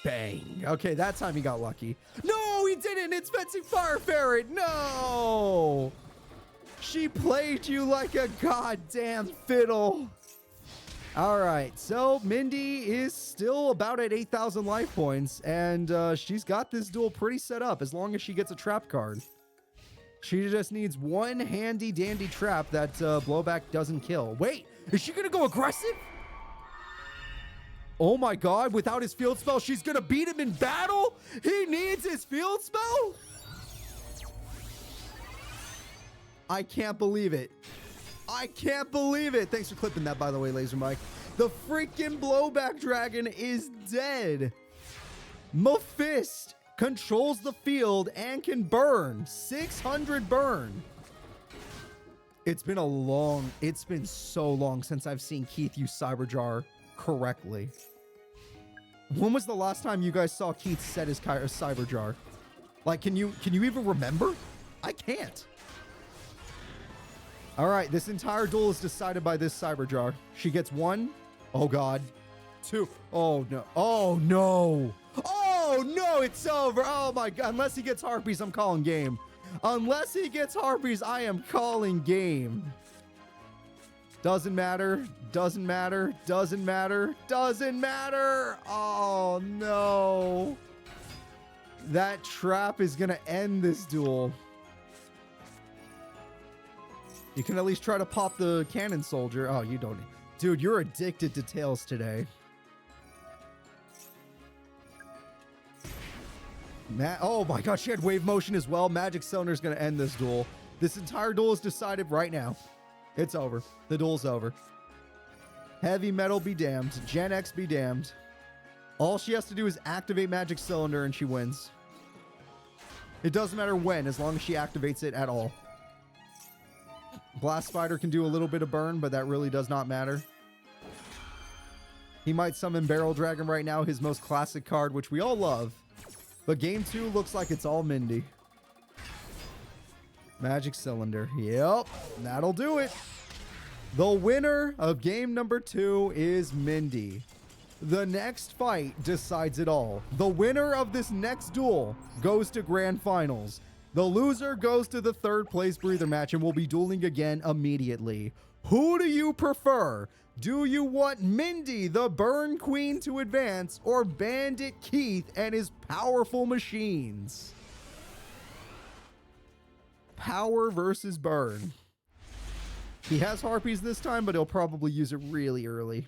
[SPEAKER 1] Bang. Okay, that time he got lucky. No, he didn't. It's Fencing Fire Ferret. No. She played you like a goddamn fiddle. All right, so Mindy is still about at 8,000 life points, and she's got this duel pretty set up as long as she gets a trap card. She just needs one handy dandy trap that blowback doesn't kill. Wait, is she gonna go aggressive? Oh my god, without his field spell, she's gonna beat him in battle? He needs his field spell? I can't believe it. I can't believe it. Thanks for clipping that, by the way, Laser Mike. The freaking blowback dragon is dead. Mephisto controls the field and can burn. 600 burn. It's been so long since I've seen Keith use Cyberjar correctly. When was the last time you guys saw Keith set his Cyberjar? Like, can you even remember? I can't. All right, this entire duel is decided by this Cyberjar. She gets 1. Oh god. 2. Oh no. Oh no. Oh no, it's over. Oh my god. Unless he gets Harpies, I'm calling game. Unless he gets Harpies, I am calling game. Doesn't matter. Doesn't matter. Doesn't matter. Doesn't matter. Oh no. That trap is gonna end this duel. You can at least try to pop the cannon soldier. Oh, you don't. Dude, you're addicted to tails today. Oh my god, she had wave motion as well. Magic Cylinder's going to end this duel. This entire duel is decided right now. It's over. The duel's over. Heavy Metal be damned. Gen X be damned. All she has to do is activate Magic Cylinder and she wins. It doesn't matter when, as long as she activates it at all. Blast Spider can do a little bit of burn, but that really does not matter. He might summon Barrel Dragon right now, his most classic card, which we all love. But game 2 looks like it's all Mindy. Magic Cylinder. Yep, that'll do it. The winner of game number 2 is Mindy. The next fight decides it all. The winner of this next duel goes to Grand Finals. The loser goes to the 3rd place breather match and will be dueling again immediately. Who do you prefer? Do you want Mindy, the Burn Queen, to advance, or Bandit Keith and his powerful machines? Power versus Burn. He has Harpies this time, but he'll probably use it really early.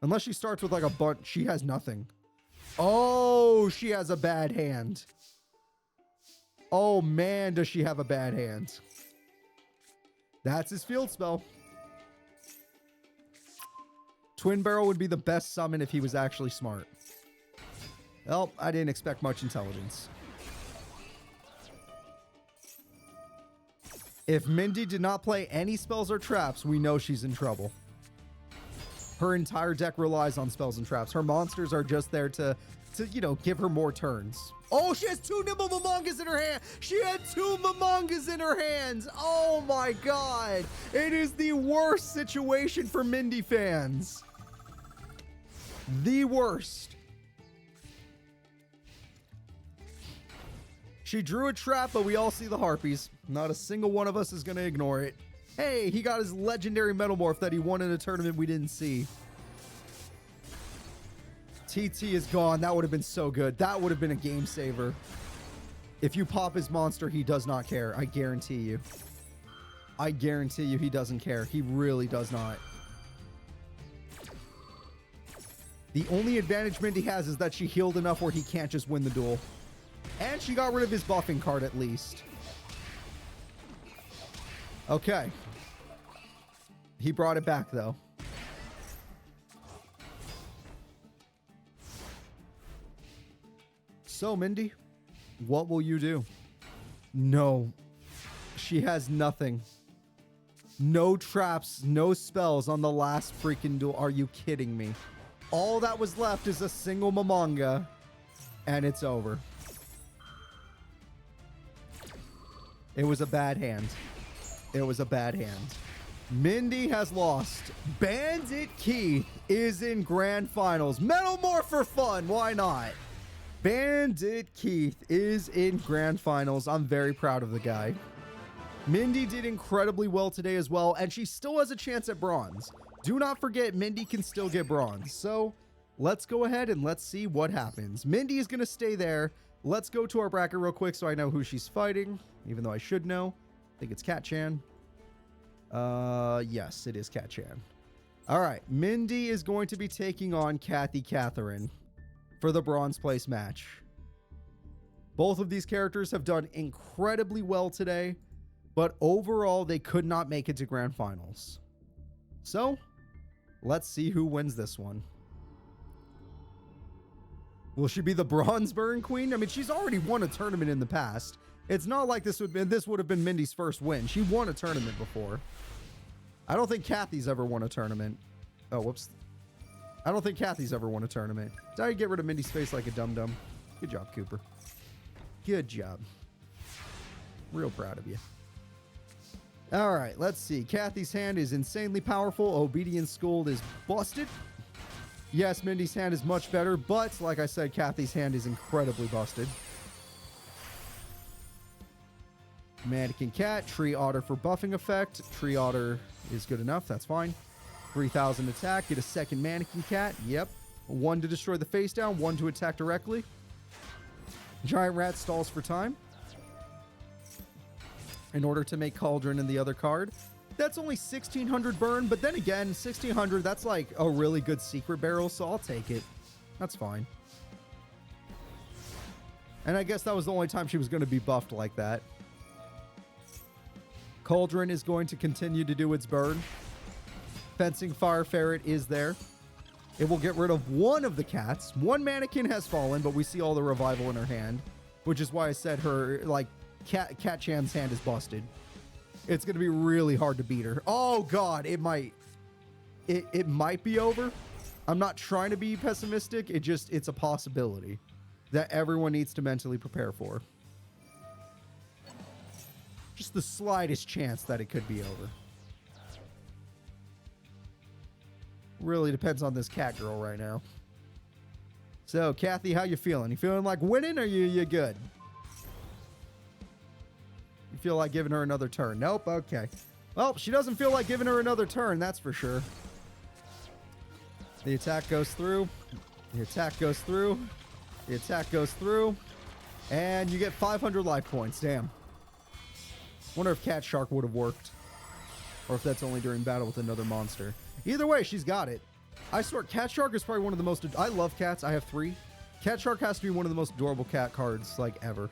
[SPEAKER 1] Unless she starts with like a bunch. She has nothing. Oh, she has a bad hand. Oh man, does she have a bad hand. That's his field spell. Twin Barrel would be the best summon if he was actually smart. Well, I didn't expect much intelligence. If Mindy did not play any spells or traps, we know she's in trouble. Her entire deck relies on spells and traps. Her monsters are just there to you know, give her more turns. Oh, she has 2 Nimble Momongas in her hand. She had 2 Momongas in her hands. Oh my god. It is the worst situation for Mindy fans. The worst. She drew a trap, but we all see the Harpies. Not a single one of us is going to ignore it. Hey, he got his legendary Metamorph that he won in a tournament we didn't see. TT is gone. That would have been so good. That would have been a game saver. If you pop his monster, he does not care. I guarantee you. I guarantee you he doesn't care. He really does not. The only advantage Mindy has is that she healed enough where he can't just win the duel. And she got rid of his buffing card at least. Okay. He brought it back though. So, Mindy, what will you do? No. She has nothing. No traps, no spells on the last freaking duel. Are you kidding me? All that was left is a single Momonga, and it's over. It was a bad hand. It was a bad hand. Mindy has lost. Bandit Keith is in grand finals. Metalmorph for fun. Why not? Bandit Keith is in grand finals. I'm very proud of the guy. Mindy did incredibly well today as well, and she still has a chance at bronze. Do not forget, Mindy can still get bronze. So let's go ahead and let's see what happens. Mindy is going to stay there. Let's go to our bracket real quick so I know who she's fighting, even though I should know. I think it's Cat-chan. Yes, it is Cat-chan. All right, Mindy is going to be taking on Kathy Catherine for the bronze place match. Both of these characters have done incredibly well today, but overall, they could not make it to grand finals. So, let's see who wins this one. Will she be the bronze burn queen? I mean, she's already won a tournament in the past. It's not like this would have been Mindy's first win. She won a tournament before. I don't think Kathy's ever won a tournament. Oh, whoops. I don't think Kathy's ever won a tournament. Did I get rid of Mindy's face like a dum-dum? Good job, Cooper. Good job. Real proud of you. All right, let's see. Kathy's hand is insanely powerful. Obedience Scold is busted. Yes, Mindy's hand is much better, but like I said, Kathy's hand is incredibly busted. Mannequin Cat, Tree Otter for buffing effect. Tree Otter is good enough. That's fine. 3,000 attack. Get a second Mannequin Cat. Yep. 1 to destroy the face down. 1 to attack directly. Giant Rat stalls for time in order to make Cauldron in the other card. That's only 1,600 burn, but then again, 1,600, that's like a really good secret barrel, so I'll take it. That's fine. And I guess that was the only time she was going to be buffed like that. Cauldron is going to continue to do its burn. Fencing Fire Ferret is there. It will get rid of one of the cats. One mannequin has fallen, but we see all the revival in her hand, which is why I said her, like, Cat-chan's hand is busted. It's going to be really hard to beat her. Oh, God, it might be over. I'm not trying to be pessimistic. It's a possibility that everyone needs to mentally prepare for. Just the slightest chance that it could be over. Really depends on this cat girl right now. So, Kathy, how you feeling? You feeling like winning, or you good? You feel like giving her another turn? Nope. Okay. Well, she doesn't feel like giving her another turn, that's for sure. The attack goes through. The attack goes through. The attack goes through. And you get 500 life points. Damn. Wonder if Cat Shark would have worked. Or if that's only during battle with another monster. Either way, she's got it. I swear, Cat Shark is probably one of the most... I love cats. I have 3. Cat Shark has to be one of the most adorable cat cards, like, ever.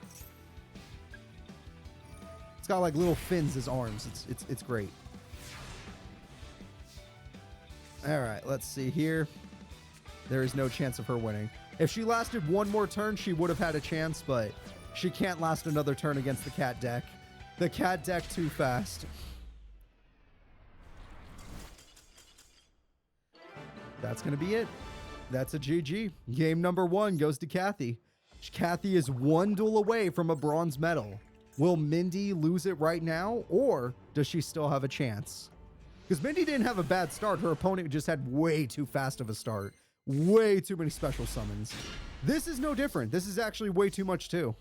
[SPEAKER 1] It's got, like, little fins as arms. It's great. Alright, let's see here. There is no chance of her winning. If she lasted one more turn, she would have had a chance, but she can't last another turn against the cat deck. The cat deck too fast. That's going to be it. That's a GG. Game number 1 goes to Kathy. Kathy is 1 duel away from a bronze medal. Will Mindy lose it right now, or does she still have a chance? Because Mindy didn't have a bad start. Her opponent just had way too fast of a start. Way too many special summons. This is no different. This is actually way too much too.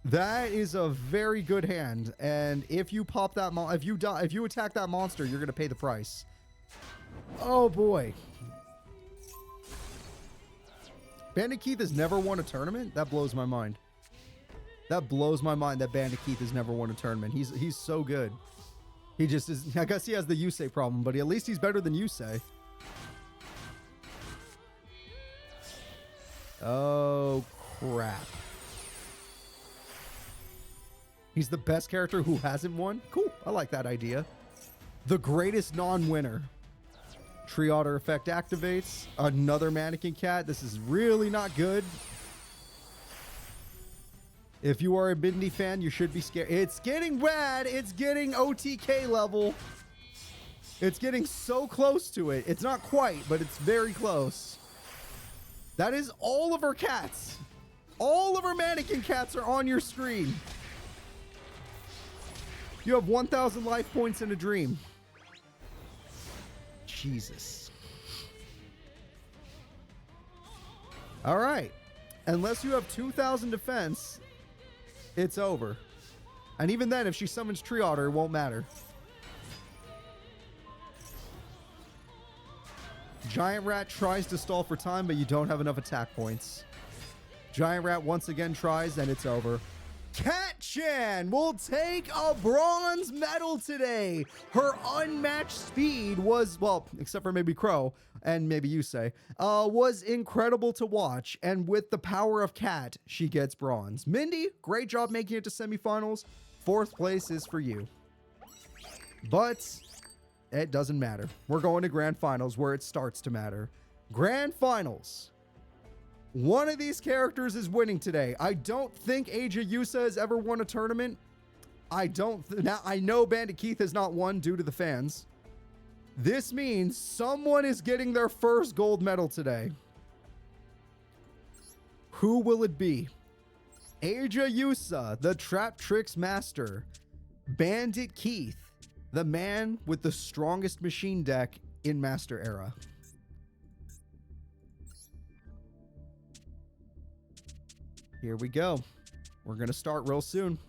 [SPEAKER 1] That is a very good hand, and if you pop that if you attack that monster, you're going to pay the price. Oh boy. Bandit Keith has never won a tournament? That blows my mind. That blows my mind that Bandit Keith has never won a tournament. He's so good. He just is. I guess he has the Yusei problem, but at least he's better than Yusei. Oh crap. He's the best character who hasn't won? Cool. I like that idea. The greatest non-winner. Tree Otter effect activates. Another Mannequin Cat. This is really not good. If you are a Mindy fan, you should be scared. It's getting bad. It's getting OTK level. It's getting so close to it. It's not quite, but it's very close. That is all of her cats. All of her mannequin cats are on your screen. You have 1,000 life points in a dream. Jesus. All right. Unless you have 2,000 defense, it's over. And even then, if she summons Tree Otter, it won't matter. Giant Rat tries to stall for time, but you don't have enough attack points. Giant Rat once again tries, and it's over. Cat-chan will take a bronze medal today. Her unmatched speed was, well, except for maybe Crow, and maybe you say, was incredible to watch. And with the power of Cat, she gets bronze. Mindy, great job making it to semifinals. 4th place is for you. But it doesn't matter. We're going to grand finals where it starts to matter. Grand finals. One of these characters is winning today. I don't think Aja Yusa has ever won a tournament. Now, I know Bandit Keith has not won due to the fans. This means someone is getting their first gold medal today. Who will it be? Aja Yusa, the Trap Tricks Master. Bandit Keith, the man with the strongest machine deck in Master Era. Here we go. We're going to start real soon.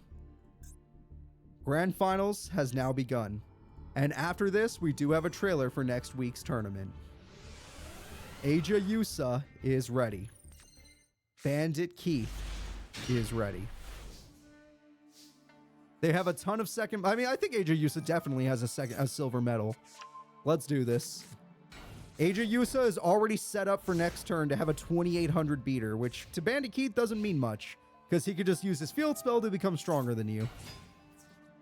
[SPEAKER 1] Grand Finals has now begun. And after this, we do have a trailer for next week's tournament. Aja Yusa is ready. Bandit Keith is ready. They have a ton of second... I mean, I think Aja Yusa definitely has a silver medal. Let's do this. Aja Yusa is already set up for next turn to have a 2800 beater, which to Bandit Keith doesn't mean much, because he could just use his field spell to become stronger than you.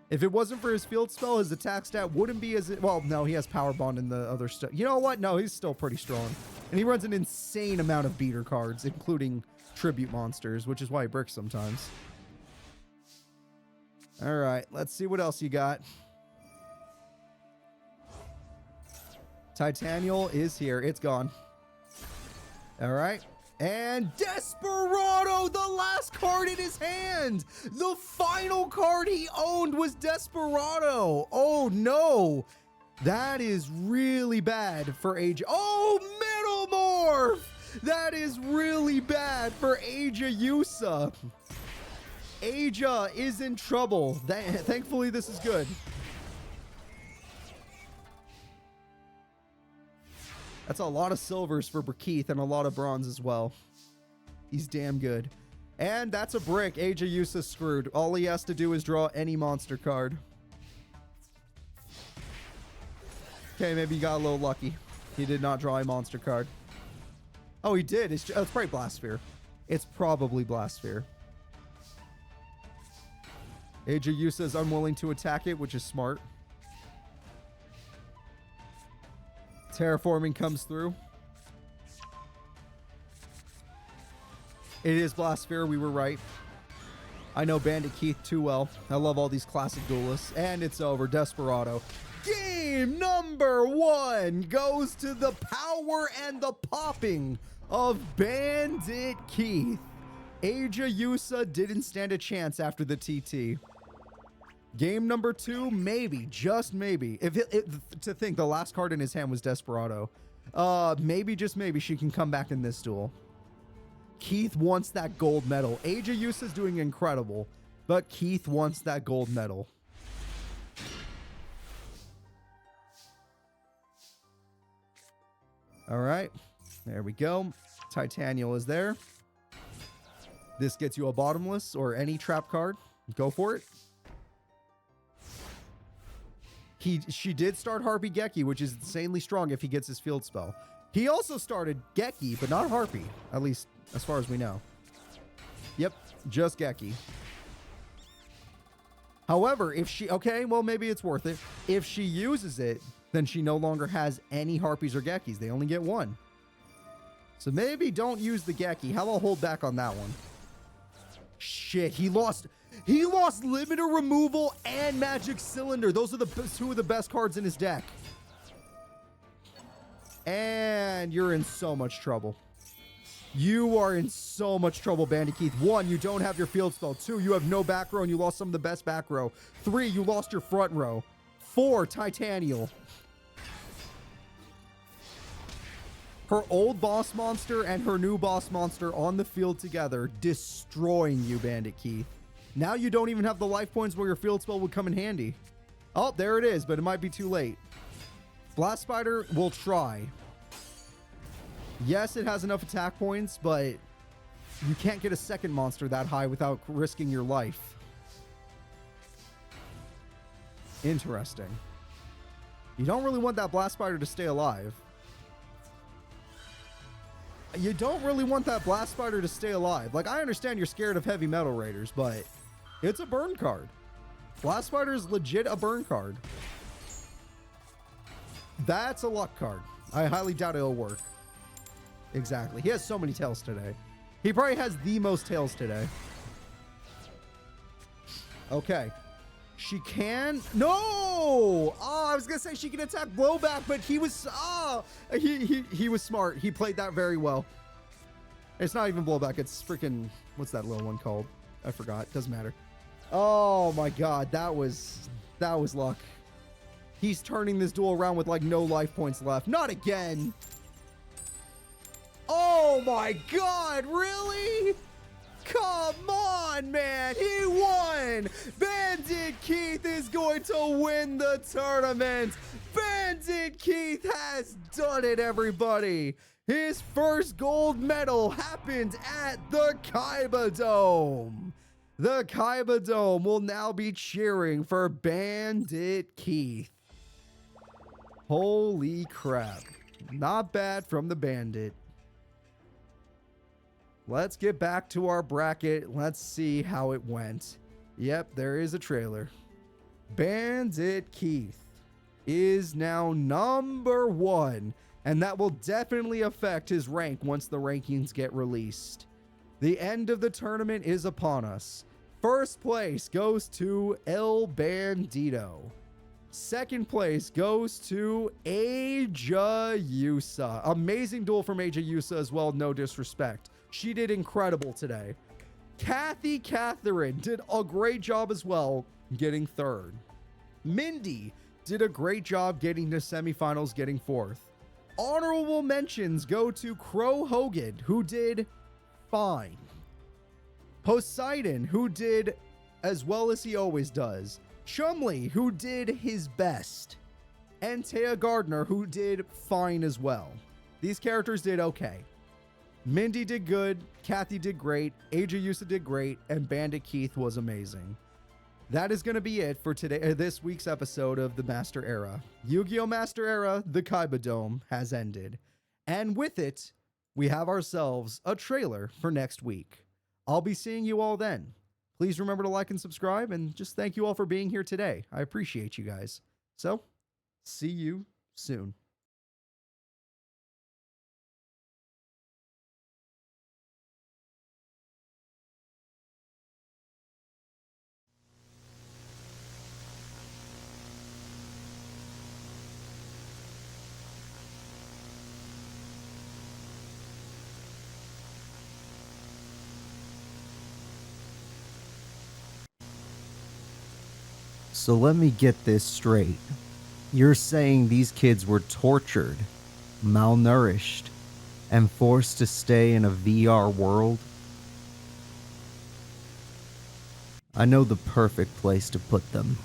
[SPEAKER 1] If it wasn't for his field spell, his attack stat wouldn't be as... Well, no, he has Power Bond and the other stuff. You know what? No, he's still pretty strong. And he runs an insane amount of beater cards, including tribute monsters, which is why he bricks sometimes. All right, let's see what else you got. Titanial is here. It's gone. All right. And Desperado, the last card in his hand. The final card he owned was Desperado. Oh, no. That is really bad for Aja. Oh, Metal Morph. That is really bad for Aja Yusa. Aja is in trouble. Thankfully, this is good. That's a lot of silvers for Keith and a lot of bronze as well. He's damn good. And that's a brick. Aja Yusa screwed. All he has to do is draw any monster card. Okay, maybe he got a little lucky. He did not draw a monster card. Oh, he did. It's probably Blastsphere. It's probably Blastsphere. Aja Yusa is unwilling to attack it, which is smart. Terraforming comes through. It is Blastsphere. We were right. I know Bandit Keith too well. I love all these classic duelists. And it's over. Desperado. Game number 1 goes to the power and the popping of Bandit Keith. Aja Yusa didn't stand a chance after the TT. Game number 2, maybe, just maybe. To think the last card in his hand was Desperado. Maybe, just maybe, she can come back in this duel. Keith wants that gold medal. Aja Yusa's doing incredible, but Keith wants that gold medal. All right, there we go. Titanial is there. This gets you a bottomless or any trap card. Go for it. She did start Harpy Geki, which is insanely strong if he gets his field spell. He also started Geki, but not Harpy, at least as far as we know. Yep, just Geki. However, if she... Okay, well, maybe it's worth it. If she uses it, then she no longer has any Harpies or Gekis. They only get one. So maybe don't use the Geki. How about hold back on that one? Shit, he lost Limiter Removal and Magic Cylinder. Those are the 2 of the best cards in his deck. And you're in so much trouble. You are in so much trouble, Bandit Keith. 1, you don't have your field spell. 2, you have no back row and you lost some of the best back row. 3, you lost your front row. 4, Titanial. Her old boss monster and her new boss monster on the field together, destroying you, Bandit Keith. Now you don't even have the life points where your field spell would come in handy. Oh, there it is, but it might be too late. Blast Spider will try. Yes, it has enough attack points, but you can't get a second monster that high without risking your life. Interesting. You don't really want that Blast Spider to stay alive. You don't really want that Blast Spider to stay alive. Like, I understand you're scared of Heavy Metal Raiders, but it's a burn card. Blast Spider is legit a burn card. That's a luck card. I highly doubt it'll work. Exactly. He has so many tails today. He probably has the most tails today. Okay. She can... No! Oh, I was going to say she can attack blowback, but he was... Oh! He was smart. He played that very well. It's not even blowback. It's freaking... What's that little one called? I forgot. Doesn't matter. Oh, my God. That was luck. He's turning this duel around with, like, no life points left. Not again! Oh my God, really? Come on, man. He won. Bandit Keith is going to win the tournament. Bandit Keith has done it, everybody. His first gold medal happened at the Kaiba Dome. The Kaiba Dome will now be cheering for Bandit Keith. Holy crap. Not bad from the Bandit. Let's get back to our bracket. Let's see how it went. Yep, there is a trailer. Bandit Keith is now number 1, and that will definitely affect his rank once the rankings get released. The end of the tournament is upon us. First place goes to El Bandito. Second place goes to Aja Yusa. Amazing duel from Aja Yusa as well, no disrespect. She did incredible today. Kathy Catherine did a great job as well, getting 3rd. Mindy did a great job getting to semifinals, getting 4th. Honorable mentions go to Crow Hogan, who did fine. Poseidon, who did as well as he always does. Chumley, who did his best. And Taya Gardner, who did fine as well. These characters did okay. Mindy did good, Kathy did great, Aja Yusa did great, and Bandit Keith was amazing. That is going to be it for this week's episode of the Master Era. Yu-Gi-Oh! Master Era, the Kaiba Dome, has ended. And with it, we have ourselves a trailer for next week. I'll be seeing you all then. Please remember to like and subscribe, and just thank you all for being here today. I appreciate you guys. So, see you soon. So let me get this straight. You're saying these kids were tortured, malnourished, and forced to stay in a VR world? I know the perfect place to put them.